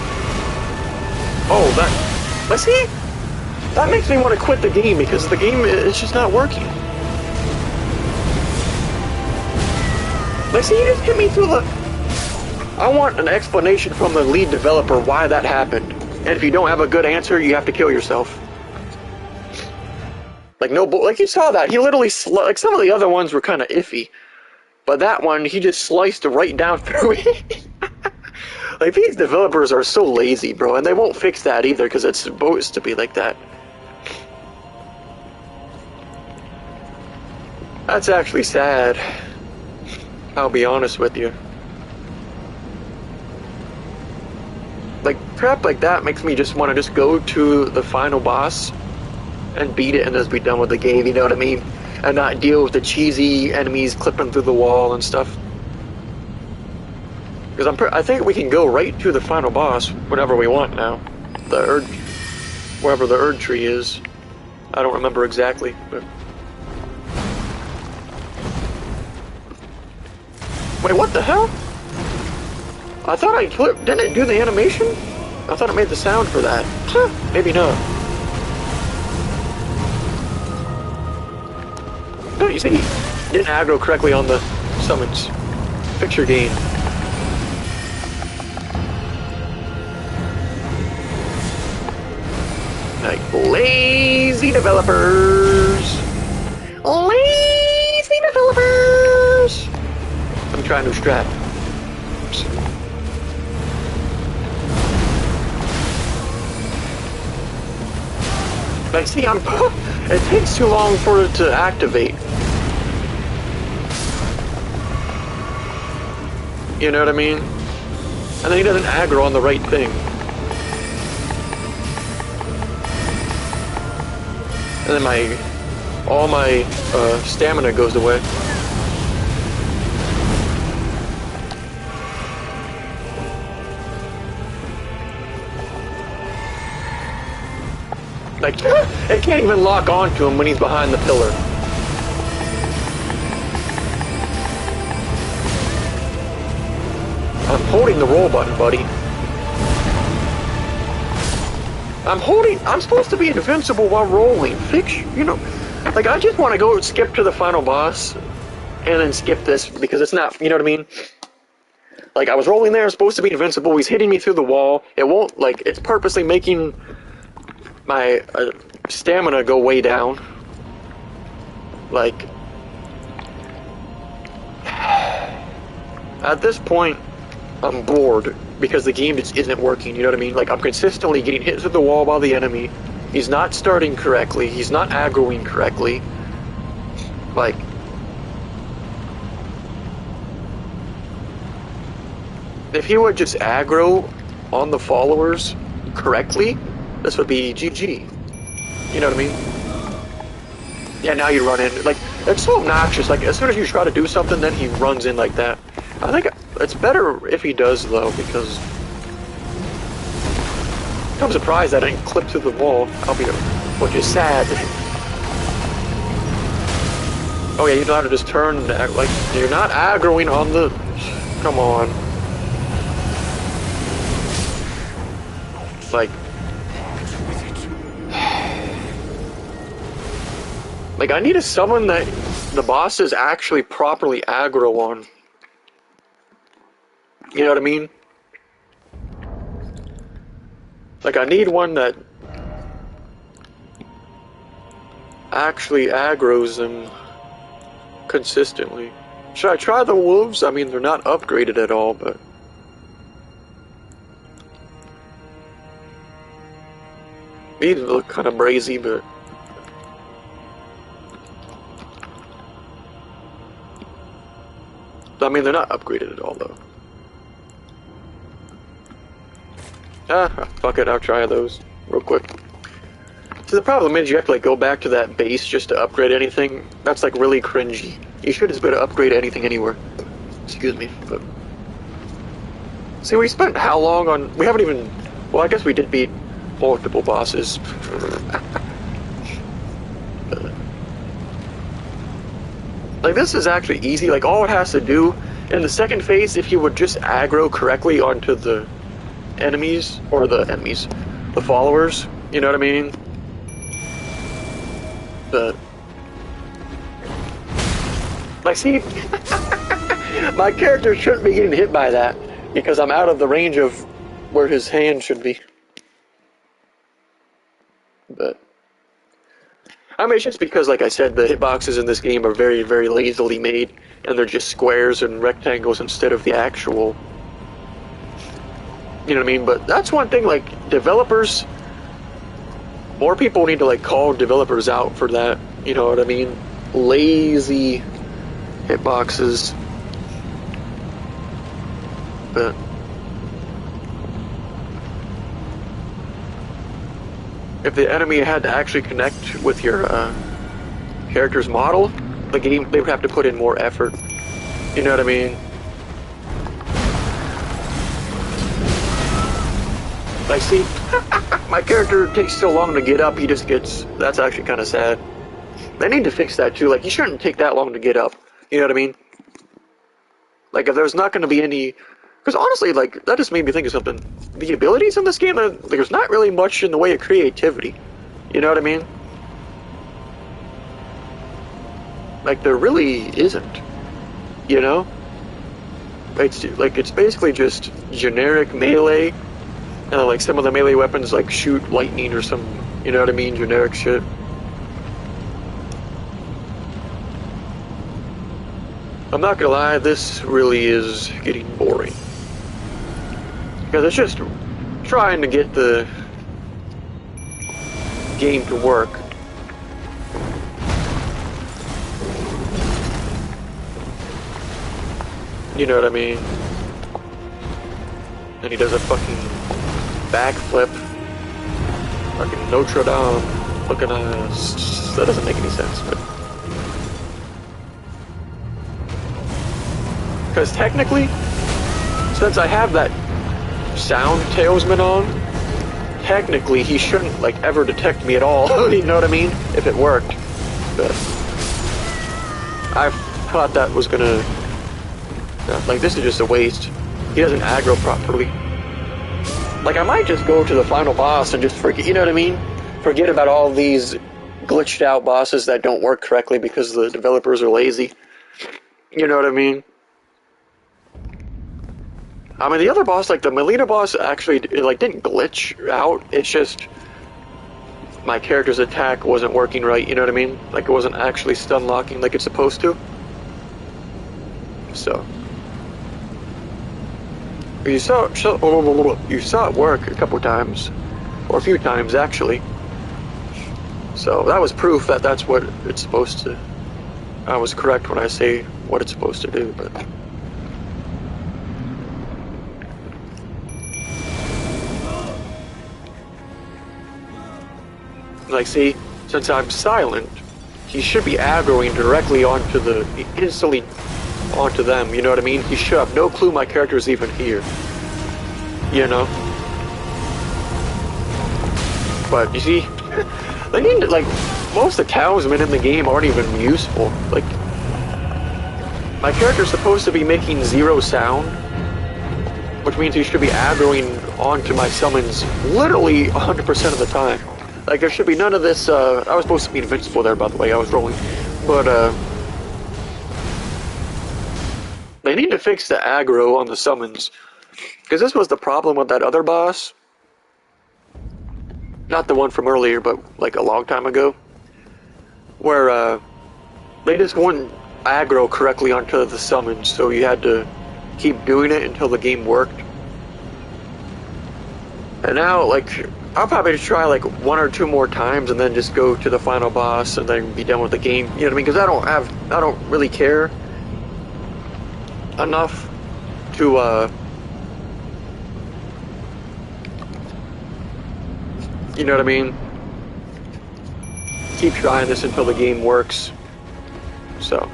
Oh, that... But see, that makes me want to quit the game because the game is just not working. Like, see, you just hit me through the... I want an explanation from the lead developer why that happened. And if you don't have a good answer, you have to kill yourself. Like, no, like, you saw that. He literally, like, some of the other ones were kind of iffy. But that one, he just sliced right down through it. Like, these developers are so lazy, bro, and they won't fix that either because it's supposed to be like that. That's actually sad. I'll be honest with you. Like, crap like that makes me just want to just go to the final boss and beat it and just be done with the game, you know what I mean? And not deal with the cheesy enemies clipping through the wall and stuff. Because I think we can go right to the final boss whenever we want now. The Erd... wherever the Erd tree is. I don't remember exactly, but... Wait, what the hell? I thought I clipped... Didn't it do the animation? I thought it made the sound for that. Huh, maybe not. No, you see, didn't aggro correctly on the summons. Picture gain. Like, lazy developers! Lazy developers! Let me try a new strat. Like, see, it takes too long for it to activate. You know what I mean? And then he doesn't aggro on the right thing. And then all my stamina goes away. Like, it can't even lock onto him when he's behind the pillar. I'm holding the roll button, buddy. I'm supposed to be invincible while rolling. You know, like, I just want to go skip to the final boss and then skip this because it's not, you know what I mean? Like, I was rolling there, I'm supposed to be invincible, he's hitting me through the wall. It won't, like, it's purposely making my stamina go way down. Like, at this point, I'm bored because the game just isn't working, you know what I mean? Like, I'm consistently getting hit through the wall by the enemy. He's not starting correctly. He's not aggroing correctly. Like, if he would just aggro on the followers correctly, this would be GG. You know what I mean? Yeah, now you run in. Like, it's so obnoxious. Like, as soon as you try to do something, then he runs in like that. I think it's better if he does, though, because I'm surprised I didn't clip through the wall, which is sad. Oh yeah, you know how to just turn and act like you're not aggroing on the... Come on. Like... Like, I need to summon that the bosses actually properly aggro on. You know what I mean? Like, I need one that actually aggroes them consistently. Should I try the wolves? I mean, they're not upgraded at all, but... These look kind of brazy, but... I mean, they're not upgraded at all, though. Fuck it, I'll try those real quick. So the problem is you have to, like, go back to that base just to upgrade anything. That's, like, really cringy. You should just be able to upgrade anything anywhere. Excuse me, but... See, we spent how long on... We haven't even... Well, I guess we did beat multiple bosses. Like, this is actually easy. Like, all it has to do... In the second phase, if you would just aggro correctly onto the enemies, or the followers, you know what I mean? But... Like, see... My character shouldn't be getting hit by that, because I'm out of the range of where his hand should be. But... I mean, it's just because, like I said, the hitboxes in this game are very, very lazily made, and they're just squares and rectangles instead of the actual You know what I mean? But that's one thing, like, developers, more people need to, like, call developers out for that. You know what I mean? Lazy hitboxes. But if the enemy had to actually connect with your character's model, the game, they would have to put in more effort. You know what I mean? Like, see, my character takes so long to get up, he just gets... That's actually kind of sad. They need to fix that, too. Like, you shouldn't take that long to get up. You know what I mean? Like, if there's not going to be any... Because honestly, like, that just made me think of something. The abilities in this game, there's not really much in the way of creativity. You know what I mean? Like, there really isn't. You know? It's, like, it's basically just generic melee. And like, some of the melee weapons, like, shoot lightning or some, you know what I mean? Generic shit. I'm not gonna lie, this really is getting boring. Because it's just trying to get the game to work. You know what I mean? And he does a fucking backflip. Fucking Notre Dame looking ass. That doesn't make any sense, but... Because technically, since I have that sound talesman on, technically he shouldn't, like, ever detect me at all. You know what I mean? If it worked. But I thought that was gonna... Like, this is just a waste. He doesn't aggro properly. Like, I might just go to the final boss and just forget, you know what I mean? Forget about all these glitched out bosses that don't work correctly because the developers are lazy. You know what I mean? I mean, the other boss, like the Melina boss, actually, it, like, didn't glitch out. It's just my character's attack wasn't working right, you know what I mean? Like, it wasn't actually stun locking like it's supposed to. So... You saw it work a couple times, or a few times actually. So that was proof that that's what it's supposed to. I was correct when I say what it's supposed to do, but like, see, since I'm silent, he should be aggroing directly onto the instantly onto them. You know what I mean? He should have no clue my character is even here. You know? But, you see, they need to, like, most of the talisman in the game aren't even useful. Like, my character's supposed to be making 0 sound, which means he should be aggroing onto my summons literally 100% of the time. Like, there should be none of this, I was supposed to be invincible there, by the way, I was rolling. But, they need to fix the aggro on the summons. Because this was the problem with that other boss. Not the one from earlier, but like a long time ago. Where they just wouldn't aggro correctly onto the summons, so you had to keep doing it until the game worked. And now, like, I'll probably just try like 1 or 2 more times and then just go to the final boss and then be done with the game. You know what I mean? Because I don't really care enough to, you know what I mean? Keep trying this until the game works. So.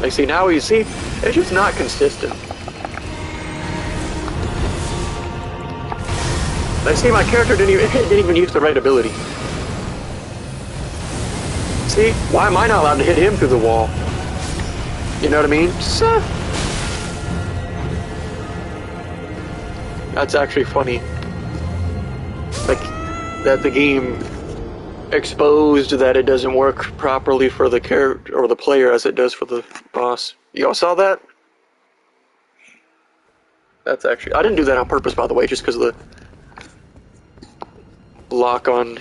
Like, see, now you see, it's just not consistent. Like, see, my character didn't even use the right ability. See, why am I not allowed to hit him through the wall? You know what I mean? That's actually funny. Like, that the game exposed that it doesn't work properly for the character or the player as it does for the boss. You all saw that? That's actually... I didn't do that on purpose, by the way, just because the lock-on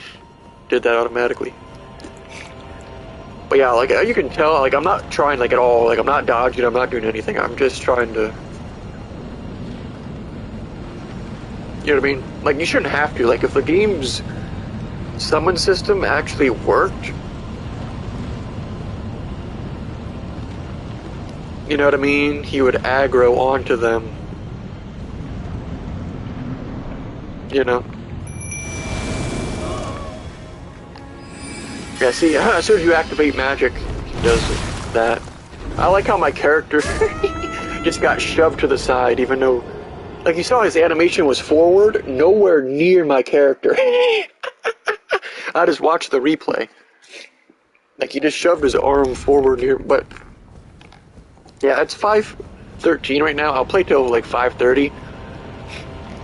did that automatically. But But yeah, like you can tell, like I'm not trying like at all. Like I'm not dodging. I'm not doing anything. I'm just trying to. You know what I mean? Like you shouldn't have to. Like if the game's summon system actually worked, you know what I mean? He would aggro onto them. You know? Yeah, see, as soon as you activate magic, he does that. I like how my character just got shoved to the side, even though, like you saw his animation was forward, nowhere near my character. I just watched the replay. Like he just shoved his arm forward near, but yeah, it's 5:13 right now. I'll play till like 5:30.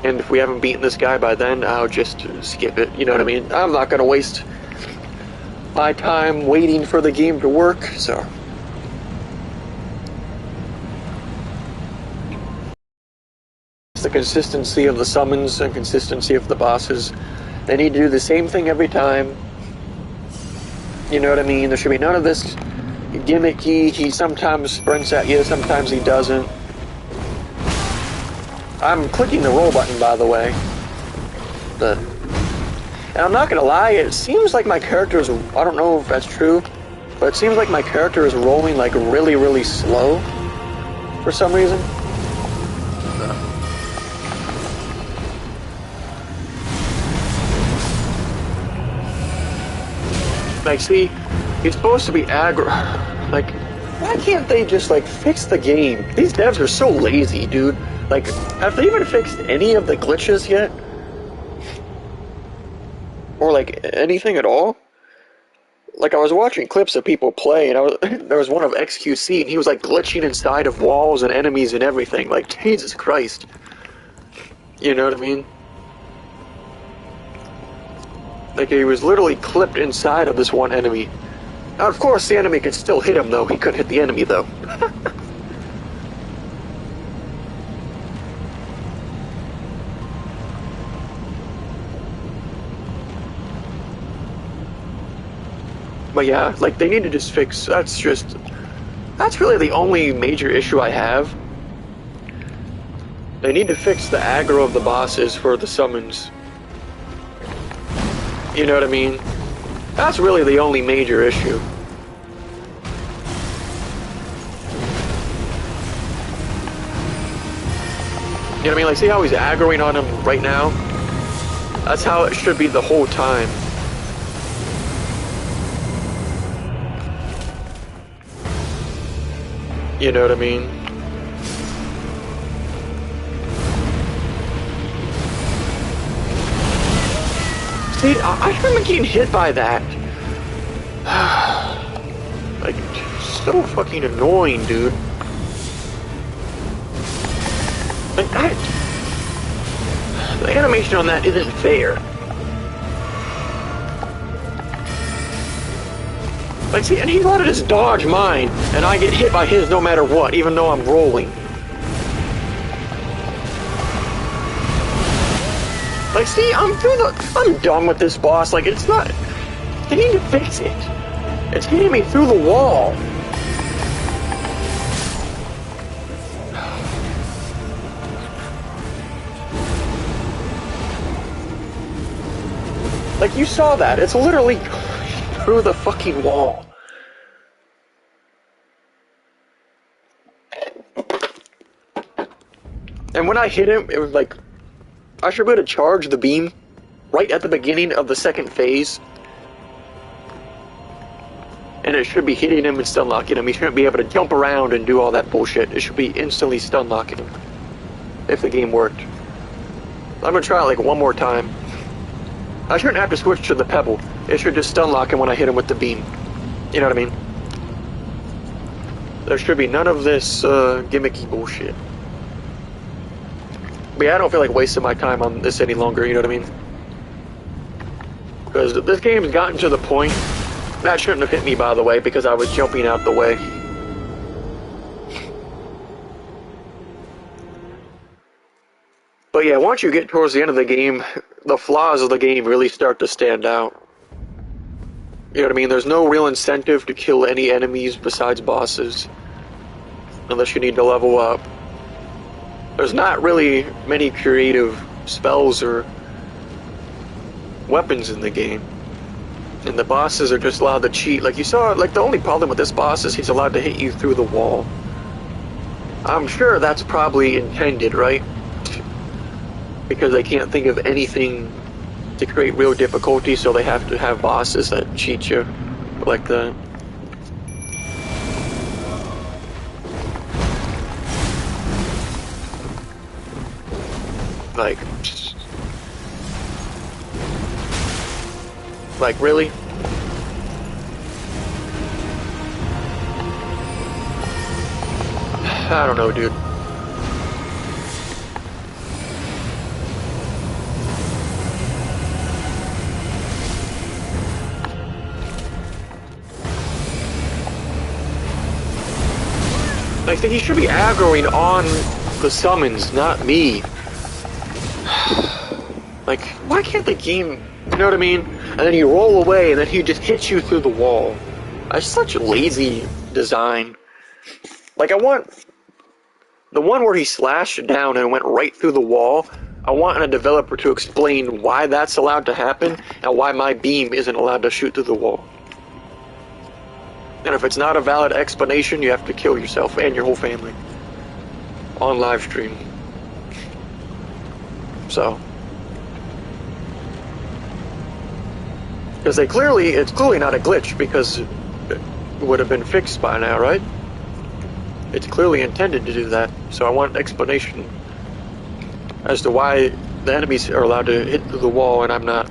And if we haven't beaten this guy by then, I'll just skip it. You know what I mean? I'm not gonna waste my time waiting for the game to work, so. It's the consistency of the summons and consistency of the bosses. They need to do the same thing every time. You know what I mean? There should be none of this gimmicky. He sometimes sprints at you, sometimes he doesn't. I'm clicking the roll button, by the way. And I'm not gonna lie, it seems like my character is, I don't know if that's true, but it seems like my character is rolling like really, really slow for some reason. Like, see, he's supposed to be aggro. Like, why can't they just, like, fix the game? These devs are so lazy, dude. Like, have they even fixed any of the glitches yet? Or, like, anything at all? Like, I was watching clips of people play, and there was one of XQC, and he was, like, glitching inside of walls and enemies and everything. Like, Jesus Christ. You know what I mean? Like, he was literally clipped inside of this one enemy. Now, of course, the enemy could still hit him, though. He couldn't hit the enemy, though. But yeah, like, they need to just fix... That's really the only major issue I have. They need to fix the aggro of the bosses for the summons. You know what I mean? That's really the only major issue. You know what I mean? Like, see how he's aggroing on him right now? That's how it should be the whole time. You know what I mean? See, I remember getting hit by that. Like, so fucking annoying, dude. Like, the animation on that isn't fair. Like, see, and he let it just dodge mine, and I get hit by his no matter what, even though I'm rolling. Like, see, I'm done with this boss. Like, it's not... They need to fix it. It's hitting me through the wall. Like, you saw that. It's literally through the fucking wall. And when I hit him, it was like... I should be able to charge the beam right at the beginning of the second phase. And it should be hitting him and stun locking him. He shouldn't be able to jump around and do all that bullshit. It should be instantly stun locking him. If the game worked. I'm gonna try it like one more time. I shouldn't have to switch to the pebble. It should just stun lock him when I hit him with the beam. You know what I mean? There should be none of this gimmicky bullshit. But yeah, I don't feel like wasting my time on this any longer, you know what I mean? Because this game's gotten to the point... That shouldn't have hit me, by the way, because I was jumping out the way. But yeah, once you get towards the end of the game, the flaws of the game really start to stand out. You know what I mean? There's no real incentive to kill any enemies besides bosses, unless you need to level up. There's not really many creative spells or weapons in the game. And the bosses are just allowed to cheat. Like you saw, like the only problem with this boss is he's allowed to hit you through the wall. I'm sure that's probably intended, right? Because they can't think of anything to create real difficulty, so they have to have bosses that cheat you like that. Like really? I don't know, dude. I think he should be aggroing on the summons, not me. Like, why can't the game, you know what I mean? And then you roll away and then he just hits you through the wall. That's such a lazy design. Like, I want the one where he slashed down and went right through the wall. I want a developer to explain why that's allowed to happen and why my beam isn't allowed to shoot through the wall. And if it's not a valid explanation, you have to kill yourself and your whole family on live stream. So, because it's clearly not a glitch, because it would have been fixed by now, right? It's clearly intended to do that. So I want an explanation as to why the enemies are allowed to hit through the wall and I'm not.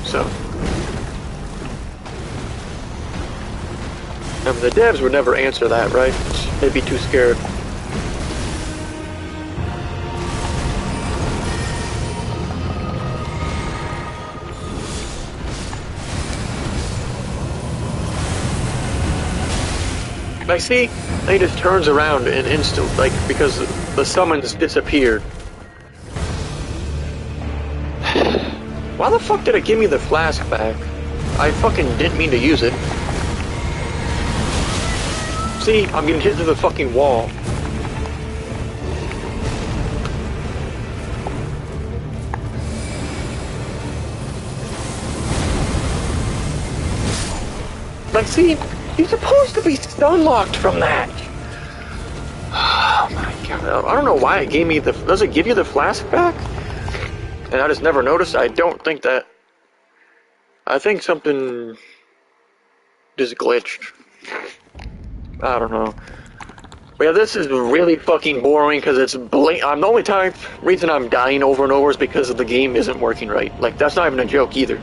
So, the devs would never answer that, right? They'd be too scared. Like, see, he just turns around in instant, like, because the summons disappeared. Why the fuck did it give me the flask back? I fucking didn't mean to use it. See, I'm getting hit through the fucking wall. Like, see, you're supposed to be stun locked from that. Oh my god, I don't know why it gave me the... Does it give you the flask back? And I just never noticed. I don't think that... I think something just glitched. I don't know. But yeah, this is really fucking boring because it's I'm the only reason I'm dying over and over is because the game isn't working right. Like, that's not even a joke either.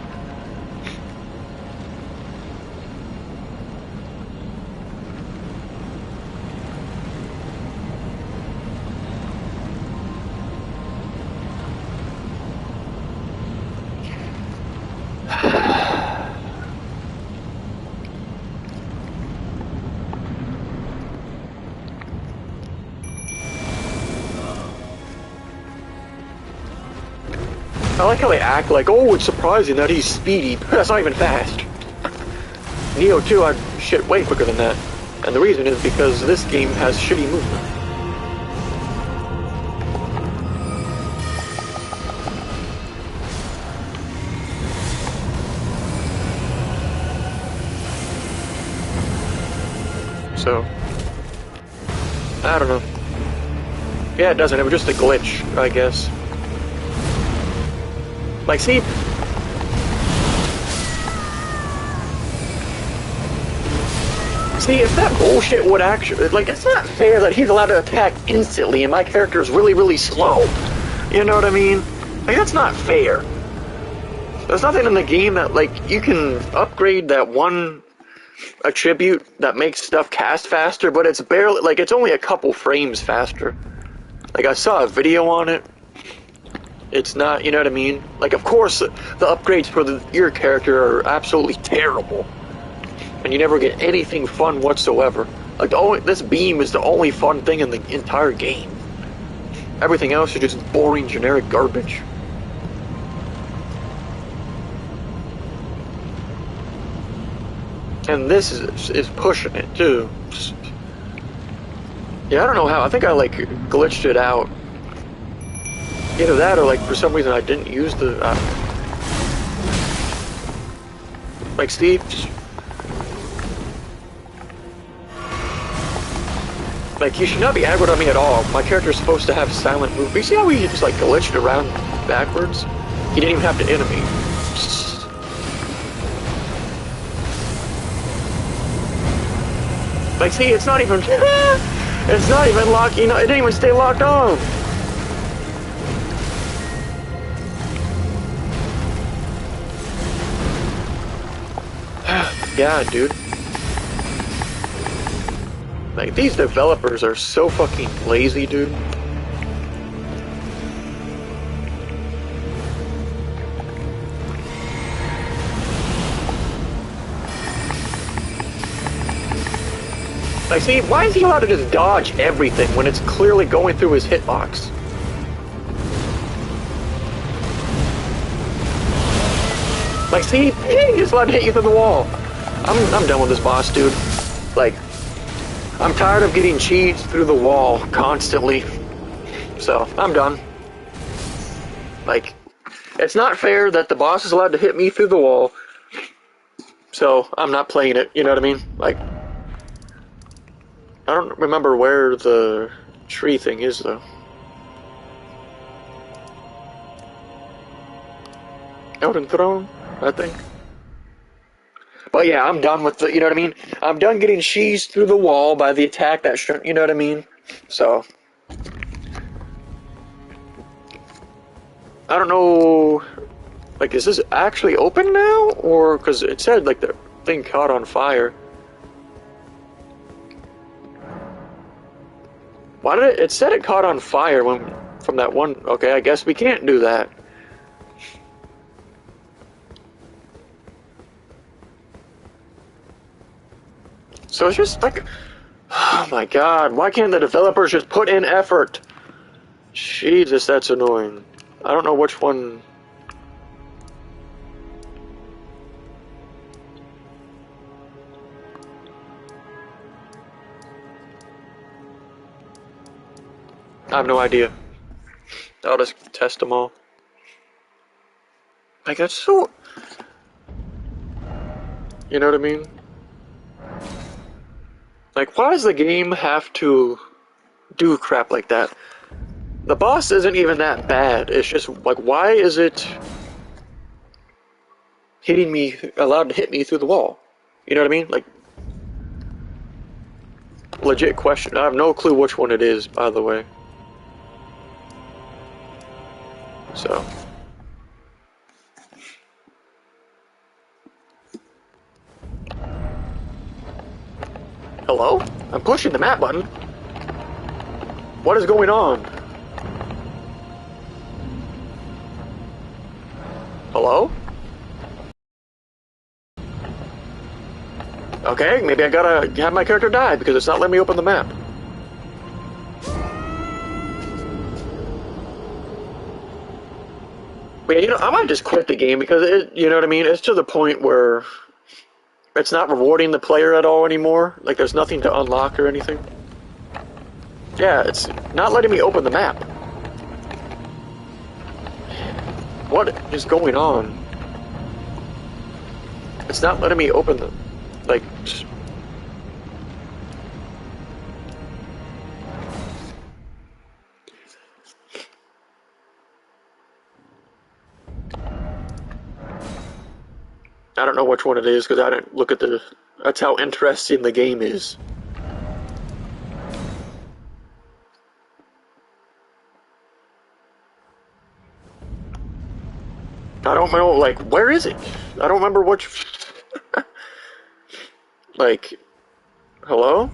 I like how they act like, oh, it's surprising that he's speedy. That's not even fast. Neo 2, I'd shit way quicker than that. And the reason is because this game has shitty movement. So, I don't know. Yeah, it doesn't. It was just a glitch, I guess. Like, see? See, if that bullshit would actually... Like, it's not fair that he's allowed to attack instantly and my character is really, really slow. You know what I mean? Like, that's not fair. There's nothing in the game that, like, you can upgrade that one attribute that makes stuff cast faster, but it's barely... Like, it's only a couple frames faster. Like, I saw a video on it. It's not, you know what I mean? Like, of course, the upgrades for your character are absolutely terrible. And you never get anything fun whatsoever. Like, this beam is the only fun thing in the entire game. Everything else is just boring, generic garbage. And this is pushing it too. Yeah, I don't know how. I think I like glitched it out. Either that or like for some reason I didn't use the like Steve. Like you should not be aggroed on me at all. My character is supposed to have silent move. But you see how he just like glitched around backwards? He didn't even have to enemy. Like see, it's not even it's not even locked, you know, it didn't even stay locked on. God, dude. Like, these developers are so fucking lazy, dude. Like, see, why is he allowed to just dodge everything when it's clearly going through his hitbox? Like, see, he just allowed to hit you through the wall. I'm done with this boss, dude. Like, I'm tired of getting cheats through the wall constantly. So, I'm done. Like, it's not fair that the boss is allowed to hit me through the wall. So, I'm not playing it, you know what I mean? Like, I don't remember where the tree thing is, though. Elden Throne, I think. But yeah, I'm done with the, you know what I mean? I'm done getting cheesed through the wall by the attack that shouldn't, you know what I mean? So, I don't know, like, is this actually open now? Or, because it said, like, the thing caught on fire. Why did it said it caught on fire when, from that one, okay, I guess we can't do that. So it's just like, oh my god, why can't the developers just put in effort? Jesus, that's annoying. I don't know which one. I have no idea. I'll just test them all. Like, that's so... You know what I mean? Like, why does the game have to do crap like that? The boss isn't even that bad. It's just, like, why is it hitting me, allowed to hit me through the wall? You know what I mean? Like, legit question. I have no clue which one it is, by the way. So... Hello? I'm pushing the map button. What is going on? Hello? Okay, maybe I gotta have my character die because it's not letting me open the map. But yeah, you know, I might just quit the game because it, you know what I mean? It's to the point where it's not rewarding the player at all anymore. Like, there's nothing to unlock or anything. Yeah, it's not letting me open the map. What is going on? It's not letting me open the... Like... I don't know which one it is because I didn't look at the... That's how interesting the game is. I don't know, like, where is it? I don't remember which... Like... Hello?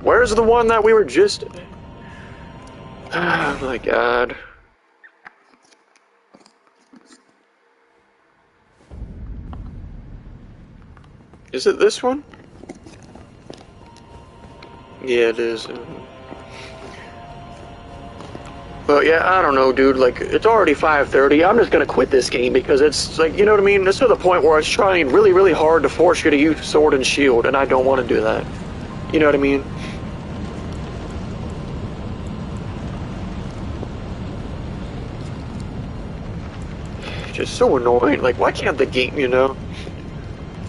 Where's the one that we were just... Oh my god. Is it this one? Yeah, it is. But yeah, I don't know, dude. Like, it's already 5:30. I'm just gonna quit this game because it's like, you know what I mean? It's to the point where it's trying really, really hard to force you to use sword and shield, and I don't want to do that. You know what I mean? Just so annoying. Like, why can't the game, you know?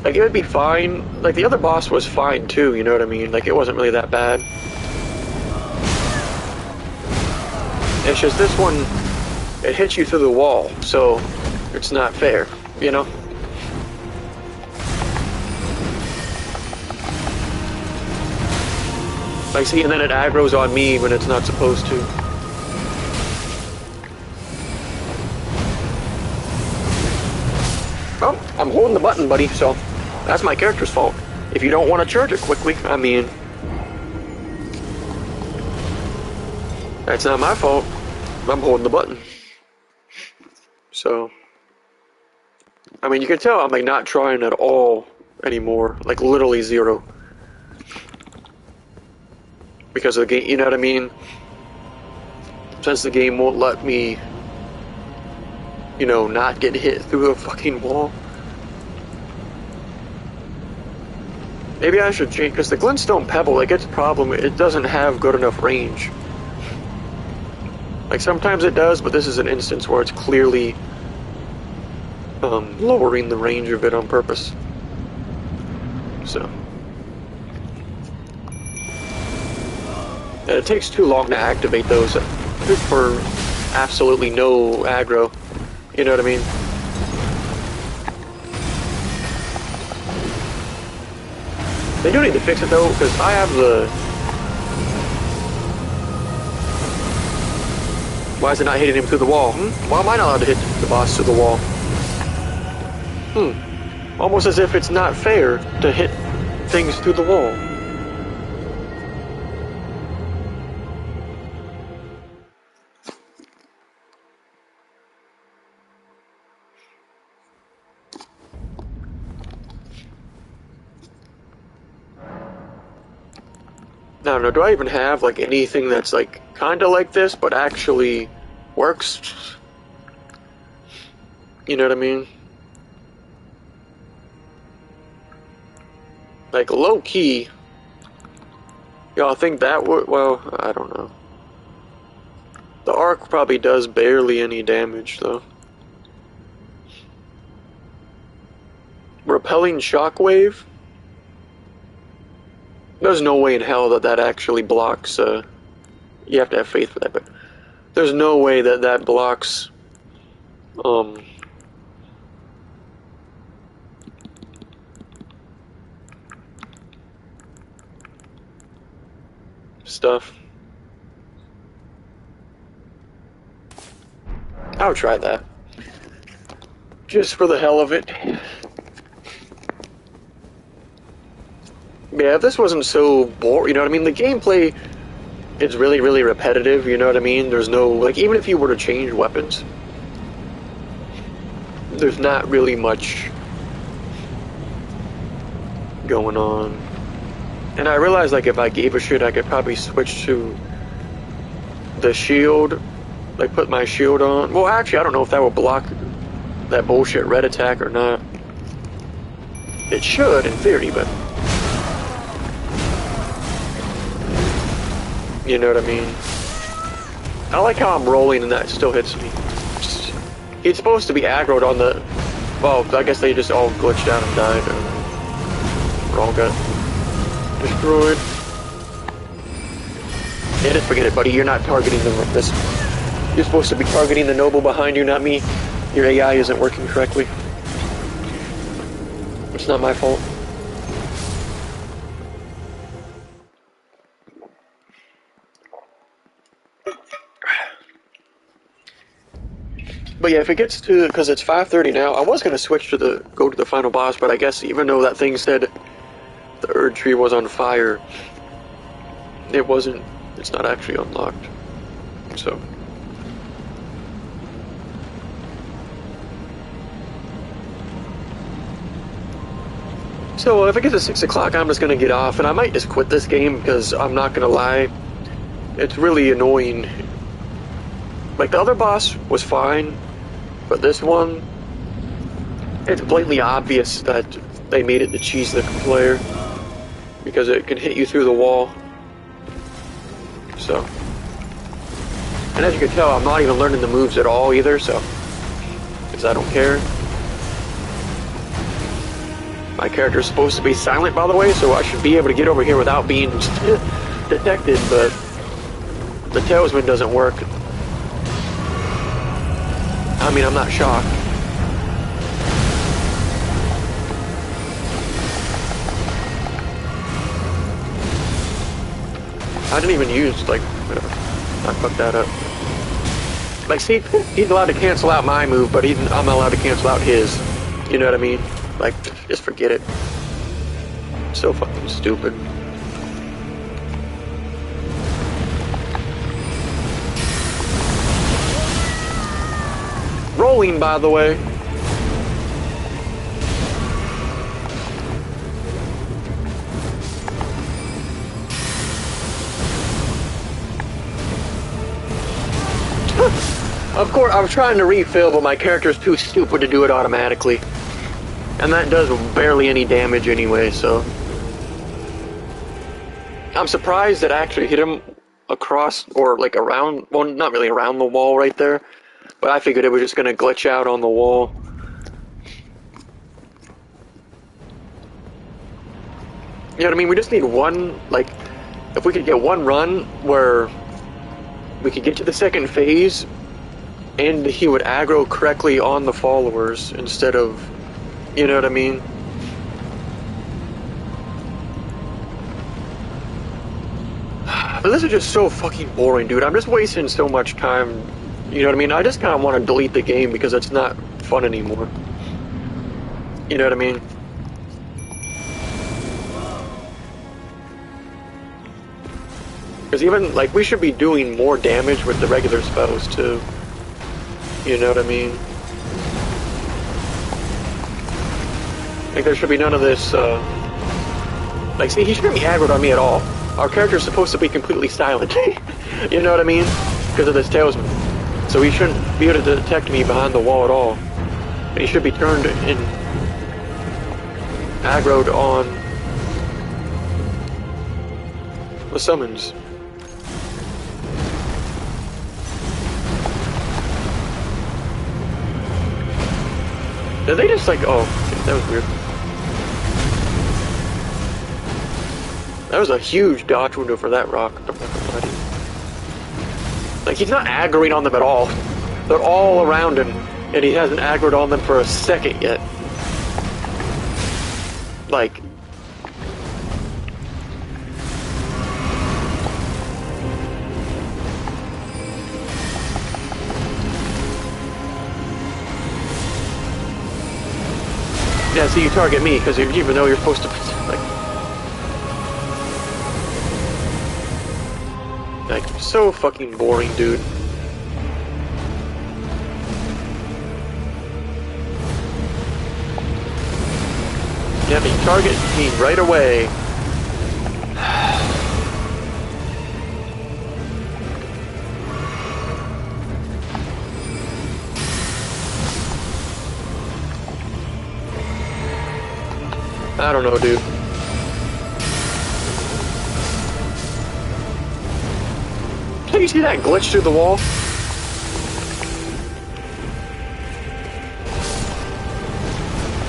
Like, it would be fine. Like, the other boss was fine too, you know what I mean? Like, it wasn't really that bad. It's just this one, it hits you through the wall, so it's not fair, you know? Like, see, and then it aggroes on me when it's not supposed to. Oh, I'm holding the button, buddy, so that's my character's fault. If you don't want to charge it quickly, I mean, that's not my fault. I'm holding the button. So, I mean, you can tell I'm like not trying at all anymore. Like literally zero. Because of the game, you know what I mean? Since the game won't let me, you know, not get hit through a fucking wall. Maybe I should change, because the Glintstone Pebble, like, its problem, it doesn't have good enough range. Like, sometimes it does, but this is an instance where it's clearly lowering the range of it on purpose. So. And it takes too long to activate those for absolutely no aggro. You know what I mean? They do need to fix it though, because I have the... Why is it not hitting him through the wall? Why am I not allowed to hit the boss through the wall? Almost as if it's not fair to hit things through the wall. I don't know, do I even have like anything that's like kinda like this, but actually works? You know what I mean? Like low key, y'all think that would, well, I don't know. The arc probably does barely any damage though. Repelling shockwave? There's no way in hell that that actually blocks, you have to have faith for that, but there's no way that that blocks, stuff. I'll try that. Just for the hell of it. Yeah, if this wasn't so boring, you know what I mean? The gameplay is really, really repetitive, you know what I mean? There's no, like, even if you were to change weapons, there's not really much going on. And I realized, like, if I gave a shit, I could probably switch to the shield, like, put my shield on. Well, actually, I don't know if that will block that bullshit red attack or not. It should, in theory, but... You know what I mean? I like how I'm rolling and that still hits me. He's supposed to be aggroed on the... Well, I guess they just all glitched out and died. Or all got destroyed. Yeah, just forget it, buddy. You're not targeting this. You're supposed to be targeting the noble behind you, not me. Your AI isn't working correctly. It's not my fault. But yeah, if it gets to, because it's 5:30 now, I was gonna switch to go to the final boss, but I guess even though that thing said the Erd Tree was on fire, it wasn't. It's not actually unlocked. So. So if it gets to 6 o'clock, I'm just gonna get off, and I might just quit this game because I'm not gonna lie, it's really annoying. Like, the other boss was fine, but this one, it's blatantly obvious that they made it to cheese the player because it can hit you through the wall. So, and as you can tell, I'm not even learning the moves at all either, so, because I don't care. My character is supposed to be silent, by the way, so I should be able to get over here without being detected, but the talisman doesn't work. I mean, I'm not shocked. I didn't even use, like, whatever. I fucked that up. Like, see, he's allowed to cancel out my move, but I'm not allowed to cancel out his. You know what I mean? Like, just forget it. So fucking stupid. Rolling, by the way. Of course, I was trying to refill, but my character's too stupid to do it automatically. And that does barely any damage anyway, so... I'm surprised it actually hit him across, or like around, well, not really around the wall right there, but I figured it was just gonna glitch out on the wall. You know what I mean? We just need one, like, if we could get one run where we could get to the second phase, and he would aggro correctly on the followers instead of, you know what I mean? But this is just so fucking boring, dude. I'm just wasting so much time. You know what I mean? I just kind of want to delete the game because it's not fun anymore. You know what I mean? Because even, like, we should be doing more damage with the regular spells, too. You know what I mean? Like, there should be none of this, like, see, he shouldn't be aggroed on me at all. Our character's supposed to be completely silent. You know what I mean? Because of this talisman. So he shouldn't be able to detect me behind the wall at all. And he should be turned in... aggroed on... the summons. Did they just, like, oh, okay, that was weird. That was a huge dodge window for that rock. Like, he's not aggroing on them at all. They're all around him, and he hasn't aggroed on them for a second yet. Like... Yeah, so you target me, because even though you're supposed to... Like, so fucking boring, dude. Yeah, I mean, target me right away. I don't know, dude. Can you see that glitch through the wall?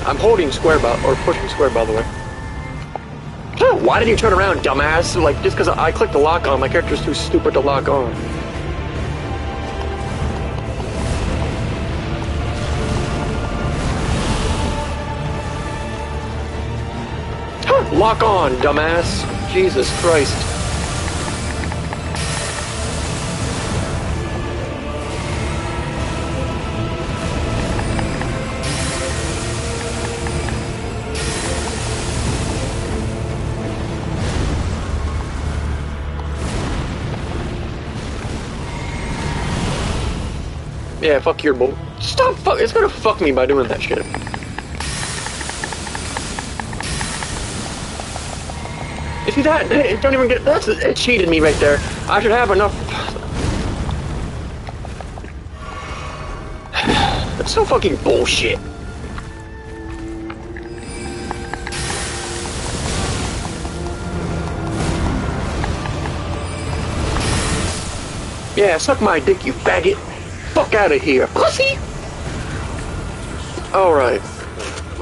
I'm holding square or pushing square, by the way. Why did you turn around, dumbass? Like, just because I clicked the lock on, my character's too stupid to lock on. Lock on, dumbass. Jesus Christ. Yeah, fuck your bolt. Stop, it's gonna fuck me by doing that shit. You see that? It don't even get. It cheated me right there. I should have enough. That's so fucking bullshit. Yeah, suck my dick, you faggot. Fuck out of here, pussy. Alright.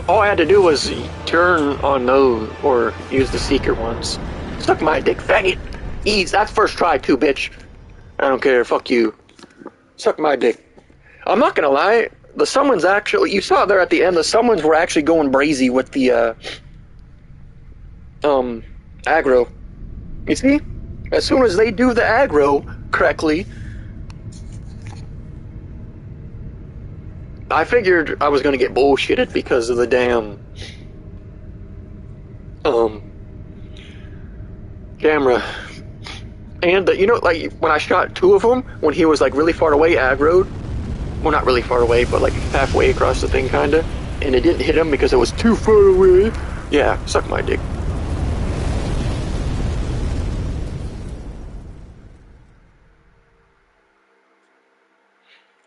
All I had to do was turn on those, or use the seeker ones. Suck my dick, faggot. Ease, that's first try too, bitch. I don't care, fuck you. Suck my dick. I'm not gonna lie, the summons actually, you saw there at the end, the summons were actually going brazy with the, aggro. You see? As soon as they do the aggro correctly, I figured I was gonna get bullshitted because of the damn, camera. And, you know, like, when I shot two of them, when he was, like, really far away, aggroed, well, not really far away, but, like, halfway across the thing, kinda, and it didn't hit him because it was too far away. Yeah, suck my dick.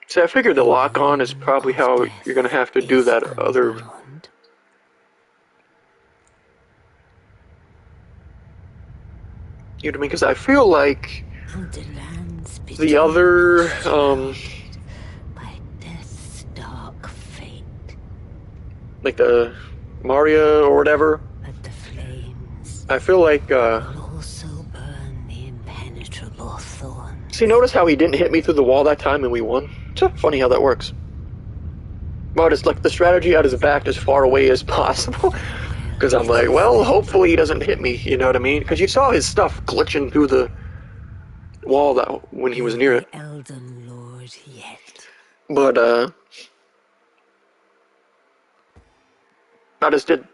See, I figured the lock-on is probably how you're gonna have to do that other... You know what I mean? Because I feel like the other, by death's dark fate, like the Mario or whatever, but the flames I feel like, will also burn the impenetrable thorns. see, notice how he didn't hit me through the wall that time and we won? It's so funny how that works. But it's like the strategy out is backed as far away as possible. Because I'm like, well, hopefully he doesn't hit me, you know what I mean? Because you saw his stuff glitching through the wall that when he was near it. Elden Lord yet. But, I just did,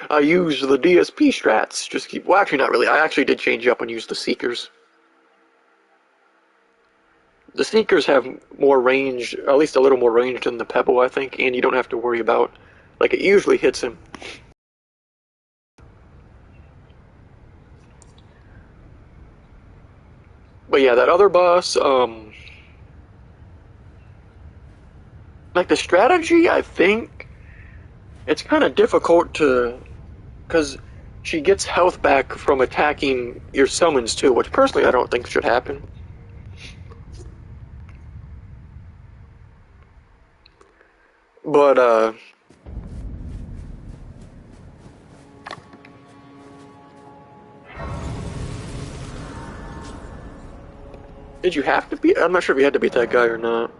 I used the DSP strats, just keep, well, actually not really, I actually did change up and use the Seekers. The Seekers have more range, at least a little more range than the Pebble, I think, and you don't have to worry about, like, it usually hits him. But yeah, that other boss, like the strategy, I think, it's kind of difficult to, because she gets health back from attacking your summons too, which personally I don't think should happen. But, did you have to beat? I'm not sure if you had to beat that guy or not.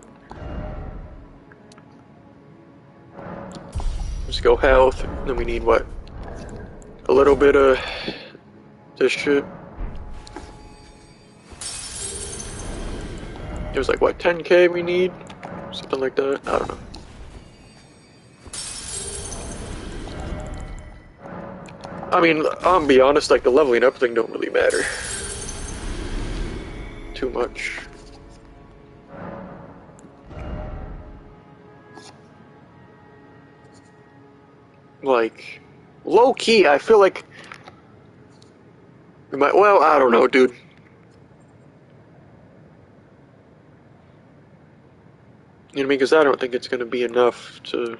Let's go health. Then we need what? A little bit of this shit. It was like what, 10k we need? Something like that. I don't know. I mean, I'll be honest, like the leveling up thing don't really matter too much. Like, low key, I feel like we might, well, I don't know, dude. You know what I mean? Because I don't think it's gonna be enough to,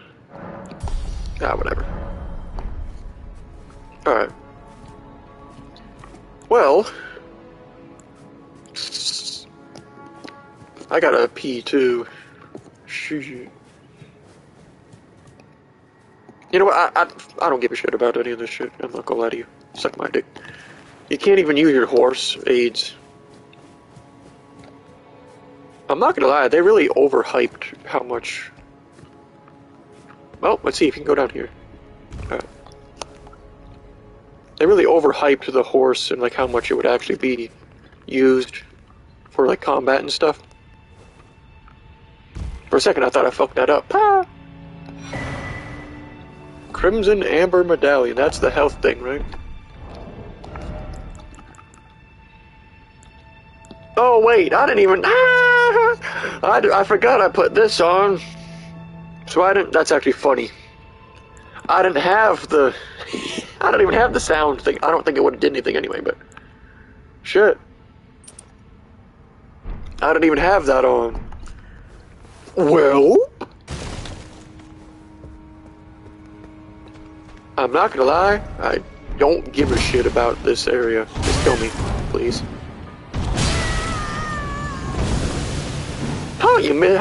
whatever. Alright. Well, I got a pee too. Shoot. You know what? I don't give a shit about any of this shit. I'm not gonna lie to you. Suck my dick. You can't even use your horse aids. I'm not gonna lie. They really overhyped how much. Well, let's see if you can go down here. Alright. They really overhyped the horse and like how much it would actually be used for like combat and stuff. For a second I thought I fucked that up. Ah! Crimson Amber Medallion, that's the health thing, right? Oh wait, I didn't even, I forgot I put this on. So I didn't, that's actually funny. I didn't have the... I don't even have the sound thing. I don't think it would have did anything anyway, but... Shit. I didn't even have that on. Well... I'm not gonna lie, I don't give a shit about this area. Just kill me, please. How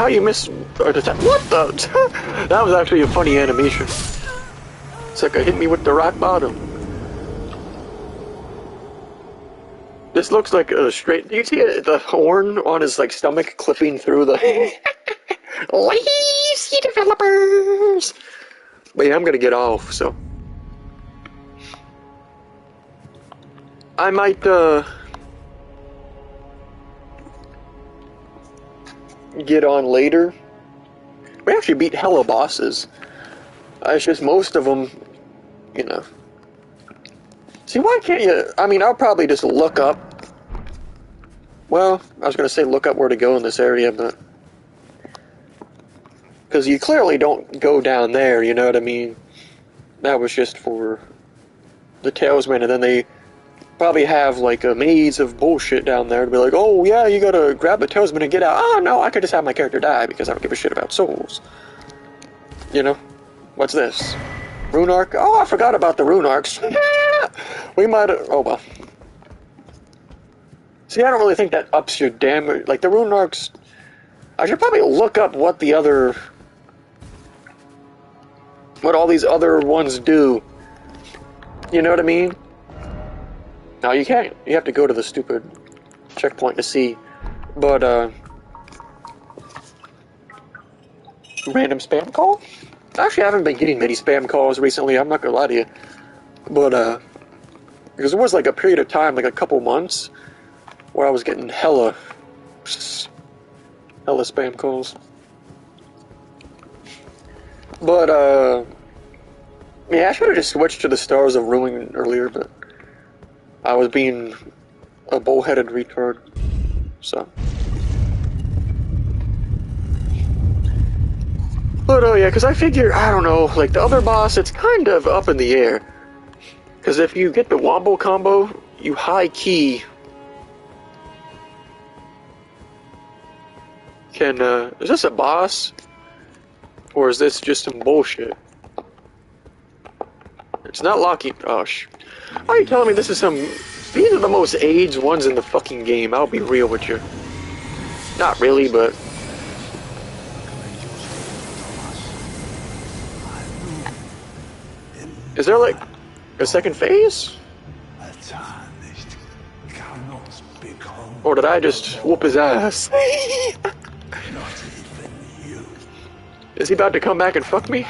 you miss an attack? What the? That was actually a funny animation. It's like a hit me with the rock bottom. This looks like a straight. Do you see the horn on his like stomach clipping through the? Lazy developers. But yeah, I'm gonna get off. So I might get on later. We actually beat hella bosses. It's just most of them, you know. See, why can't you... I mean, I'll probably just look up... Well, I was going to say look up where to go in this area, but... Because you clearly don't go down there, you know what I mean? That was just for the Tailsman, and then they probably have, like, a maze of bullshit down there to be like, oh, yeah, you gotta grab the Tailsman and get out. Oh, no, I could just have my character die because I don't give a shit about souls. You know? What's this? Rune Arc? Oh, I forgot about the Rune Arcs. We might have... Oh, well. See, I don't really think that ups your damage. Like, the Rune Arcs... I should probably look up what the other... What all these other ones do. You know what I mean? No, you can't. You have to go to the stupid checkpoint to see. But, random spam call? Actually, I haven't been getting many spam calls recently, I'm not gonna lie to you. But, because there was like a period of time, like a couple months, where I was getting hella spam calls. But, yeah, I should have just switched to the Stars of Ruin earlier, but I was being a bullheaded retard, so. But, oh yeah, because I figure, I don't know, like the other boss, it's kind of up in the air. Because if you get the Wombo combo, you high key can, is this a boss? Or is this just some bullshit? It's not locking. Oh, Why are you telling me this is some... These are the most AIDS ones in the fucking game, I'll be real with you. Not really, but... Is there like a second phase? Or did I just whoop his ass? Is he about to come back and fuck me?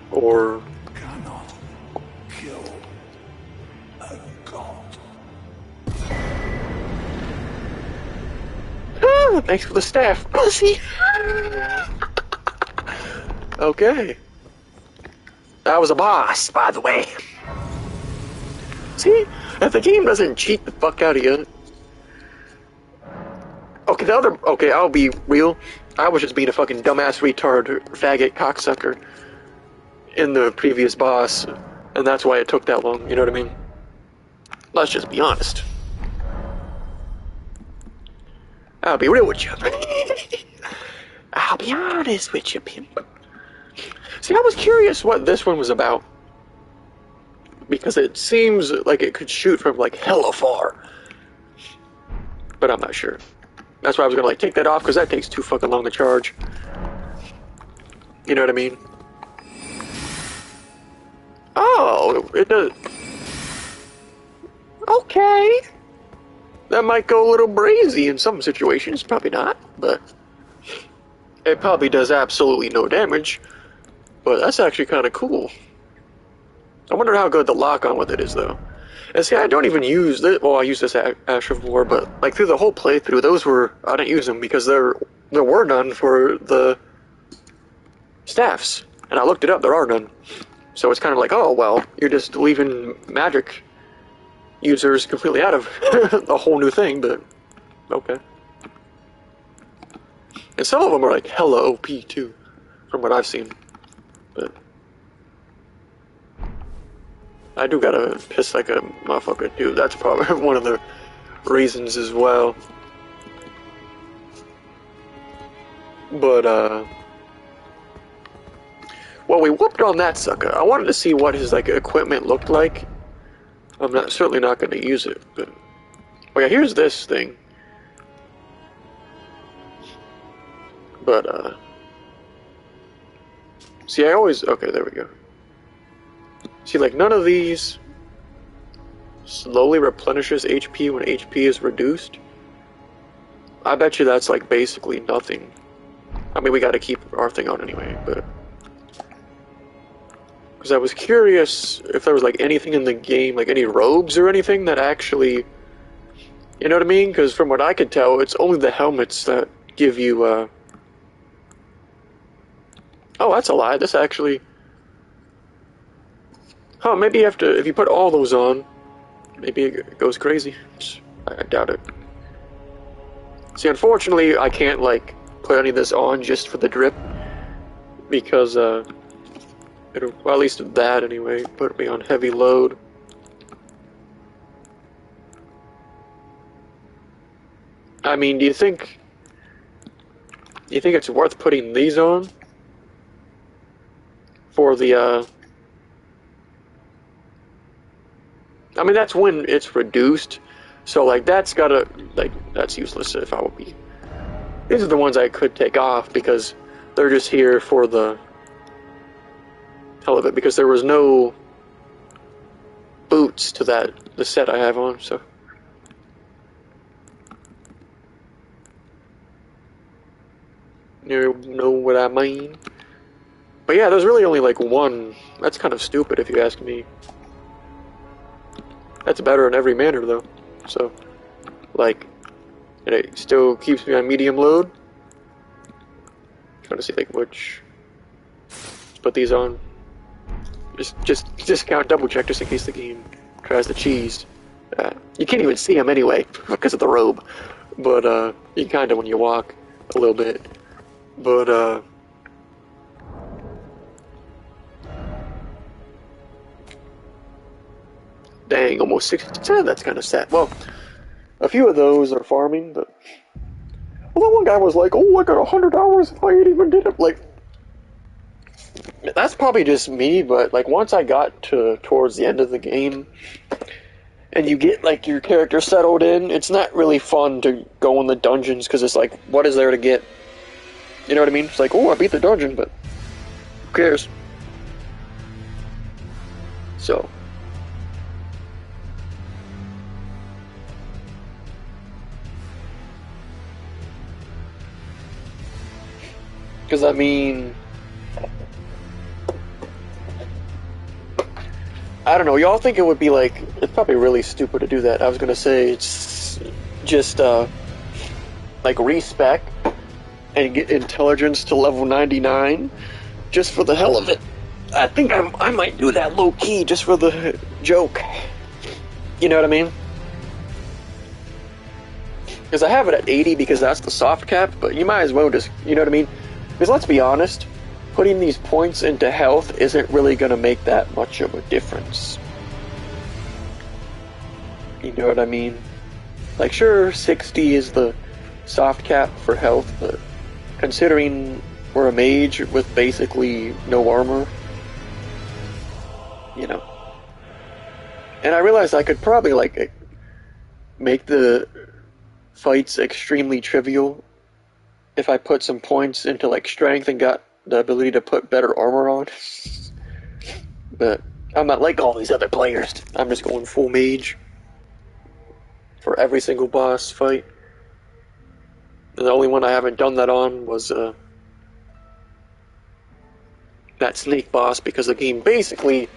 Or... Ah, thanks for the staff, pussy! Okay. That was a boss, by the way. See? If the game doesn't cheat the fuck out of you... Okay, okay, I'll be real. I was just being a fucking dumbass retard, faggot, cocksucker in the previous boss, and that's why it took that long, you know what I mean? Let's just be honest. I'll be real with you. I'll be honest with you, pimp. See, I was curious what this one was about. Because it seems like it could shoot from, like, hella far. But I'm not sure. That's why I was gonna, like, take that off, because that takes too fucking long to charge. You know what I mean? Oh, it does. Okay. That might go a little brazy in some situations. Probably not, but... It probably does absolutely no damage. But that's actually kind of cool. I wonder how good the lock-on with it is, though. And see, I don't even use this. Well, I use this Ash of War, but like through the whole playthrough, those were I didn't use them because there were none for the staffs, and I looked it up. There are none, so it's kind of like, oh well, you're just leaving magic users completely out of a whole new thing. But okay. And some of them are like hella OP too, from what I've seen. But I do gotta piss like a motherfucker, dude. That's probably one of the reasons as well. But, well, we whooped on that sucker. I wanted to see what his, like, equipment looked like. I'm certainly not gonna use it, but... Oh yeah, here's this thing. But, see, I always... Okay, there we go. See, like, none of these slowly replenishes HP when HP is reduced. I bet you that's, like, basically nothing. I mean, we gotta keep our thing on anyway, but... Because I was curious if there was, like, anything in the game, like, any robes or anything that actually... You know what I mean? Because from what I could tell, it's only the helmets that give you, Oh, that's a lie. This actually... Huh, maybe you have to... If you put all those on, maybe it goes crazy. I doubt it. See, unfortunately, I can't, like, put any of this on just for the drip. Because, it'll... Well, at least that, anyway. Put me on heavy load. I mean, do you think it's worth putting these on? For the, I mean, that's when it's reduced. So, like, that's gotta... Like, that's useless if I would be... These are the ones I could take off because they're just here for the hell of it. Because there was no boots to the set I have on, so... You know what I mean? But yeah, there's really only like one. That's kind of stupid if you ask me. That's better in every manner though. So, like, and it still keeps me on medium load. Trying to see like which. Let's put these on. Just count, double check just in case the game tries to cheese. You can't even see them anyway because of the robe. But you kind of when you walk a little bit. But, dang, almost 60%, that's kind of sad. Well, a few of those are farming, but... Well, one guy was like, oh, I got 100 hours if I ain't even did it. Like, that's probably just me, but, like, once I got towards the end of the game, and you get, like, your character settled in, it's not really fun to go in the dungeons, because it's like, what is there to get? You know what I mean? It's like, oh, I beat the dungeon, but who cares? So. Because, I mean... I don't know, y'all think it would be like... It's probably really stupid to do that. I was gonna say, it's just, like, respec and get intelligence to level 99 just for the hell of it. I think I might do that low-key just for the joke. You know what I mean? Because I have it at 80 because that's the soft cap, but you might as well just, you know what I mean? Because let's be honest, putting these points into health isn't really going to make that much of a difference. You know what I mean? Like, sure, 60 is the soft cap for health, but considering we're a mage with basically no armor, you know. And I realized I could probably, like, make the fights extremely trivial if I put some points into, like, strength and got the ability to put better armor on. But I'm not like all these other players. I'm just going full mage for every single boss fight. And the only one I haven't done that on was that snake boss, because the game basically,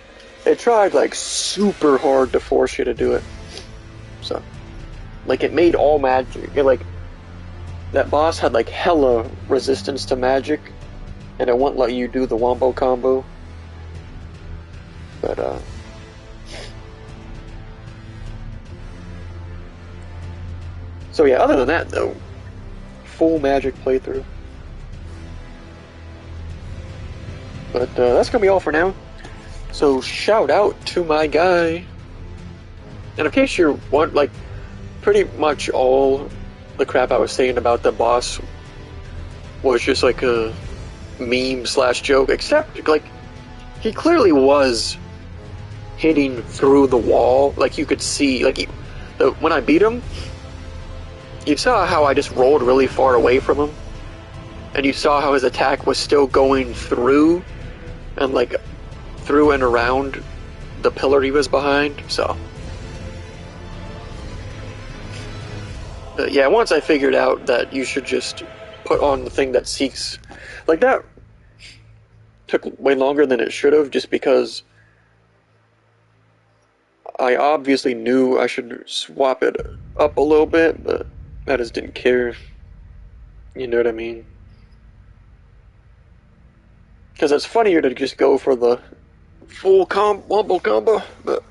it tried like super hard to force you to do it. So, like, it made all magic. Like, that boss had like hella resistance to magic, and it wouldn't let you do the wombo combo. But so yeah, other than that though, full magic playthrough. But that's gonna be all for now. So shout out to my guy. And in case you want, like, pretty much all the crap I was saying about the boss was just like a meme slash joke, except, like, he clearly was hitting through the wall. Like, you could see, like, when I beat him, you saw how I just rolled really far away from him, and you saw how his attack was still going through, and, like, through and around the pillar he was behind, so. But yeah, once I figured out that you should just put on the thing that seeks, like, that took way longer than it should have, just because I obviously knew I should swap it up a little bit, but I just didn't care. You know what I mean? Because it's funnier to just go for the full wombo combo, but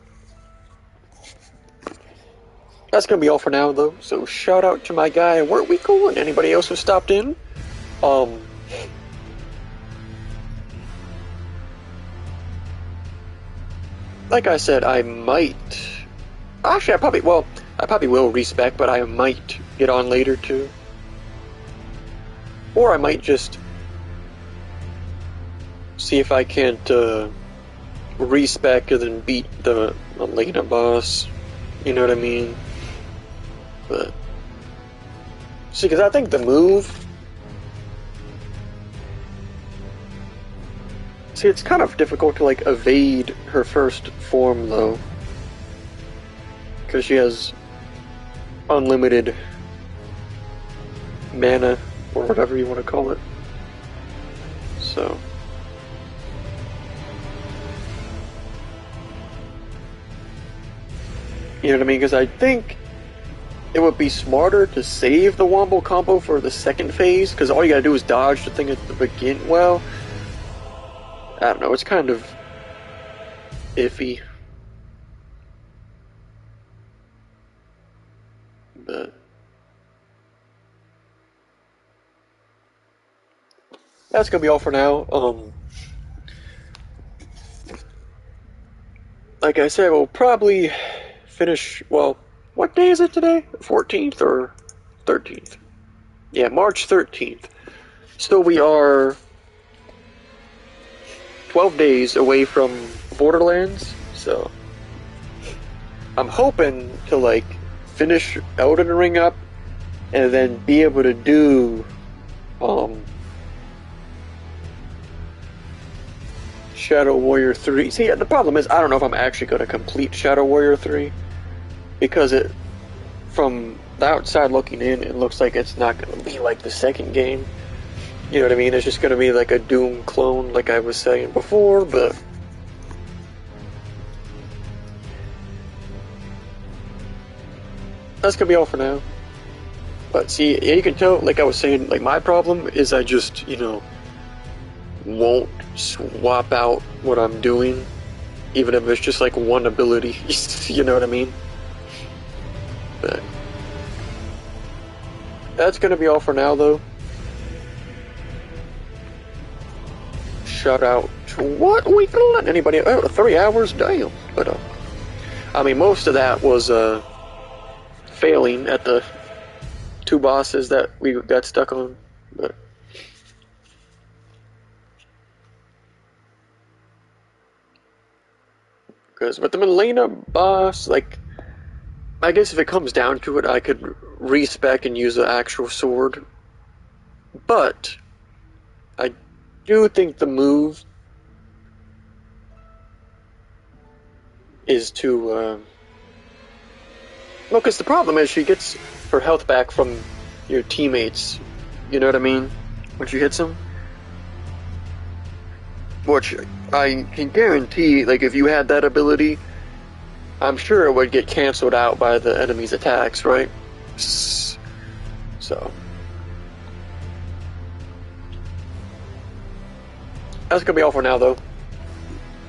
that's gonna be all for now, though. So shout out to my guy, Weren't We Cool, and anybody else who stopped in. Like I said, I might. Actually, I probably will respec, but I might get on later too. Or I might just see if I can't respec and then beat the Elena boss. You know what I mean? But see, because I think the move. See, it's kind of difficult to, like, evade her first form, though. Because she has unlimited mana, or whatever you want to call it. So. You know what I mean? Because I think it would be smarter to save the wombo combo for the second phase, because all you gotta do is dodge the thing at the beginning. Well, I don't know, it's kind of iffy. But that's gonna be all for now. Like I said, we'll probably finish, well, what day is it today? 14th or 13th? Yeah, March 13th. So we are 12 days away from Borderlands, so I'm hoping to, like, finish Elden Ring up and then be able to do Shadow Warrior 3. See, the problem is I don't know if I'm actually going to complete Shadow Warrior 3, because from the outside looking in, it looks like it's not going to be like the second game. You know what I mean? It's just going to be like a Doom clone, like I was saying before, but that's going to be all for now. But see, you can tell, like I was saying, like, my problem is I just, won't swap out what I'm doing, even if it's just like one ability. You know what I mean? But that's going to be all for now, though. Shout out to what we can let anybody. 3 hours, damn. But I mean, most of that was failing at the 2 bosses that we got stuck on. But because with the Milena boss, like, I guess if it comes down to it, I could respec and use the actual sword. But I do think the move is to, well, because the problem is she gets her health back from your teammates, you know what I mean, when she hits them. Which I can guarantee, like, if you had that ability, I'm sure it would get cancelled out by the enemy's attacks, right? So that's gonna be all for now, though.